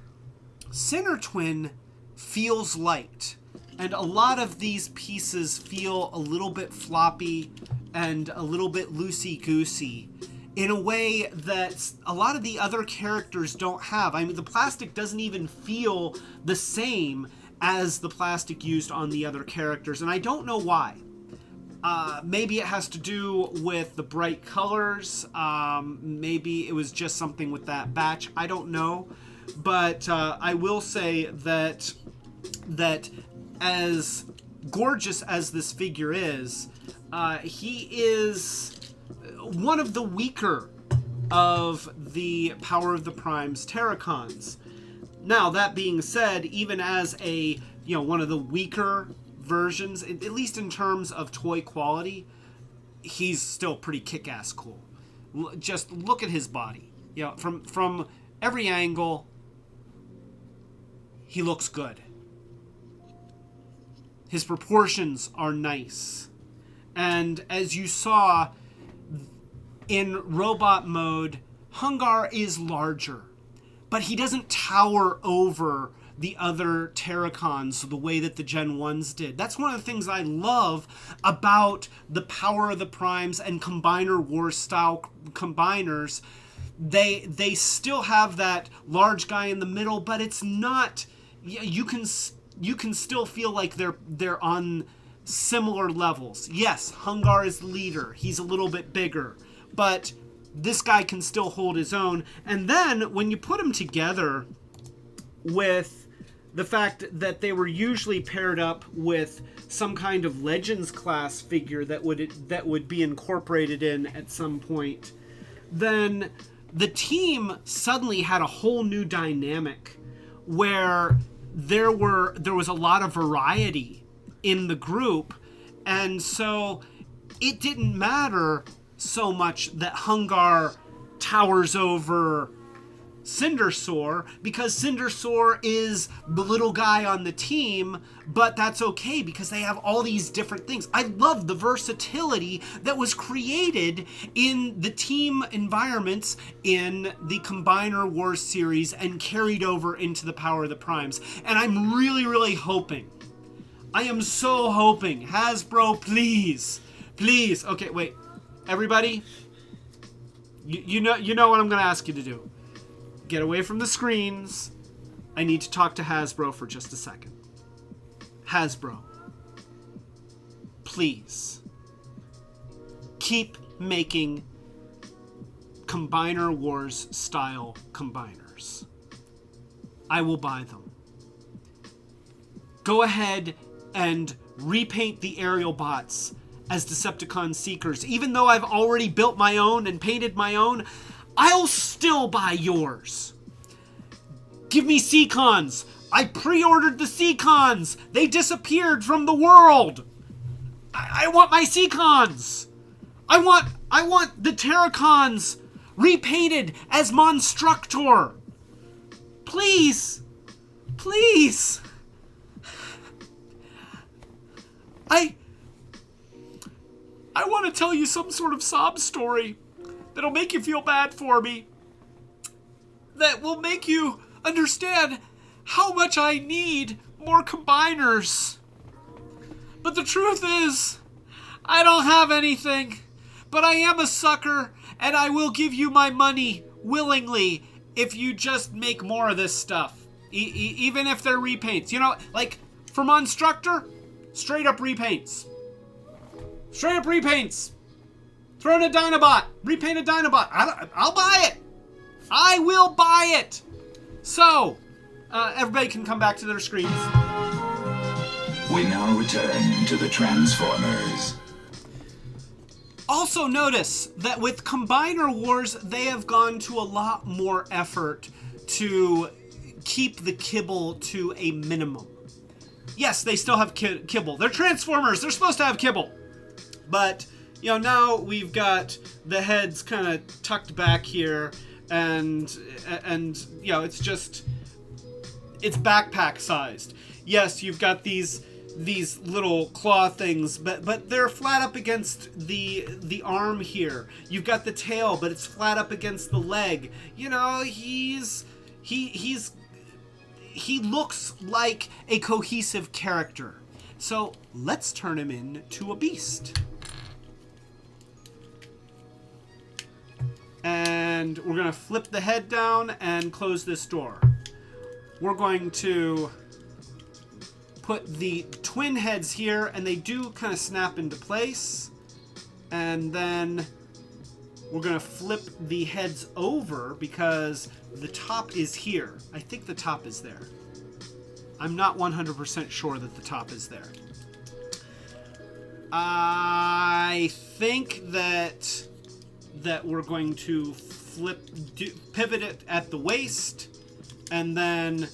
Sinner Twin feels light. And a lot of these pieces feel a little bit floppy and a little bit loosey-goosey in a way that a lot of the other characters don't have. I mean, the plastic doesn't even feel the same as the plastic used on the other characters, and I don't know why. Maybe it has to do with the bright colors. Maybe it was just something with that batch. I don't know. But I will say that as gorgeous as this figure is, he is one of the weaker of the Power of the Primes Terrorcons. Now, that being said, even as a, one of the weaker versions, at least in terms of toy quality, he's still pretty kick-ass cool. Just look at his body. From every angle, he looks good. His proportions are nice. And as you saw, in robot mode, Hungar is larger. But he doesn't tower over the other Terracons the way that the Gen 1s did. That's one of the things I love about the Power of the Primes and Combiner Wars style combiners. They still have that large guy in the middle, but it's not... You can still feel like they're on similar levels. Yes, Hungar is the leader. He's a little bit bigger, but this guy can still hold his own. And then when you put them together with the fact that they were usually paired up with some kind of Legends class figure that would be incorporated in at some point, then the team suddenly had a whole new dynamic where there was a lot of variety in the group, and so it didn't matter so much that Hungar towers over Cindersaur, because Cindersaur is the little guy on the team, but that's okay because they have all these different things. I love the versatility that was created in the team environments in the Combiner Wars series and carried over into the Power of the Primes. And I'm really, really hoping, I am so hoping, Hasbro, please, okay, wait, everybody, you know what I'm going to ask you to do. Get away from the screens. I need to talk to Hasbro for just a second. Hasbro, please keep making Combiner Wars style combiners. I will buy them. Go ahead and repaint the aerial bots as Decepticon Seekers. Even though I've already built my own and painted my own, I'll still buy yours. Give me Seacons. I pre-ordered the Seacons. They disappeared from the world. I want my Seacons. I want the Terracons repainted as Monstructor. Please. I want to tell you some sort of sob story that'll make you feel bad for me. That will make you understand how much I need more combiners. But the truth is, I don't have anything. But I am a sucker, and I will give you my money willingly if you just make more of this stuff. Even if they're repaints. You know, like, for Monstructor, Straight up repaints. Straight up repaints. Throw in a Dinobot. Repaint a Dinobot. I'll buy it. I will buy it. So, everybody can come back to their screens. We now return to the Transformers. Also notice that with Combiner Wars, they have gone to a lot more effort to keep the kibble to a minimum. Yes, they still have kibble. They're Transformers. They're supposed to have kibble. But, you know, now we've got the heads kind of tucked back here, and you know, it's backpack sized. Yes, you've got these little claw things, but they're flat up against the arm here. You've got the tail, but it's flat up against the leg. You know, he looks like a cohesive character. So let's turn him into a beast. And we're gonna flip the head down and close this door. We're going to put the twin heads here, and they do kind of snap into place. And then we're going to flip the heads over because the top is here. I think the top is there. I'm not 100% sure that the top is there. I think that we're going to pivot it at the waist, and then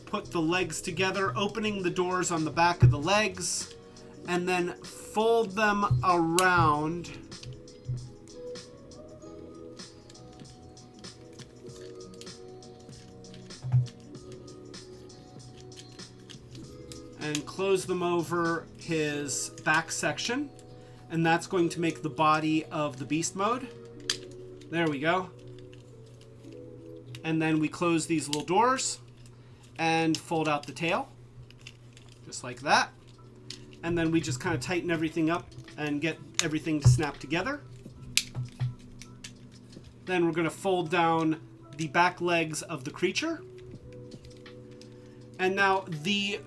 put the legs together, opening the doors on the back of the legs, and then fold them around. And close them over his back section. And that's going to make the body of the beast mode. There we go. And then we close these little doors and fold out the tail, just like that. And then we just kind of tighten everything up and get everything to snap together. Then we're going to fold down the back legs of the creature. And now the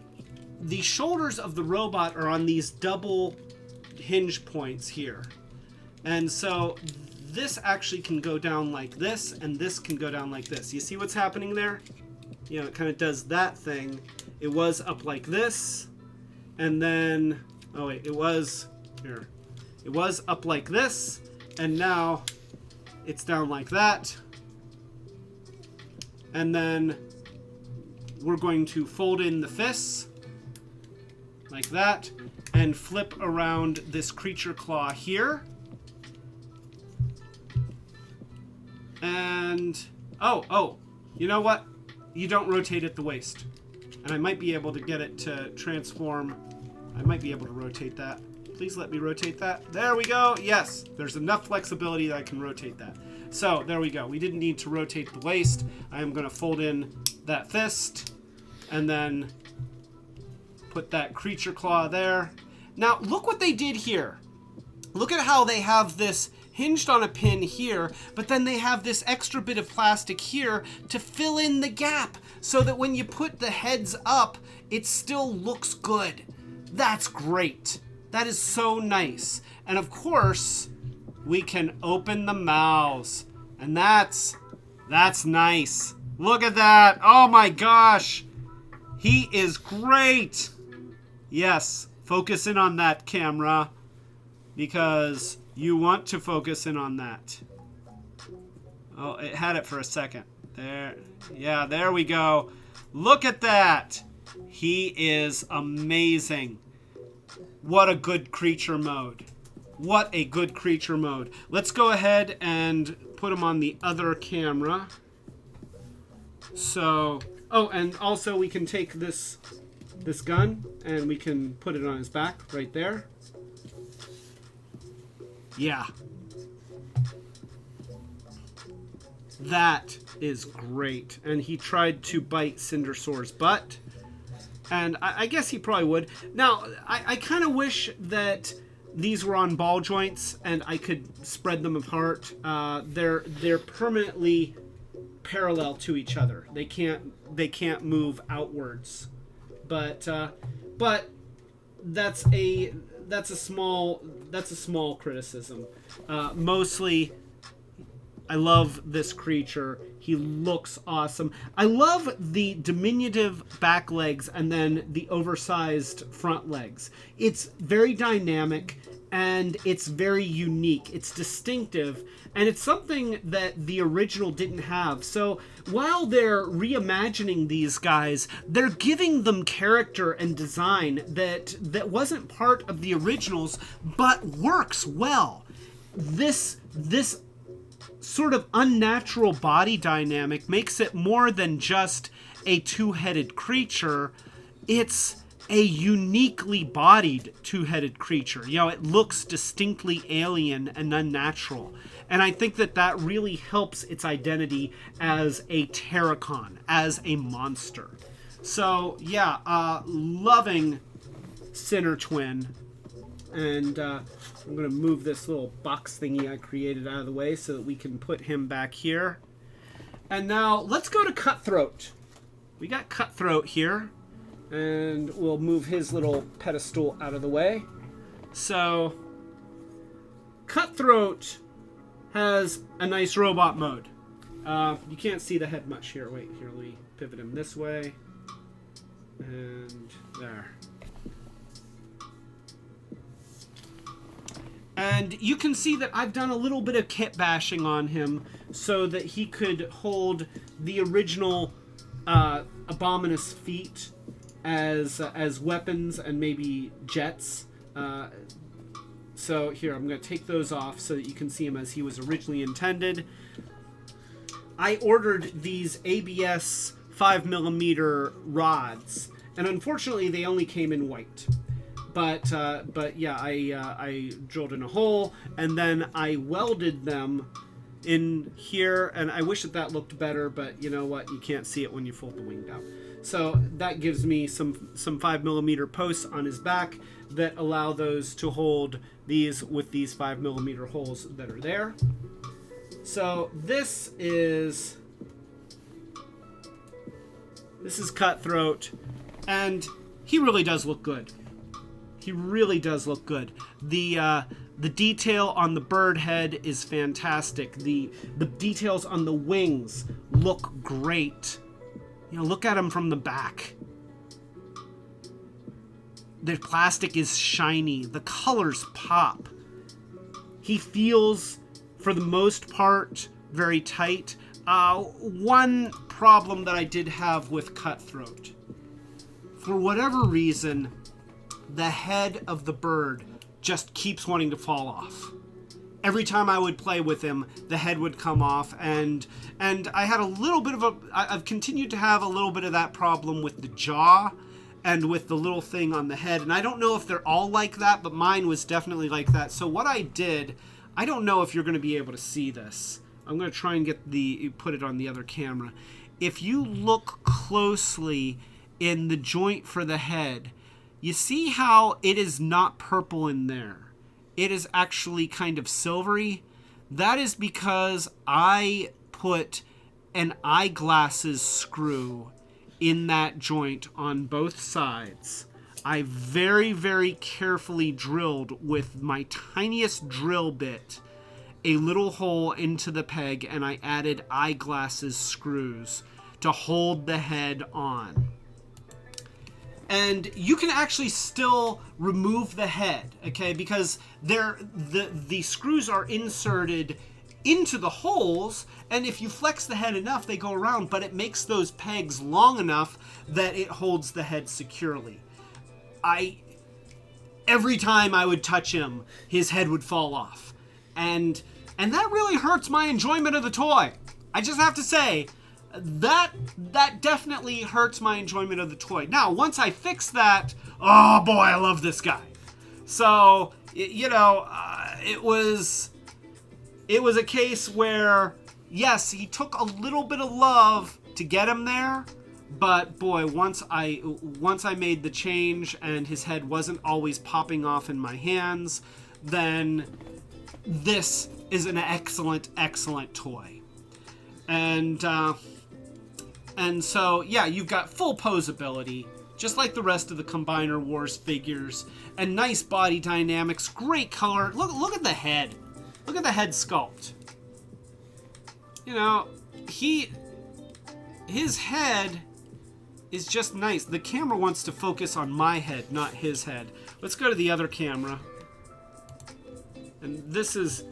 shoulders of the robot are on these double hinge points here. And so this actually can go down like this, and this can go down like this. You see what's happening there? You know, it kind of does that thing. It was up like this, and then, oh wait, it was up like this, and now it's down like that. And then we're going to fold in the fists, like that, and flip around this creature claw here. And, oh, you know what? You don't rotate at the waist. And I might be able to get it to transform. I might be able to rotate that. Please let me rotate that. There we go. Yes, there's enough flexibility that I can rotate that. So, there we go. We didn't need to rotate the waist. I am going to fold in that fist and then put that creature claw there. Now, look what they did here. Look at how they have this hinged on a pin here, but then they have this extra bit of plastic here to fill in the gap so that when you put the heads up, it still looks good. That's great. That is so nice. And of course, we can open the mouths, and that's nice. Look at that. Oh my gosh. He is great. Yes, focus in on that, camera, because you want to focus in on that. Oh, it had it for a second. There. Yeah, there we go. Look at that. He is amazing. What a good creature mode. What a good creature mode. Let's go ahead and put him on the other camera. So, oh, and also we can take this gun and we can put it on his back right there. Yeah. That is great. And he tried to bite Cindersore's butt. And I guess he probably would. Now, I kind of wish that these were on ball joints and I could spread them apart. They're permanently parallel to each other. They can't move outwards. But that's a small criticism. Mostly, I love this creature. He looks awesome. I love the diminutive back legs and then the oversized front legs. It's very dynamic and it's very unique. It's distinctive, and it's something that the original didn't have. So while they're reimagining these guys, they're giving them character and design that wasn't part of the originals, but works well. This sort of unnatural body dynamic makes it more than just a two-headed creature. It's a uniquely bodied two-headed creature. You know, it looks distinctly alien and unnatural. And I think that really helps its identity as a Terrorcon, as a monster. So, yeah, loving Sinner Twin. And I'm going to move this little box thingy I created out of the way so that we can put him back here. And now, let's go to Cutthroat. We got Cutthroat here. And we'll move his little pedestal out of the way. So, Cutthroat has a nice robot mode. You can't see the head much here. Wait, here, let me pivot him this way. And there. And you can see that I've done a little bit of kit bashing on him so that he could hold the original Abominus feet as weapons and maybe jets. So here, I'm going to take those off so that you can see him as he was originally intended. I ordered these ABS 5mm rods, and unfortunately they only came in white. But yeah, I drilled in a hole, and then I welded them in here, and I wish that looked better, but you know what? You can't see it when you fold the wing down. So that gives me some 5mm posts on his back that allow those to hold these with these 5mm holes that are there. So this is Cutthroat, and he really does look good. He really does look good. The detail on the bird head is fantastic. The details on the wings look great. You know, look at him from the back. The plastic is shiny. The colors pop. He feels, for the most part, very tight. One problem that I did have with Cutthroat. For whatever reason, the head of the bird just keeps wanting to fall off. Every time I would play with him, the head would come off, and I had a little bit of I've continued to have a little bit of that problem with the jaw and with the little thing on the head, and I don't know if they're all like that, but mine was definitely like that. So what I did, I don't know if you're going to be able to see this. I'm going to try and put it on the other camera. If you look closely in the joint for the head, you see how it is not purple in there. It is actually kind of silvery. That is because I put an eyeglasses screw in that joint on both sides. I very, very carefully drilled with my tiniest drill bit a little hole into the peg, and I added eyeglasses screws to hold the head on. And you can actually still remove the head, okay? Because the screws are inserted into the holes, and if you flex the head enough, they go around, but it makes those pegs long enough that it holds the head securely. Every time I would touch him, his head would fall off. And that really hurts my enjoyment of the toy. I just have to say, that definitely hurts my enjoyment of the toy. Now, once I fix that, oh boy, I love this guy. So, you know, it was a case where, yes, he took a little bit of love to get him there, but boy, once I made the change and his head wasn't always popping off in my hands, then this is an excellent, excellent toy. And so, yeah, you've got full posability just like the rest of the Combiner Wars figures, and nice body dynamics, great color. Look at the head. Look at the head sculpt. You know, his head is just nice. The camera wants to focus on my head, not his head. Let's go to the other camera. And this is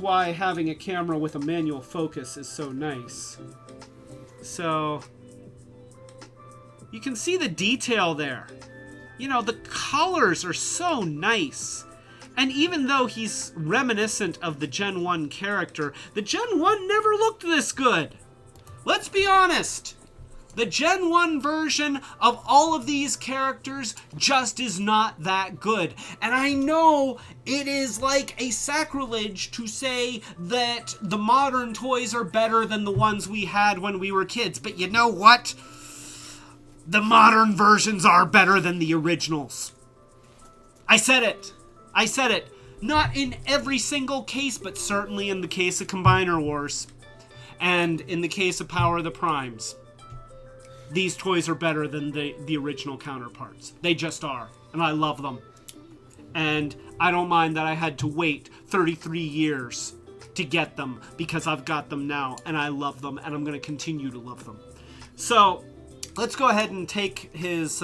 why having a camera with a manual focus is so nice. So you can see the detail there. You know, the colors are so nice. And even though he's reminiscent of the Gen 1 character, the Gen 1 never looked this good. Let's be honest. The Gen 1 version of all of these characters just is not that good. And I know it is like a sacrilege to say that the modern toys are better than the ones we had when we were kids. But you know what? The modern versions are better than the originals. I said it. I said it. Not in every single case, but certainly in the case of Combiner Wars. And in the case of Power of the Primes. These toys are better than the original counterparts. They just are. And I love them. And I don't mind that I had to wait 33 years to get them, because I've got them now and I love them, and I'm going to continue to love them. So let's go ahead and take his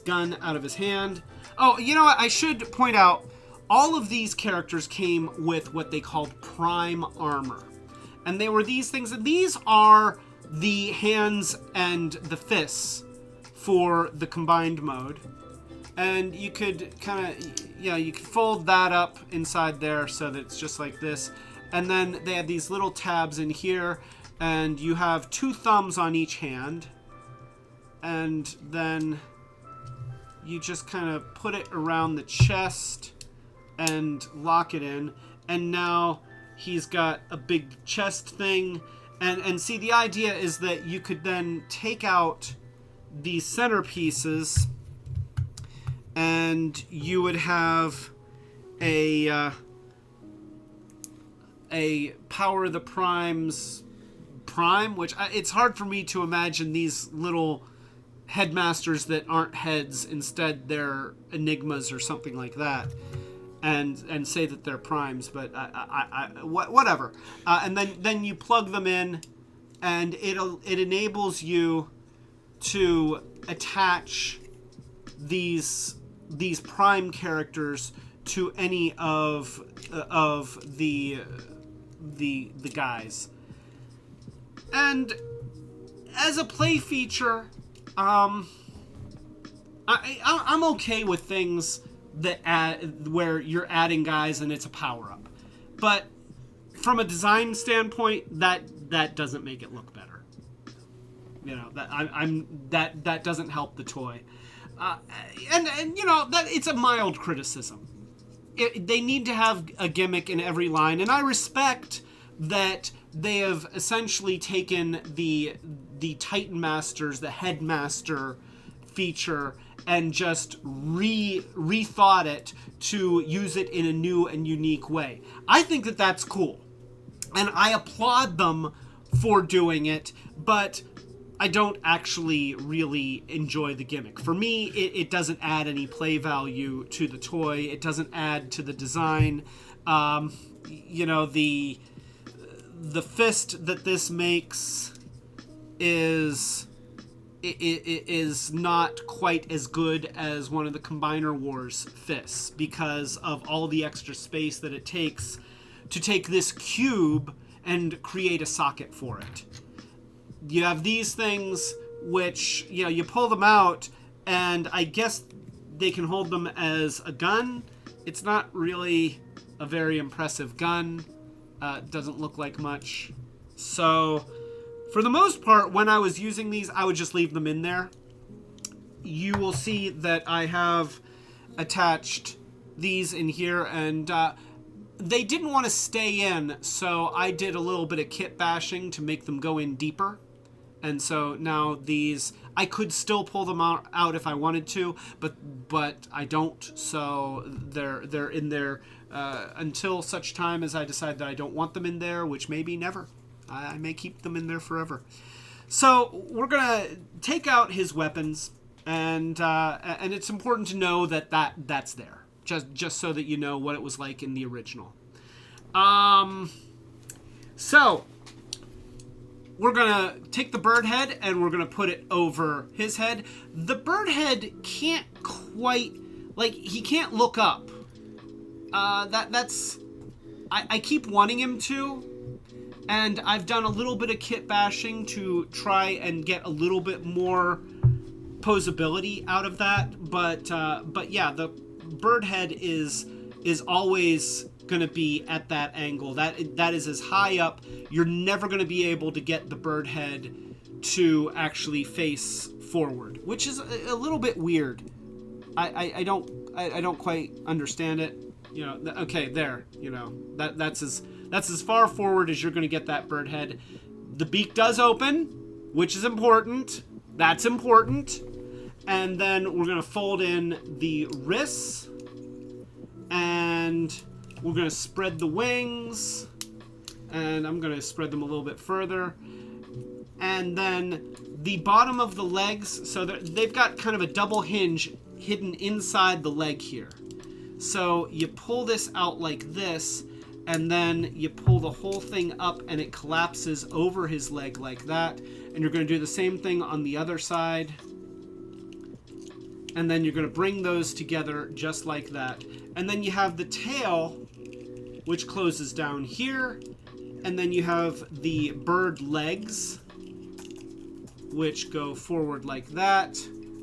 gun out of his hand. Oh, you know what? I should point out, all of these characters came with what they called Prime Armor. And they were these things, and these are the hands and the fists for the combined mode. And you could kind of, you could fold that up inside there so that it's just like this. And then they have these little tabs in here, and you have 2 thumbs on each hand. And then you just kind of put it around the chest and lock it in. And now he's got a big chest thing. And see, the idea is that you could then take out these centerpieces, and you would have a Power of the Primes Prime, which it's hard for me to imagine these little headmasters that aren't heads. Instead, they're enigmas or something like that. And say that they're primes, but whatever. And then you plug them in, and it enables you to attach these prime characters to any of the guys. And as a play feature, I'm okay with things where you're adding guys and it's a power-up. But from a design standpoint, that doesn't make it look better. You know, that doesn't help the toy. And you know, that it's a mild criticism. They need to have a gimmick in every line, and I respect that they have essentially taken the Titan Masters, the Headmaster feature, and just rethought it to use it in a new and unique way. I think that that's cool, and I applaud them for doing it, but I don't actually really enjoy the gimmick. For me, it doesn't add any play value to the toy. It doesn't add to the design. You know, the fist that this makes is not quite as good as one of the Combiner Wars fists, because of all the extra space that it takes to take this cube and create a socket for it. You have these things which, you know, you pull them out, and I guess they can hold them as a gun. It's not really a very impressive gun. Doesn't look like much. So, for the most part, when I was using these, I would just leave them in there. You will see that I have attached these in here, and they didn't want to stay in, so I did a little bit of kit bashing to make them go in deeper. And so now these, I could still pull them out if I wanted to, but I don't. So they're in there until such time as I decide that I don't want them in there, which may be never. I may keep them in there forever. So we're gonna take out his weapons, and it's important to know that's there, just so that you know what it was like in the original. So we're gonna take the bird head and we're gonna put it over his head. The bird head can't quite, like, he can't look up. I keep wanting him to, and I've done a little bit of kit bashing to try and get a little bit more posability out of that. But yeah, the bird head is always going to be at that angle. That is as high up. You're never going to be able to get the bird head to actually face forward, which is a little bit weird. I don't quite understand it. You know, okay, there. You know, that's as far forward as you're going to get that bird head. The beak does open, which is important. That's important. And then we're going to fold in the wrists, and we're going to spread the wings, and I'm going to spread them a little bit further. And then the bottom of the legs, so they've got kind of a double hinge hidden inside the leg here. So you pull this out like this, and then you pull the whole thing up and it collapses over his leg like that. And you're going to do the same thing on the other side. And then you're going to bring those together just like that. And then you have the tail, which closes down here. And then you have the bird legs, which go forward like that.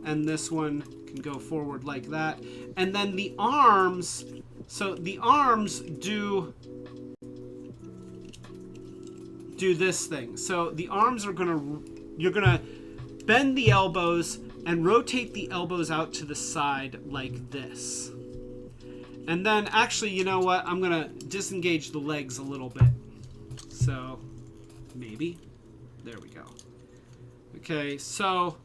And this one can go forward like that. And then the arms, so the arms do this thing. So the arms are you're gonna bend the elbows and rotate the elbows out to the side like this. And then actually, you know what? I'm gonna disengage the legs a little bit. So maybe, there we go. Okay, so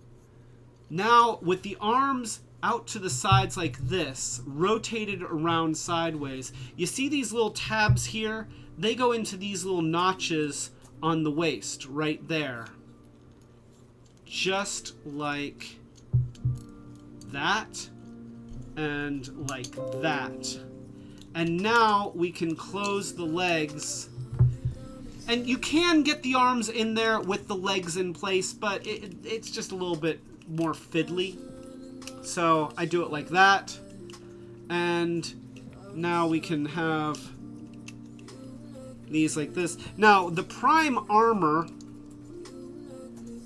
now with the arms out to the sides like this, rotated around sideways, you see these little tabs here? They go into these little notches on the waist right there. Just like that and like that. And now we can close the legs. And you can get the arms in there with the legs in place, but it's just a little bit more fiddly. So I do it like that. And now we can have these like this. Now the Prime armor,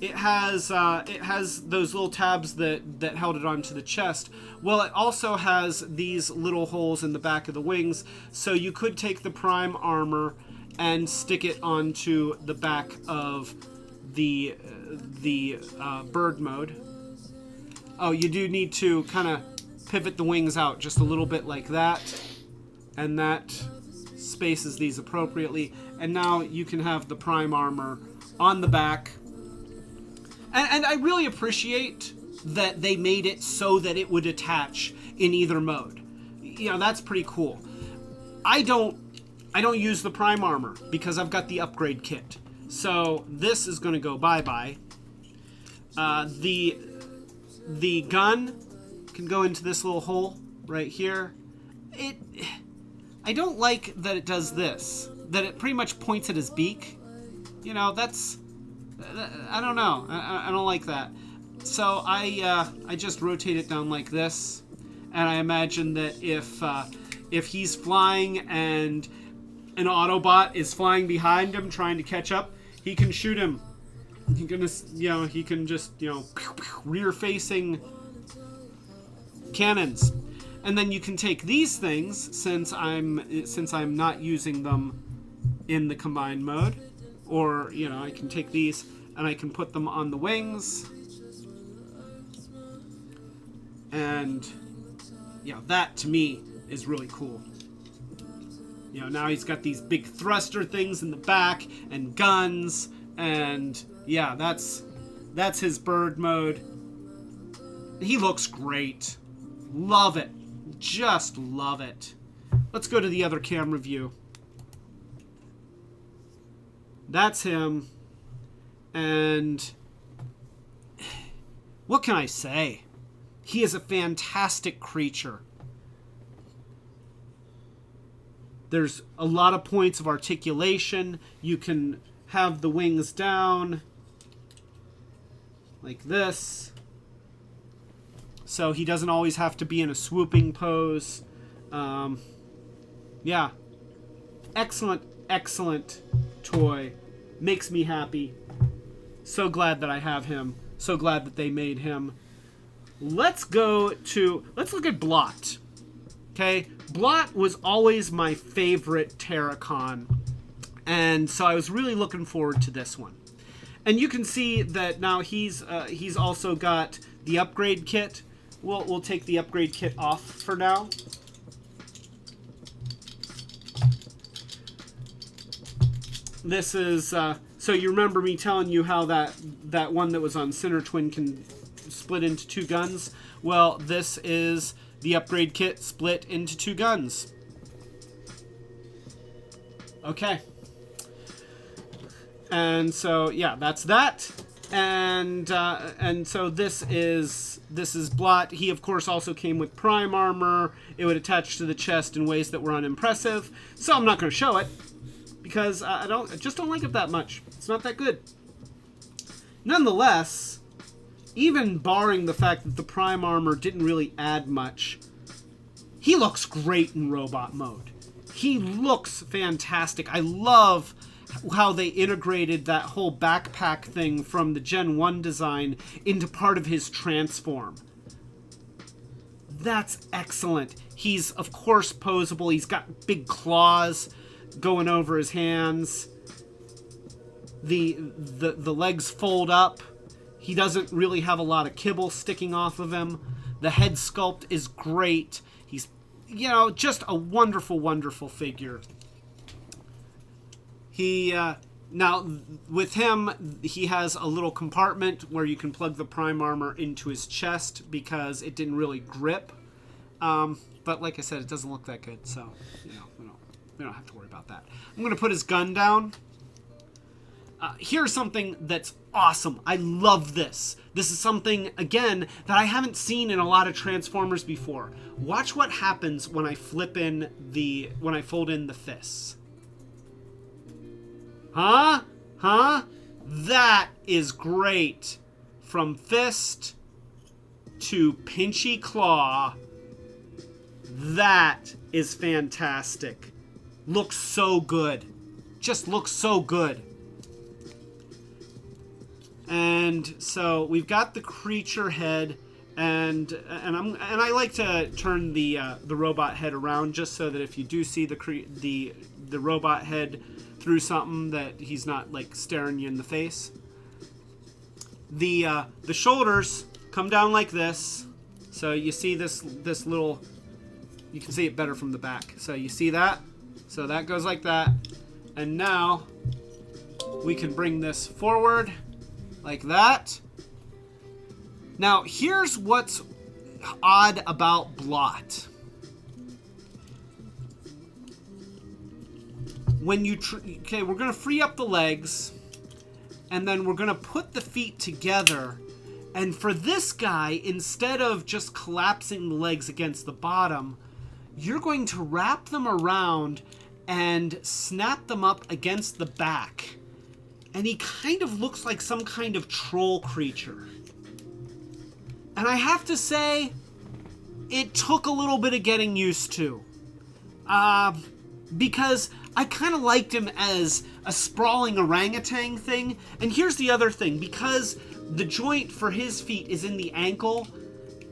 it has those little tabs that held it onto the chest. Well, it also has these little holes in the back of the wings, so you could take the Prime armor and stick it onto the back of the bird mode. Oh, you do need to kind of pivot the wings out just a little bit like that, and that spaces these appropriately. And now you can have the Prime armor on the back. And I really appreciate that they made it so that it would attach in either mode. You know, that's pretty cool. I don't use the Prime armor because I've got the upgrade kit. So this is going to go bye-bye. The gun can go into this little hole right here. I don't like that it does this. That it pretty much points at his beak. You know, that's... I don't know. I don't like that. So I just rotate it down like this. And I imagine that if he's flying and an Autobot is flying behind him trying to catch up, he can shoot him. He can just, rear-facing cannons. And then you can take these things, since I'm not using them in the combined mode, or I can take these and I can put them on the wings, and that to me is really cool. Now he's got these big thruster things in the back and guns, and yeah, that's his bird mode. He looks great. Love it. Just love it. Let's go to the other camera view. That's him. And what can I say? He is a fantastic creature. There's a lot of points of articulation. You can have the wings down like this. So he doesn't always have to be in a swooping pose. Yeah. Excellent, excellent toy. Makes me happy. So glad that I have him. So glad that they made him. Let's look at Blot. Okay? Blot was always my favorite Terracon. And so I was really looking forward to this one. And you can see that now he's also got the upgrade kit. We'll take the upgrade kit off for now. This is so you remember me telling you how that one that was on Center Twin can split into 2 guns? Well, this is the upgrade kit split into 2 guns. Okay. And so yeah, that's that. And so this is Blot. He of course also came with Prime armor. It would attach to the chest in ways that were unimpressive. So I'm not going to show it because I just don't like it that much. It's not that good. Nonetheless, even barring the fact that the Prime armor didn't really add much, he looks great in robot mode. He looks fantastic. I love how they integrated that whole backpack thing from the Gen 1 design into part of his transform. That's excellent. He's, of course, posable. He's got big claws going over his hands. The legs fold up. He doesn't really have a lot of kibble sticking off of him. The head sculpt is great. He's, just a wonderful, wonderful figure. He, now, with him, he has a little compartment where you can plug the Prime armor into his chest because it didn't really grip. But like I said, it doesn't look that good, so, we don't have to worry about that. I'm going to put his gun down. Here's something that's awesome. I love this. This is something, again, that I haven't seen in a lot of Transformers before. Watch what happens when I fold in the fists. Huh? That is great. From fist to pinchy claw. That is fantastic. Looks so good. Just looks so good. And so we've got the creature head, and I like to turn the robot head around just so that if you do see the robot head through something, that he's not like staring you in the face. The shoulders come down like this, so you see this little. You can see it better from the back. So you see that? So that goes like that, and now we can bring this forward like that. Now here's what's odd about Blot. When you we're gonna free up the legs, and then we're gonna put the feet together. And for this guy, instead of just collapsing the legs against the bottom, you're going to wrap them around and snap them up against the back. And he kind of looks like some kind of troll creature. And I have to say, it took a little bit of getting used to. Because I kind of liked him as a sprawling orangutan thing. And here's the other thing. Because the joint for his feet is in the ankle,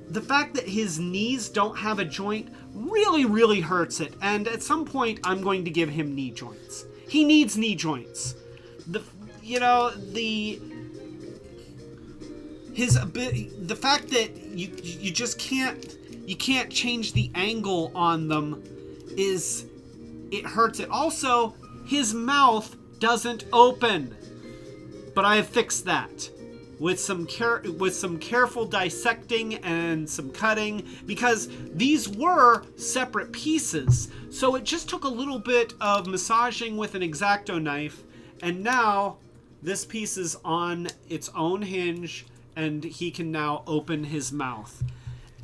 the fact that his knees don't have a joint really, really hurts it. And at some point, I'm going to give him knee joints. He needs knee joints. The fact that you just can't change the angle on them it hurts it. Also, his mouth doesn't open, but I have fixed that with some careful dissecting and some cutting, because these were separate pieces. So it just took a little bit of massaging with an X-Acto knife, and now this piece is on its own hinge, and he can now open his mouth.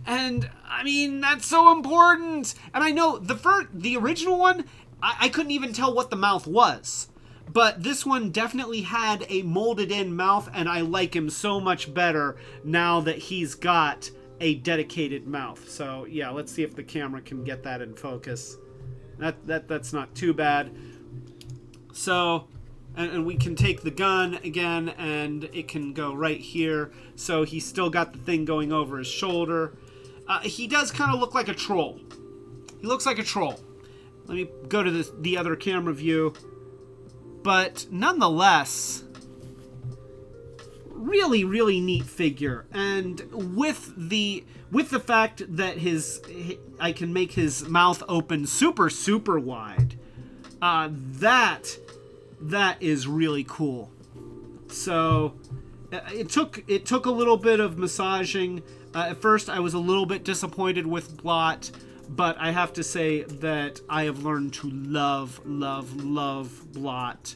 And I mean, that's so important. And I know the original one, I couldn't even tell what the mouth was. But this one definitely had a molded in mouth, and I like him so much better now that he's got a dedicated mouth. So yeah, let's see if the camera can get that in focus. That's not too bad. So, and we can take the gun again, and it can go right here. So he's still got the thing going over his shoulder. He does kind of look like a troll. He looks like a troll. Let me go to the other camera view. But nonetheless, really, really neat figure. And with the fact that I can make his mouth open super, super wide, that is really cool. So it took a little bit of massaging. At first, I was a little bit disappointed with Blot, but I have to say that I have learned to love Blot,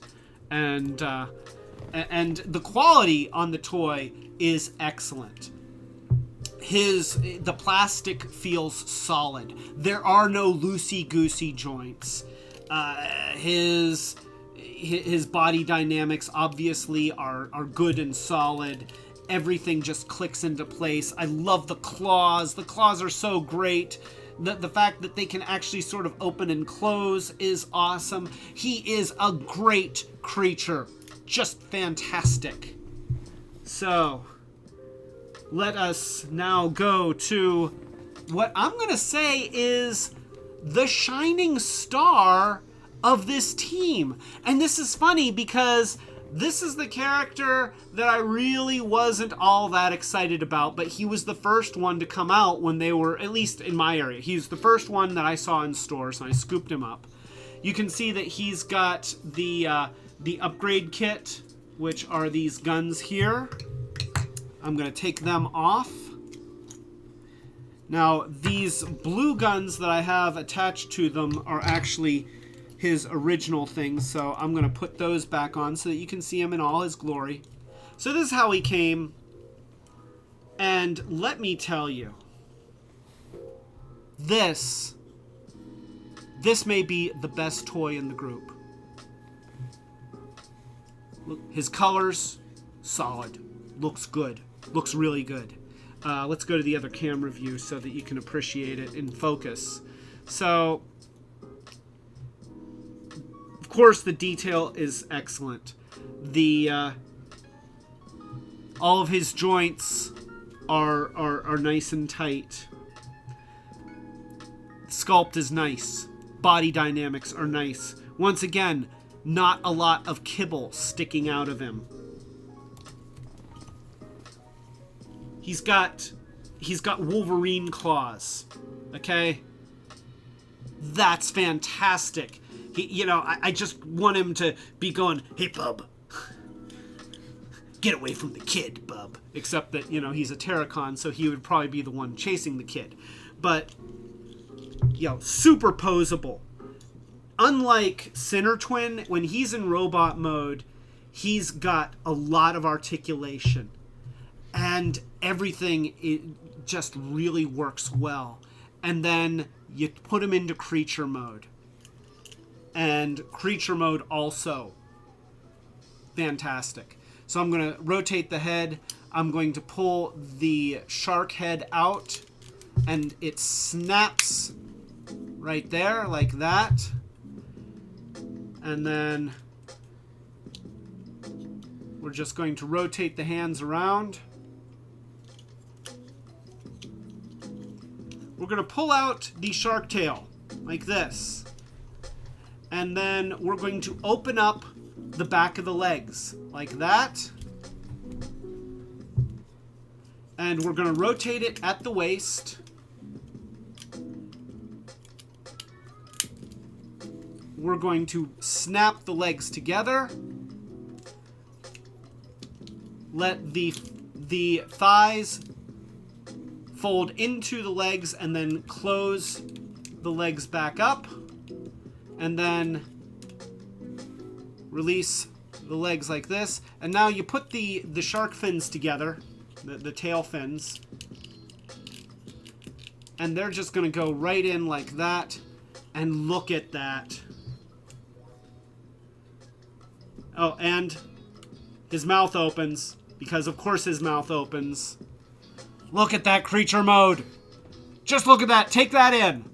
and the quality on the toy is excellent. The plastic feels solid. There are no loosey-goosey joints. His body dynamics obviously are good and solid. Everything just clicks into place. I love the claws. The claws are so great. The fact that they can actually sort of open and close is awesome. He is a great creature. Just fantastic. So, let us now go to what I'm going to say is the shining star of this team. And this is funny because this is the character that I really wasn't all that excited about, but he was the first one to come out when they were, at least in my area, he's the first one that I saw in stores, and I scooped him up. You can see that he's got the upgrade kit, which are these guns here. I'm going to take them off. Now, these blue guns that I have attached to them are actually his original things, so I'm going to put those back on so that you can see him in all his glory. So this is how he came, and let me tell you, this may be the best toy in the group. Look, his colors, solid, looks good, looks really good. Let's go to the other camera view so that you can appreciate it in focus. So, of course, the detail is excellent. All of his joints are nice and tight. Sculpt is nice. Body dynamics are nice. Once again, not a lot of kibble sticking out of him. He's got Wolverine claws. Okay? That's fantastic. I just want him to be going, "Hey, bub. Get away from the kid, bub." Except that, he's a Terrorcon, so he would probably be the one chasing the kid. But, super posable. Unlike Sinner Twin, when he's in robot mode, he's got a lot of articulation. And everything just really works well. And then you put him into creature mode. And creature mode also fantastic. So I'm going to rotate the head. I'm going to pull the shark head out, and it snaps right there like that. And then we're just going to rotate the hands around. We're going to pull out the shark tail like this. And then we're going to open up the back of the legs like that. And we're going to rotate it at the waist. We're going to snap the legs together. Let the thighs fold into the legs and then close the legs back up. And then release the legs like this. And now you put the shark fins together, the tail fins. And they're just going to go right in like that. And look at that. Oh, and his mouth opens. Because of course his mouth opens. Look at that creature mode. Just look at that. Take that in.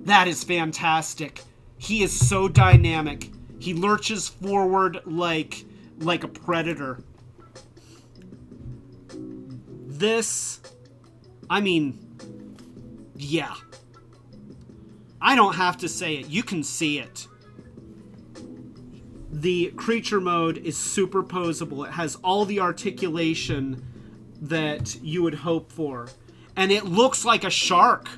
That is fantastic. He is so dynamic. He lurches forward like a predator. This, I mean, yeah. I don't have to say it. You can see it. The creature mode is superposable. It has all the articulation that you would hope for. And it looks like a shark.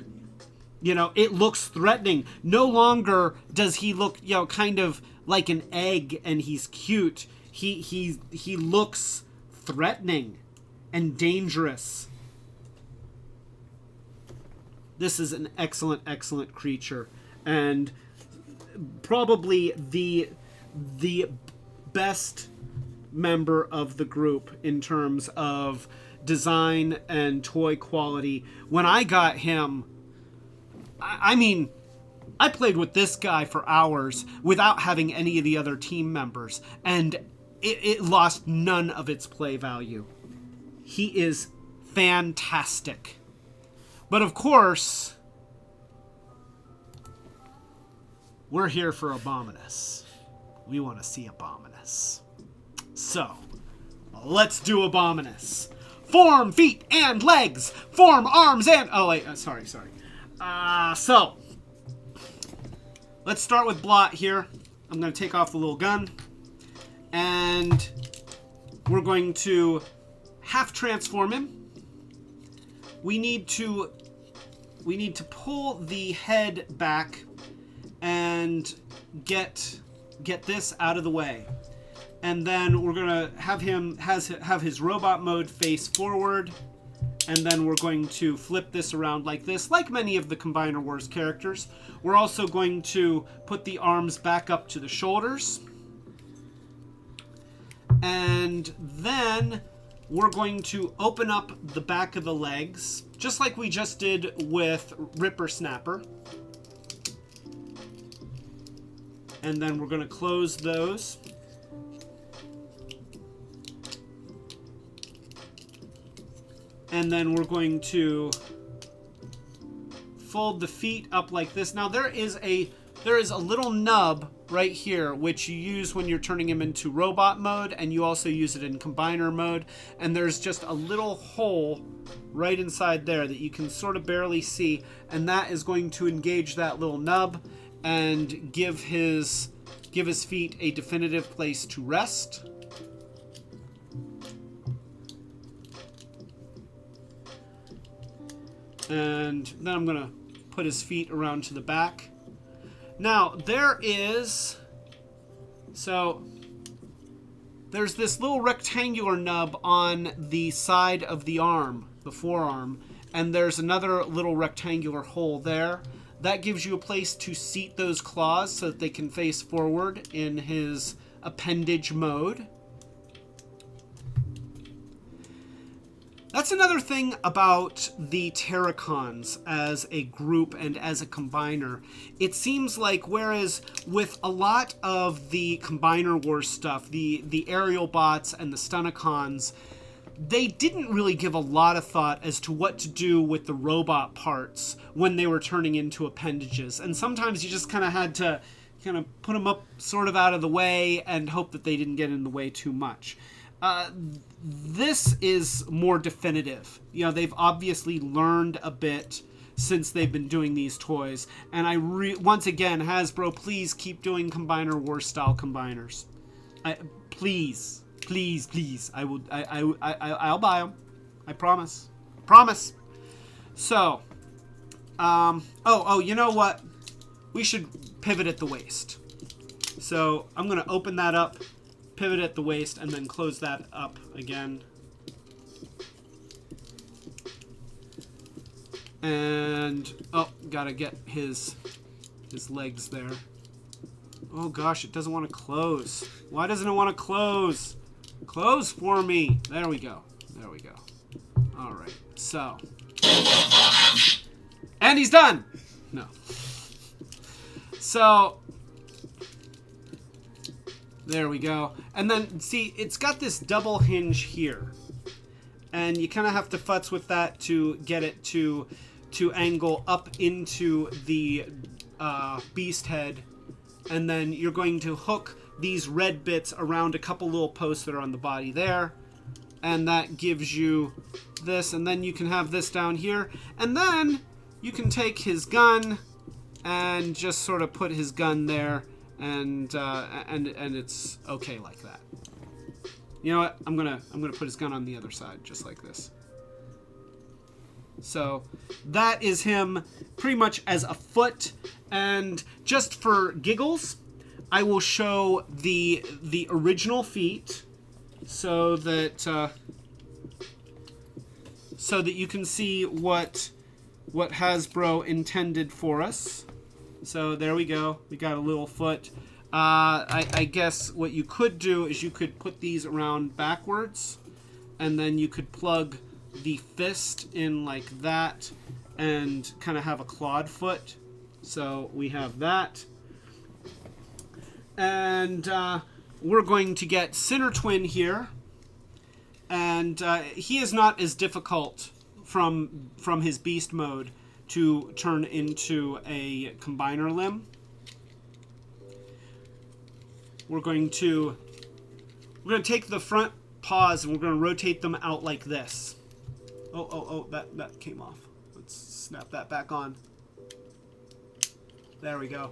You know, it looks threatening. No longer does he look, you know, kind of like an egg and he's cute. He looks threatening and dangerous. This is an excellent, excellent creature. And probably the best member of the group in terms of design and toy quality. When I got him, I mean, I played with this guy for hours without having any of the other team members, and it lost none of its play value. He is fantastic. But of course, we're here for Abominus. We want to see Abominus. So, let's do Abominus. Form, feet, and legs. Form, arms, and... Oh, wait. Sorry. So, let's start with Blot here. I'm going to take off the little gun. And we're going to half transform him. We need to pull the head back and get this out of the way. And then we're going to have him have his robot mode face forward. And then we're going to flip this around like this, like many of the Combiner Wars characters. We're also going to put the arms back up to the shoulders. And then we're going to open up the back of the legs, just like we just did with Ripper Snapper. And then we're going to close those. And then we're going to fold the feet up like this. Now there is a little nub right here, which you use when you're turning him into robot mode, and you also use it in combiner mode. And there's just a little hole right inside there that you can sort of barely see, and that is going to engage that little nub and give his feet a definitive place to rest. And then I'm going to put his feet around to the back. Now, there's this little rectangular nub on the side of the arm, the forearm, and there's another little rectangular hole there. That gives you a place to seat those claws so that they can face forward in his appendage mode. That's another thing about the Terrorcons as a group and as a combiner. It seems like whereas with a lot of the Combiner Wars stuff, the aerial bots and the Stunticons, they didn't really give a lot of thought as to what to do with the robot parts when they were turning into appendages. And sometimes you just kind of had to kind of put them up sort of out of the way and hope that they didn't get in the way too much. This is more definitive. You know, they've obviously learned a bit since they've been doing these toys. And once again, Hasbro, please keep doing Combiner Wars style combiners. Please. I'll buy them. I promise. Promise. So, you know what? We should pivot at the waist. So I'm going to open that up, pivot at the waist, and then close that up again. And, gotta get his legs there. Oh gosh, it doesn't want to close. Why doesn't it want to close? Close for me. There we go. Alright, so. And he's done! No. So, there we go. And then, see, it's got this double hinge here. And you kind of have to futz with that to get it to angle up into the beast head. And then you're going to hook these red bits around a couple little posts that are on the body there. And that gives you this. And then you can have this down here. And then you can take his gun and just sort of put his gun there. And it's okay like that. You know what? I'm gonna put his gun on the other side, just like this. So that is him pretty much as a foot. And just for giggles, I will show the original feet so that you can see what Hasbro intended for us. So there we go. We got a little foot. I guess what you could do is you could put these around backwards, and then you could plug the fist in like that and kind of have a clawed foot. So we have that. And we're going to get Sinner Twin here. And he is not as difficult from his beast mode to turn into a combiner limb. We're going to take the front paws and we're going to rotate them out like this. Oh, that came off. Let's snap that back on. There we go.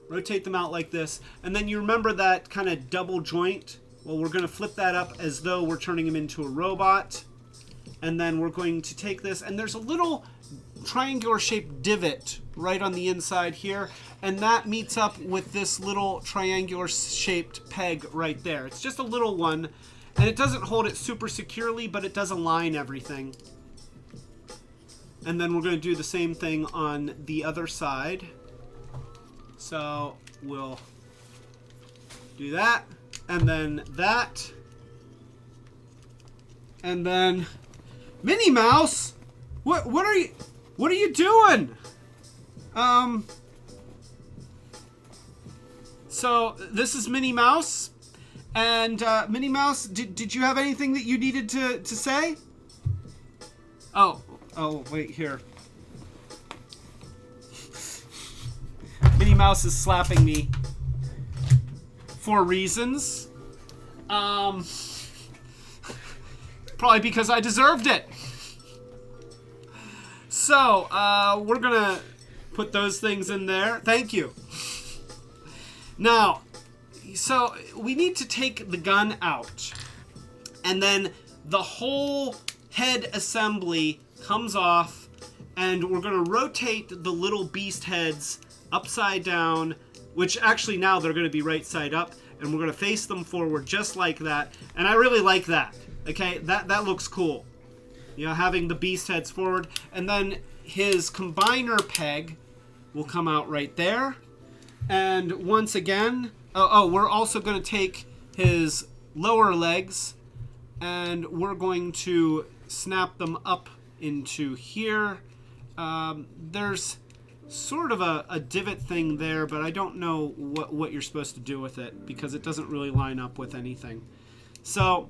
Rotate them out like this. And then you remember that kind of double joint? Well, we're going to flip that up as though we're turning him into a robot. And then we're going to take this, and there's a little triangular shaped divot right on the inside here, and that meets up with this little triangular shaped peg right there. It's just a little one, and it doesn't hold it super securely, but it does align everything. And then we're going to do the same thing on the other side. So we'll do that, and then that, and then Minnie Mouse. What are you doing? So this is Minnie Mouse, and Minnie Mouse, did you have anything that you needed to say? Oh, wait, here. Minnie Mouse is slapping me for reasons. Probably because I deserved it. So, we're gonna put those things in there. Thank you. Now, so we need to take the gun out, and then the whole head assembly comes off, and we're gonna rotate the little beast heads upside down, which actually now they're gonna be right side up, and we're gonna face them forward just like that. And I really like that. Okay, that looks cool. You know, having the beast heads forward, and then his combiner peg will come out right there. And once again, we're also going to take his lower legs, and we're going to snap them up into here. There's sort of a divot thing there, but I don't know what you're supposed to do with it because it doesn't really line up with anything. So,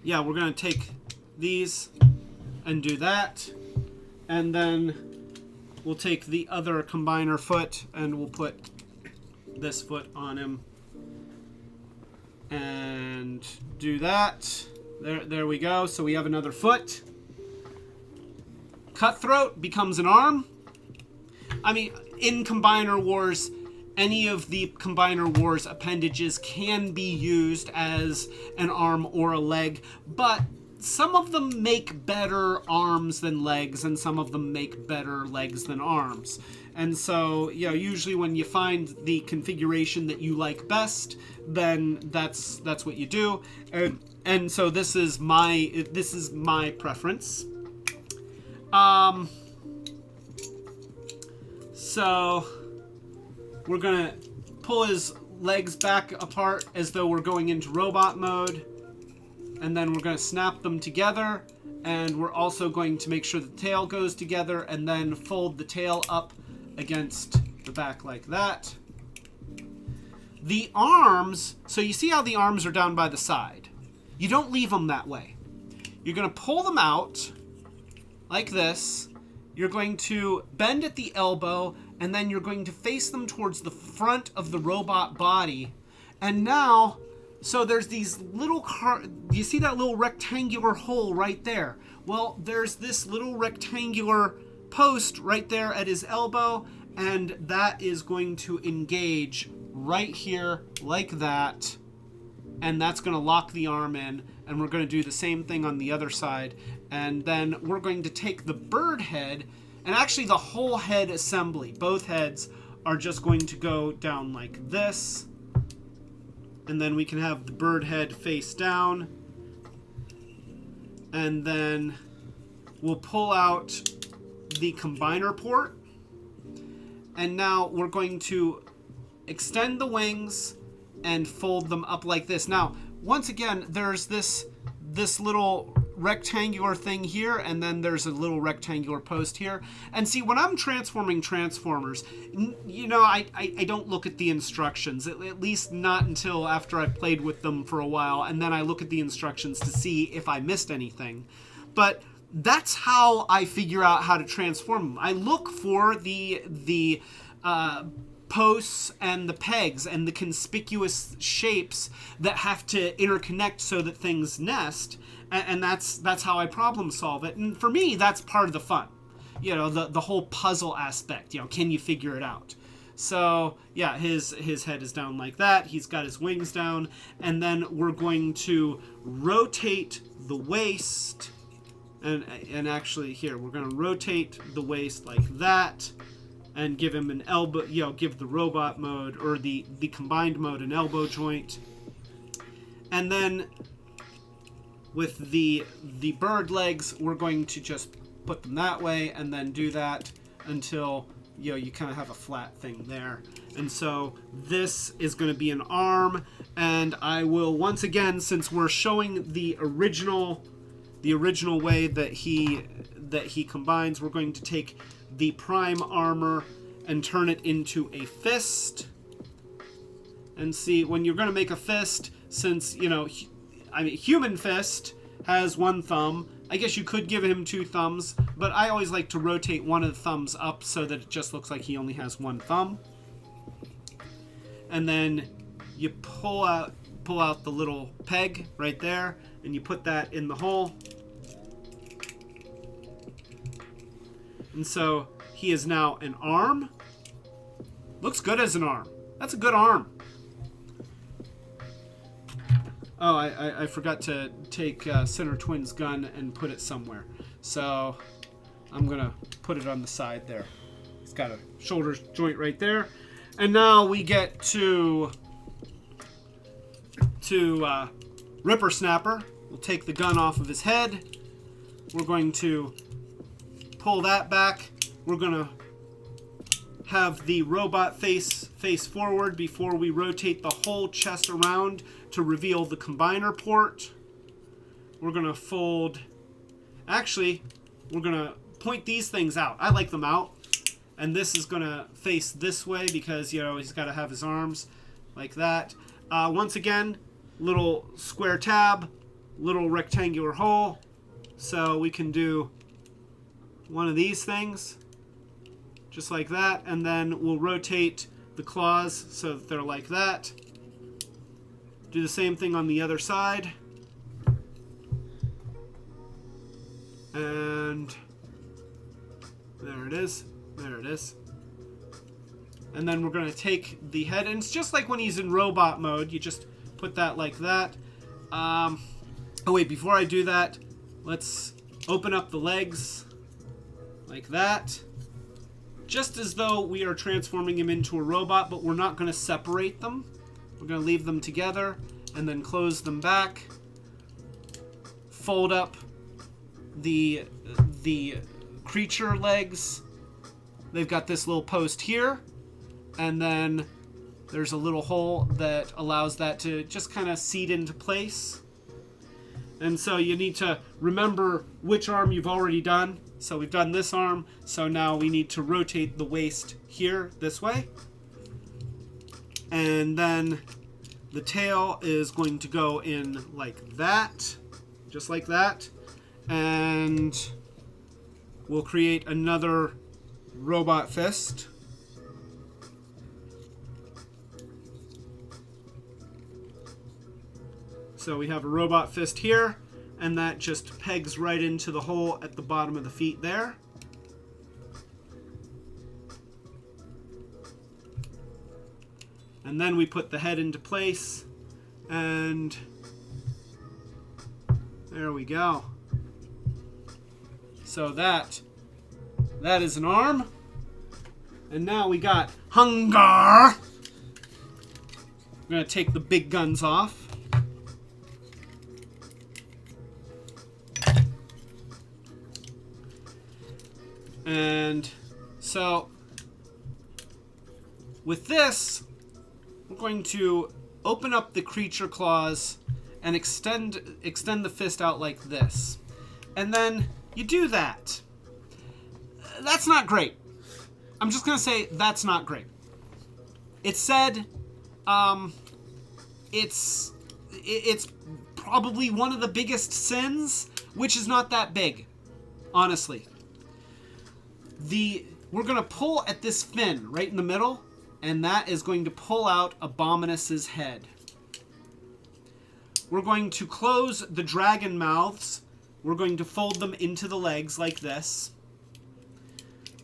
yeah, we're going to take these and do that, and then we'll take the other combiner foot and we'll put this foot on him and do that. There we go. So we have another foot. Cutthroat becomes an arm. I mean, in Combiner Wars, any of the Combiner Wars appendages can be used as an arm or a leg, but some of them make better arms than legs, and some of them make better legs than arms. And so, you know, usually when you find the configuration that you like best, then that's what you do. And so this is my preference. So we're gonna pull his legs back apart as though we're going into robot mode. And then we're going to snap them together, And we're also going to make sure the tail goes together and then fold the tail up against the back like that. The arms, so you see how the arms are down by the side. You don't leave them that way. You're going to pull them out like this. You're going to bend at the elbow, and then you're going to face them towards the front of the robot body. And now, so there's these little you see that little rectangular hole right there? Well, there's this little rectangular post right there at his elbow, and that is going to engage right here like that, and that's going to lock the arm in. And we're going to do the same thing on the other side, and then we're going to take the bird head, and actually the whole head assembly, both heads are just going to go down like this, and then we can have the bird head face down, and then we'll pull out the combiner port, and now we're going to extend the wings and fold them up like this. Now, once again, there's this little rectangular thing here, and then there's a little rectangular post here. And see, when I'm transforming Transformers, you know, I don't look at the instructions, at least not until after I've played with them for a while, and then I look at the instructions to see if I missed anything. But that's how I figure out how to transform them. I look for the posts and the pegs and the conspicuous shapes that have to interconnect so that things nest, and that's how I problem solve it. And for me, that's part of the fun, you know, the whole puzzle aspect. You know, can you figure it out? So yeah, his head is down like that, he's got his wings down, and then we're going to rotate the waist, and actually here we're going to rotate the waist like that, and give him an elbow, you know, give the robot mode, or the combined mode, an elbow joint. And then with the bird legs, we're going to just put them that way, and then do that until, you know, you kind of have a flat thing there. And so this is going to be an arm, and I will, once again, since we're showing the original way that he combines, we're going to take the prime armor and turn it into a fist. And see, when you're going to make a fist, since, you know, I mean, human fist has one thumb. I guess you could give him two thumbs, but I always like to rotate one of the thumbs up so that it just looks like he only has one thumb. And then you pull out the little peg right there, and you put that in the hole. And so he is now an arm. Looks good as an arm. That's a good arm. Oh, I forgot to take Center Twin's gun and put it somewhere. So I'm going to put it on the side there. He's got a shoulder joint right there. And now we get to Ripper Snapper. We'll take the gun off of his head. We're going to pull that back. We're gonna have the robot face forward before we rotate the whole chest around to reveal the combiner port. We're gonna fold, actually, we're gonna point these things out. I like them out. And this is gonna face this way because, you know, he's gotta have his arms like that. Once again, little square tab, little rectangular hole. So we can do one of these things, just like that, and then we'll rotate the claws so that they're like that. Do the same thing on the other side. And there it is. There it is. And then we're going to take the head, and it's just like when he's in robot mode. You just put that like that. Oh wait, before I do that, let's open up the legs like that. Just as though we are transforming him into a robot, but we're not going to separate them. We're going to leave them together and then close them back. Fold up the creature legs. They've got this little post here, and then there's a little hole that allows that to just kind of seat into place. And so you need to remember which arm you've already done. So we've done this arm, so now we need to rotate the waist here, this way. And then the tail is going to go in like that, just like that. And we'll create another robot fist. So we have a robot fist here, and that just pegs right into the hole at the bottom of the feet there. And then we put the head into place, and there we go. So that is an arm. And now we got hunger. I'm gonna take the big guns off. And so with this, we're going to open up the creature claws and extend the fist out like this. And then you do that. That's not great. I'm just going to say that's not great. It said it's probably one of the biggest sins, which is not that big, honestly. We're going to pull at this fin right in the middle, and that is going to pull out Abominus's head. We're going to close the dragon mouths. We're going to fold them into the legs like this.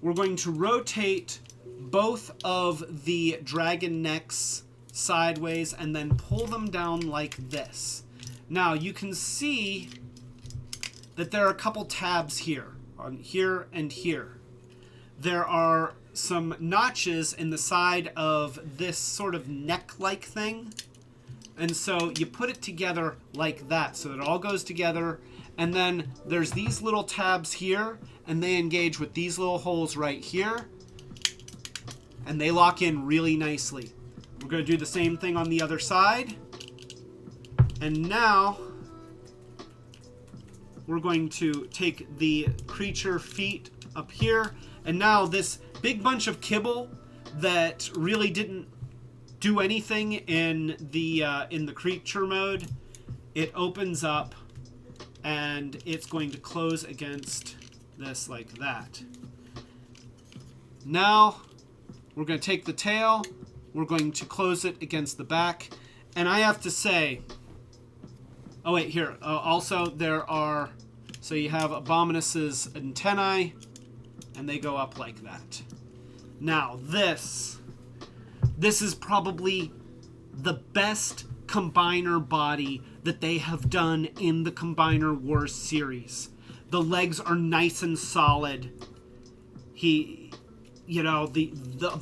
We're going to rotate both of the dragon necks sideways and then pull them down like this. Now you can see that there are a couple tabs here, on here and here. There are some notches in the side of this sort of neck-like thing. And so you put it together like that, so that it all goes together. And then there's these little tabs here, and they engage with these little holes right here. And they lock in really nicely. We're going to do the same thing on the other side. And now we're going to take the creature feet up here. And now this big bunch of kibble that really didn't do anything in the creature mode, it opens up and it's going to close against this like that. Now we're going to take the tail, we're going to close it against the back, and I have to say, oh wait, here, also there are, so you have Abominus's antennae, and they go up like that. Now this is probably the best Combiner body that they have done in the Combiner Wars series. The legs are nice and solid. The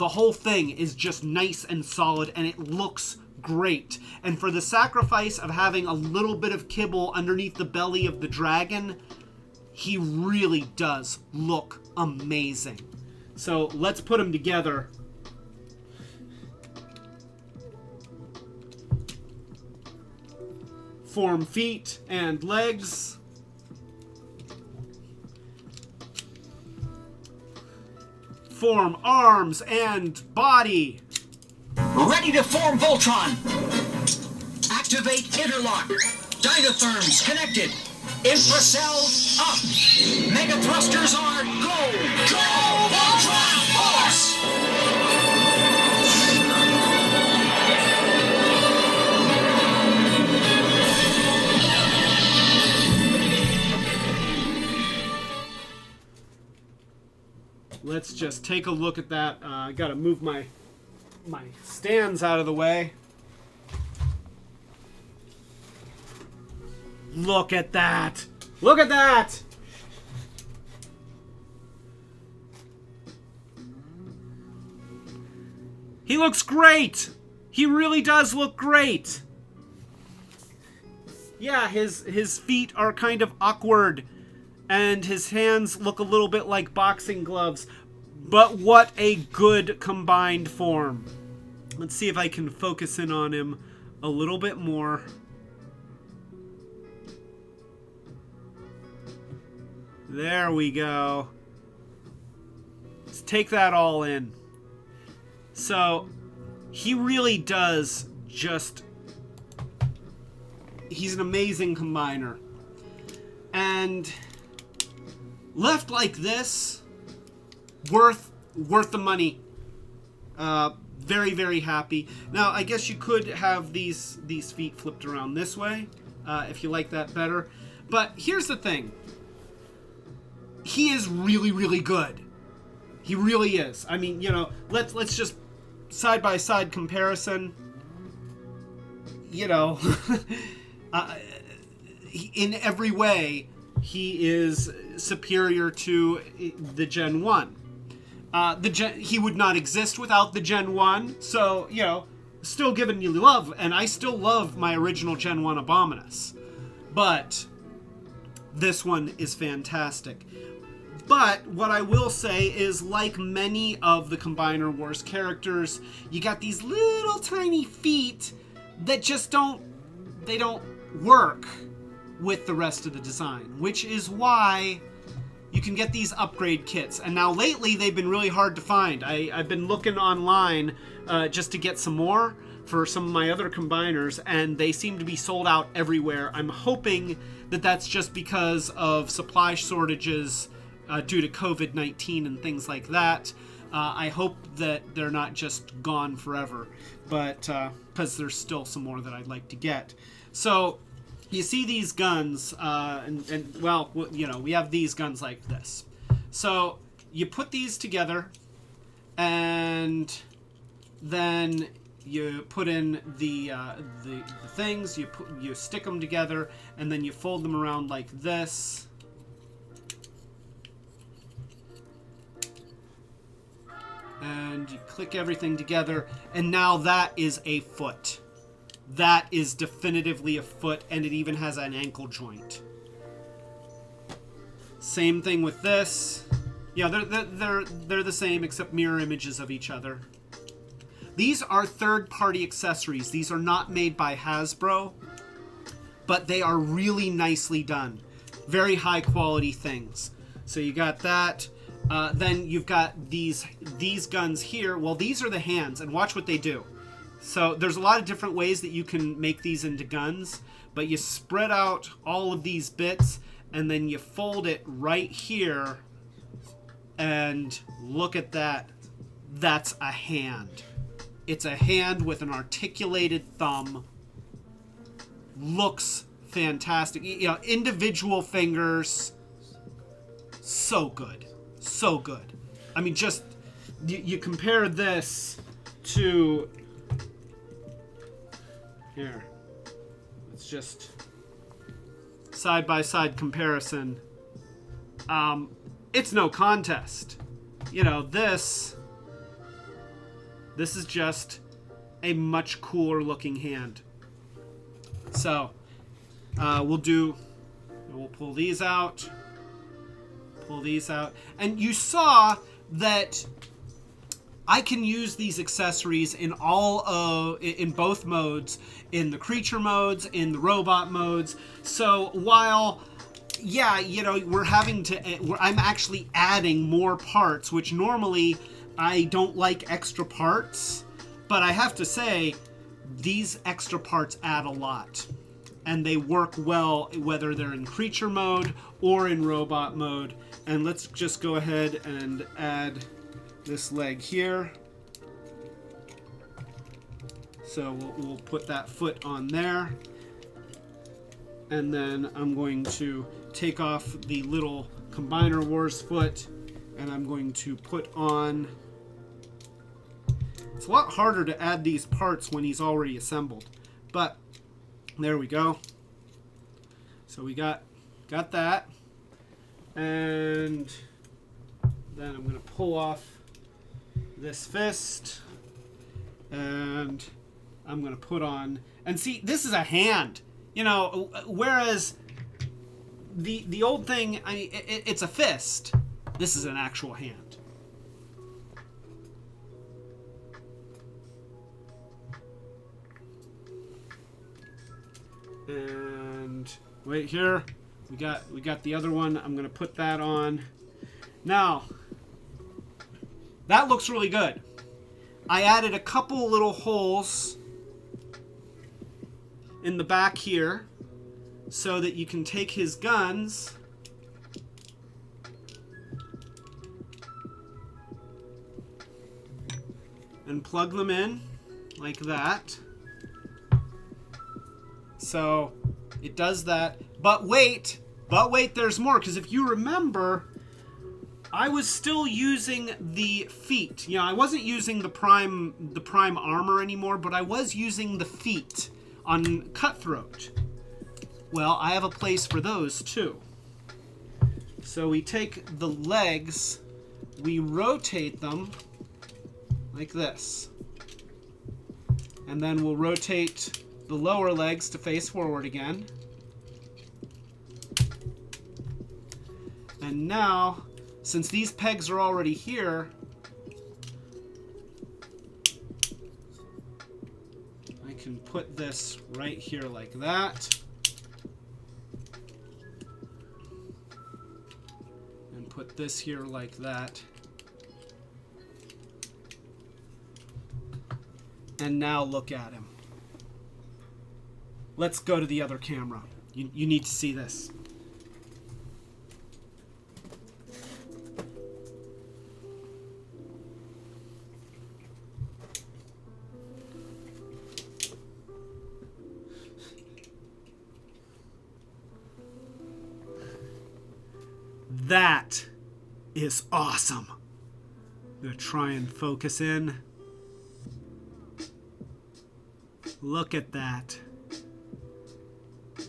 whole thing is just nice and solid, and it looks great. And for the sacrifice of having a little bit of kibble underneath the belly of the dragon, he really does look amazing. So let's put them together. Form feet and legs. Form arms and body. Ready to form Voltron. Activate interlock. Dynatherms connected. Infracell up. Mega thrusters are go. Go Voltron Force. Let's just take a look at that. I gotta move my stands out of the way. Look at that! Look at that! He looks great! He really does look great! Yeah, his feet are kind of awkward, and his hands look a little bit like boxing gloves. But what a good combined form. Let's see if I can focus in on him a little bit more. There we go. Let's take that all in. So, he really does just... He's an amazing combiner. And left like this, worth the money. Very, very happy. Now, I guess you could have these feet flipped around this way, if you like that better. But here's the thing. He is really, really good. He really is. I mean, you know, let's just side-by-side comparison. You know, in every way, he is superior to the Gen 1. He would not exist without the Gen 1, so, you know, still giving you love, and I still love my original Gen 1 Abominus. But this one is fantastic. But what I will say is, like many of the Combiner Wars characters, you got these little tiny feet that just don't work with the rest of the design, which is why you can get these upgrade kits. And now lately they've been really hard to find. I've been looking online just to get some more for some of my other combiners, and they seem to be sold out everywhere. I'm hoping that that's just because of supply shortages due to COVID-19 and things like that. I hope that they're not just gone forever, but because there's still some more that I'd like to get. So you see these guns, and well, you know, we have these guns like this. So you put these together, and then you put in the things. You stick them together, and then you fold them around like this. And you click everything together, and now that is a foot. That is definitively a foot, and it even has an ankle joint. Same thing with this. Yeah, they're the same, except mirror images of each other. These are third-party accessories. These are not made by Hasbro, but they are really nicely done. Very high-quality things. So you got that. Then you've got these guns here. Well, these are the hands, and watch what they do. So there's a lot of different ways that you can make these into guns, but you spread out all of these bits, and then you fold it right here, and look at that. That's a hand. It's a hand with an articulated thumb. Looks fantastic. You know, individual fingers. So good. So good. I mean, just you compare this to here. It's just side by side comparison. It's no contest. You know, this is just a much cooler looking hand. So we'll pull these out. Pull these out, and you saw that I can use these accessories in in both modes, in the creature modes, in the robot modes. So while, yeah, you know, I'm actually adding more parts, which normally I don't like extra parts, but I have to say these extra parts add a lot, and they work well whether they're in creature mode or in robot mode. And let's just go ahead and add this leg here. So we'll put that foot on there. And then I'm going to take off the little Combiner Wars foot, and I'm going to put on... It's a lot harder to add these parts when he's already assembled. But there we go. So we got that. And then I'm going to pull off this fist, and I'm going to put on, and see, this is a hand, you know, whereas the old thing, I mean, it's a fist. This is an actual hand. And wait here. We got the other one. I'm gonna put that on. Now, that looks really good. I added a couple little holes in the back here so that you can take his guns and plug them in like that. So it does that. But wait, there's more, because if you remember, I was still using the feet. You know, I wasn't using the prime armor anymore, but I was using the feet on Cutthroat. Well, I have a place for those too. So we take the legs, we rotate them like this. And then we'll rotate the lower legs to face forward again. And now, since these pegs are already here, I can put this right here like that. And put this here like that. And now look at him. Let's go to the other camera. You need to see this. That is awesome. I'm gonna try and focus in. Look at that.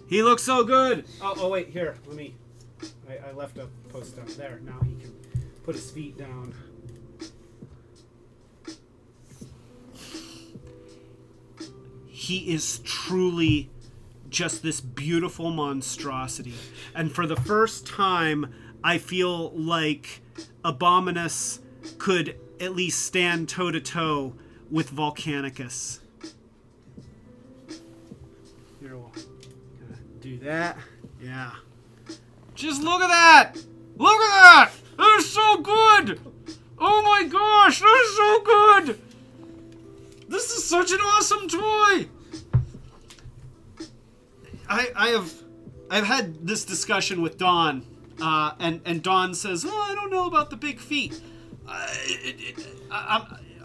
He looks so good. Oh wait, here, let me. I left a post down there. Now he can put his feet down. He is truly just this beautiful monstrosity. And for the first time, I feel like Abominus could at least stand toe-to-toe with Volcanicus. Here, we'll do that. Yeah. Just look at that! Look at that! That is so good! Oh my gosh, that is so good! This is such an awesome toy! I've had this discussion with Dawn, and Dawn says, "Oh, I don't know about the big feet."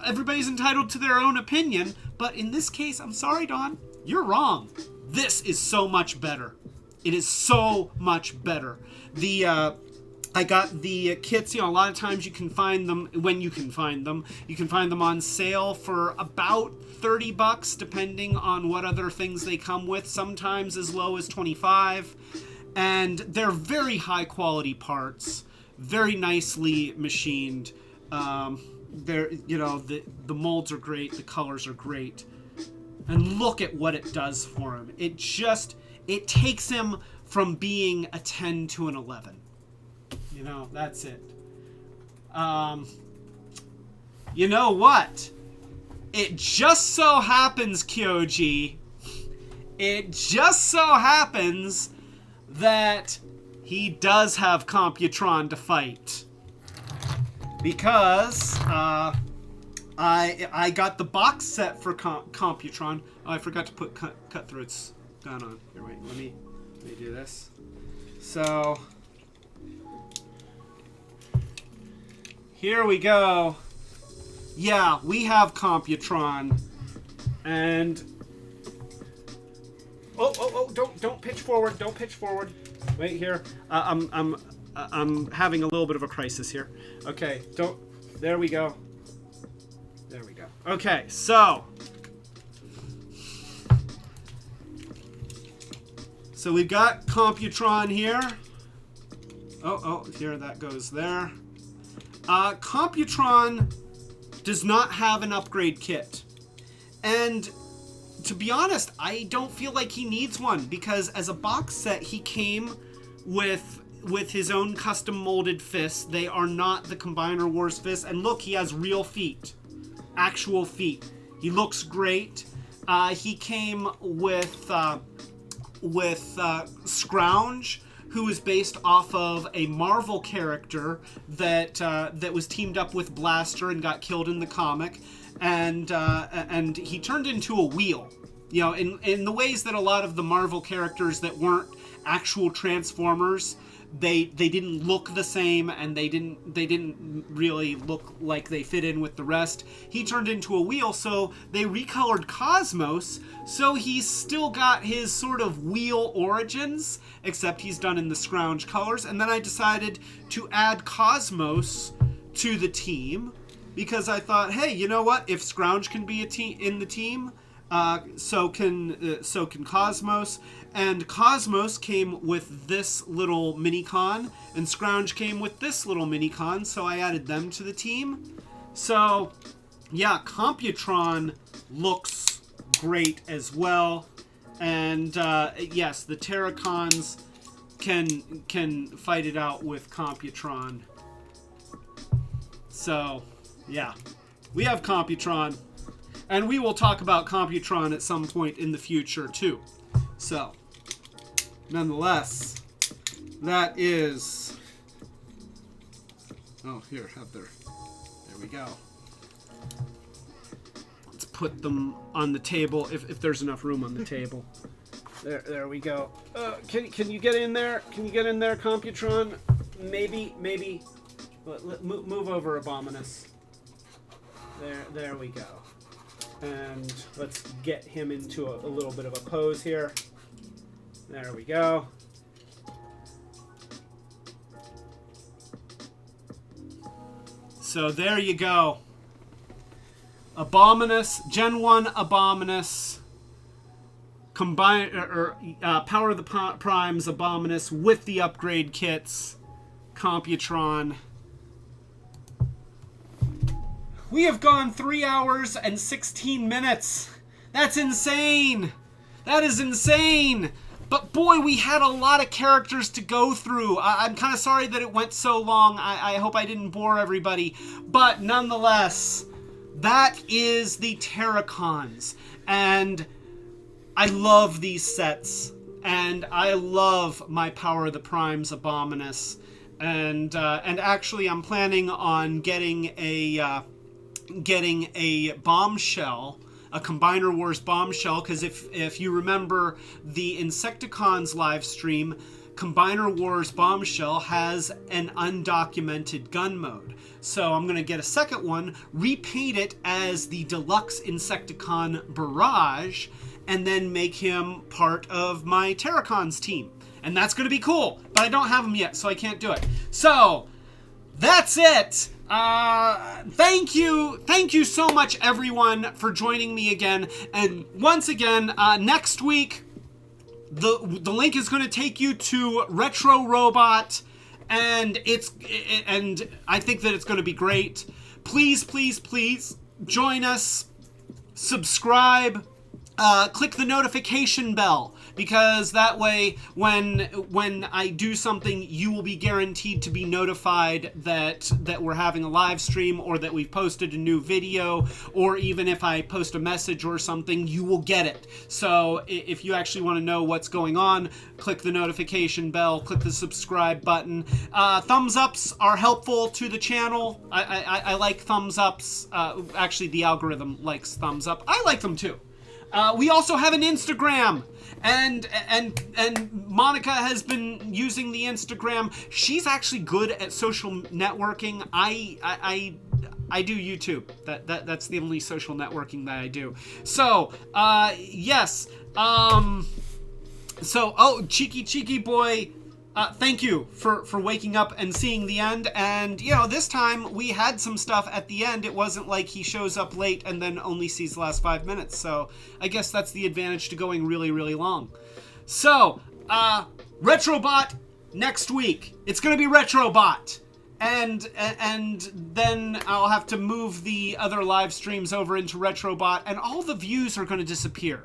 Everybody's entitled to their own opinion, but in this case, I'm sorry, Dawn, you're wrong. This is so much better. It is so much better. I got the kits, you know, a lot of times you can find them, when you can find them, you can find them on sale for about $30, depending on what other things they come with, sometimes as low as $25. And they're very high quality parts, very nicely machined. They're, you know, the molds are great, the colors are great. And look at what it does for him. It takes him from being a 10 to an 11. You know, that's it. You know what? It just so happens, Kyoji, it just so happens that he does have Computron to fight. Because, I got the box set for Computron. Oh, I forgot to put Cutthroat's gun on. Here, wait, let me do this. So, here we go. Yeah, we have Computron. And oh, don't pitch forward. Don't pitch forward. Wait here. I'm having a little bit of a crisis here. Okay, there we go. There we go. Okay, so we've got Computron here. Oh, here, that goes there. Computron does not have an upgrade kit. And to be honest, I don't feel like he needs one, because as a box set, he came with his own custom molded fists. They are not the Combiner Wars fists. And look, he has real feet. Actual feet. He looks great. He came with Scrounge, who is based off of a Marvel character that was teamed up with Blaster and got killed in the comic, and he turned into a wheel. You know, in the ways that a lot of the Marvel characters that weren't actual Transformers, they didn't look the same, and they didn't really look like they fit in with the rest. He turned into a wheel, so they recolored Cosmos, so he's still got his sort of wheel origins, except he's done in the Scrounge colors. And then I decided to add Cosmos to the team, because I thought, hey, you know what? If Scrounge can be in the team, so can Cosmos. And Cosmos came with this little mini-con, and Scrounge came with this little mini-con, so I added them to the team. So, yeah, Computron looks great as well. And, yes, the Terrorcons can fight it out with Computron. So, yeah, we have Computron. And we will talk about Computron at some point in the future, too. So, nonetheless, that is... Oh, here, there we go. Let's put them on the table, if there's enough room on the table. There we go. Can you get in there? Can you get in there, Computron? Maybe. Move over, Abominus. There we go. And let's get him into a little bit of a pose here. There we go. So there you go. Abominus, Gen 1 Abominus, combine Power of the Primes Abominus with the upgrade kits, Computron. We have gone 3 hours and 16 minutes. That's insane. That is insane. But boy, we had a lot of characters to go through. I'm kind of sorry that it went so long. I hope I didn't bore everybody. But nonetheless, that is the Terrorcons. And I love these sets. And I love my Power of the Primes Abominus. And actually, I'm planning on getting a bombshell, a Combiner Wars bombshell, because if you remember the Insecticons live stream, Combiner Wars bombshell has an undocumented gun mode. So I'm going to get a second one, repaint it as the deluxe Insecticon Barrage, and then make him part of my Terrorcons team. And that's going to be cool, but I don't have him yet, so I can't do it. So, that's it! Thank you so much, everyone, for joining me again. And once again, next week, the link is going to take you to Retro Robot, and and I think that it's going to be great. Please join us, subscribe, click the notification bell, because that way when I do something, you will be guaranteed to be notified that we're having a live stream, or that we've posted a new video, or even if I post a message or something, you will get it. So if you actually want to know what's going on, click the notification bell, click the subscribe button. Thumbs ups are helpful to the channel. I like thumbs ups. Actually, the algorithm likes thumbs up. I like them too. We also have an Instagram, and Monica has been using the Instagram. She's actually good at social networking. I do YouTube. That's the only social networking that I do. So, yes. So, Cheeky Boy, thank you for waking up and seeing the end. And, you know, this time we had some stuff at the end. It wasn't like he shows up late and then only sees the last 5 minutes. So I guess that's the advantage to going really, really long. So, Retrobot next week. It's going to be Retrobot. And then I'll have to move the other live streams over into Retrobot, and all the views are going to disappear.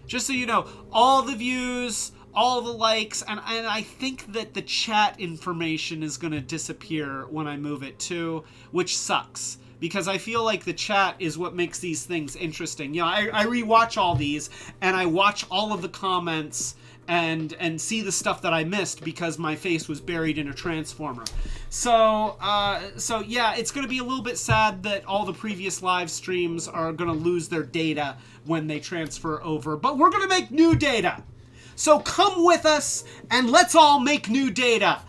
Just so you know, all the views, all the likes, and I think that the chat information is going to disappear when I move it too, which sucks, because I feel like the chat is what makes these things interesting. You know, I rewatch all these, and I watch all of the comments, and see the stuff that I missed because my face was buried in a transformer. So yeah, it's going to be a little bit sad that all the previous live streams are going to lose their data when they transfer over, but we're going to make new data. So come with us and let's all make new data.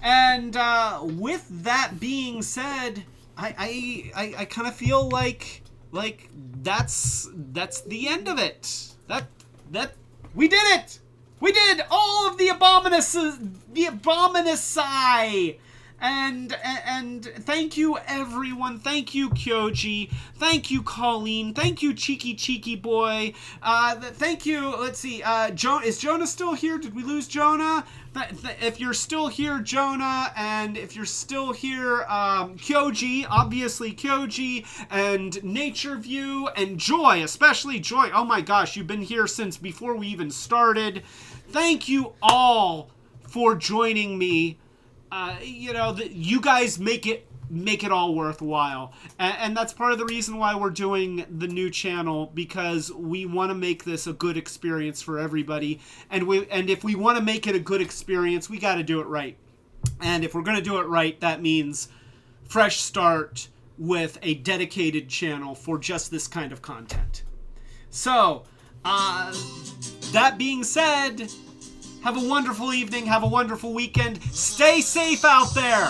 And with that being said, I kind of feel like that's the end of it. That we did it. We did all of the abominacy. And thank you everyone. Thank you Kyoji. Thank you Colleen. Thank you Cheeky Boy. Thank you. Let's see. Is Jonah still here? Did we lose Jonah? If you're still here, Jonah, and if you're still here, Kyoji, obviously Kyoji, and Nature View, and Joy, especially Joy. Oh my gosh, you've been here since before we even started. Thank you all for joining me. You guys make it all worthwhile, and that's part of the reason why we're doing the new channel, because we want to make this a good experience for everybody, and if we want to make it a good experience, we got to do it right. And if we're going to do it right, that means fresh start with a dedicated channel for just this kind of content. So that being said, have a wonderful evening, have a wonderful weekend, stay safe out there!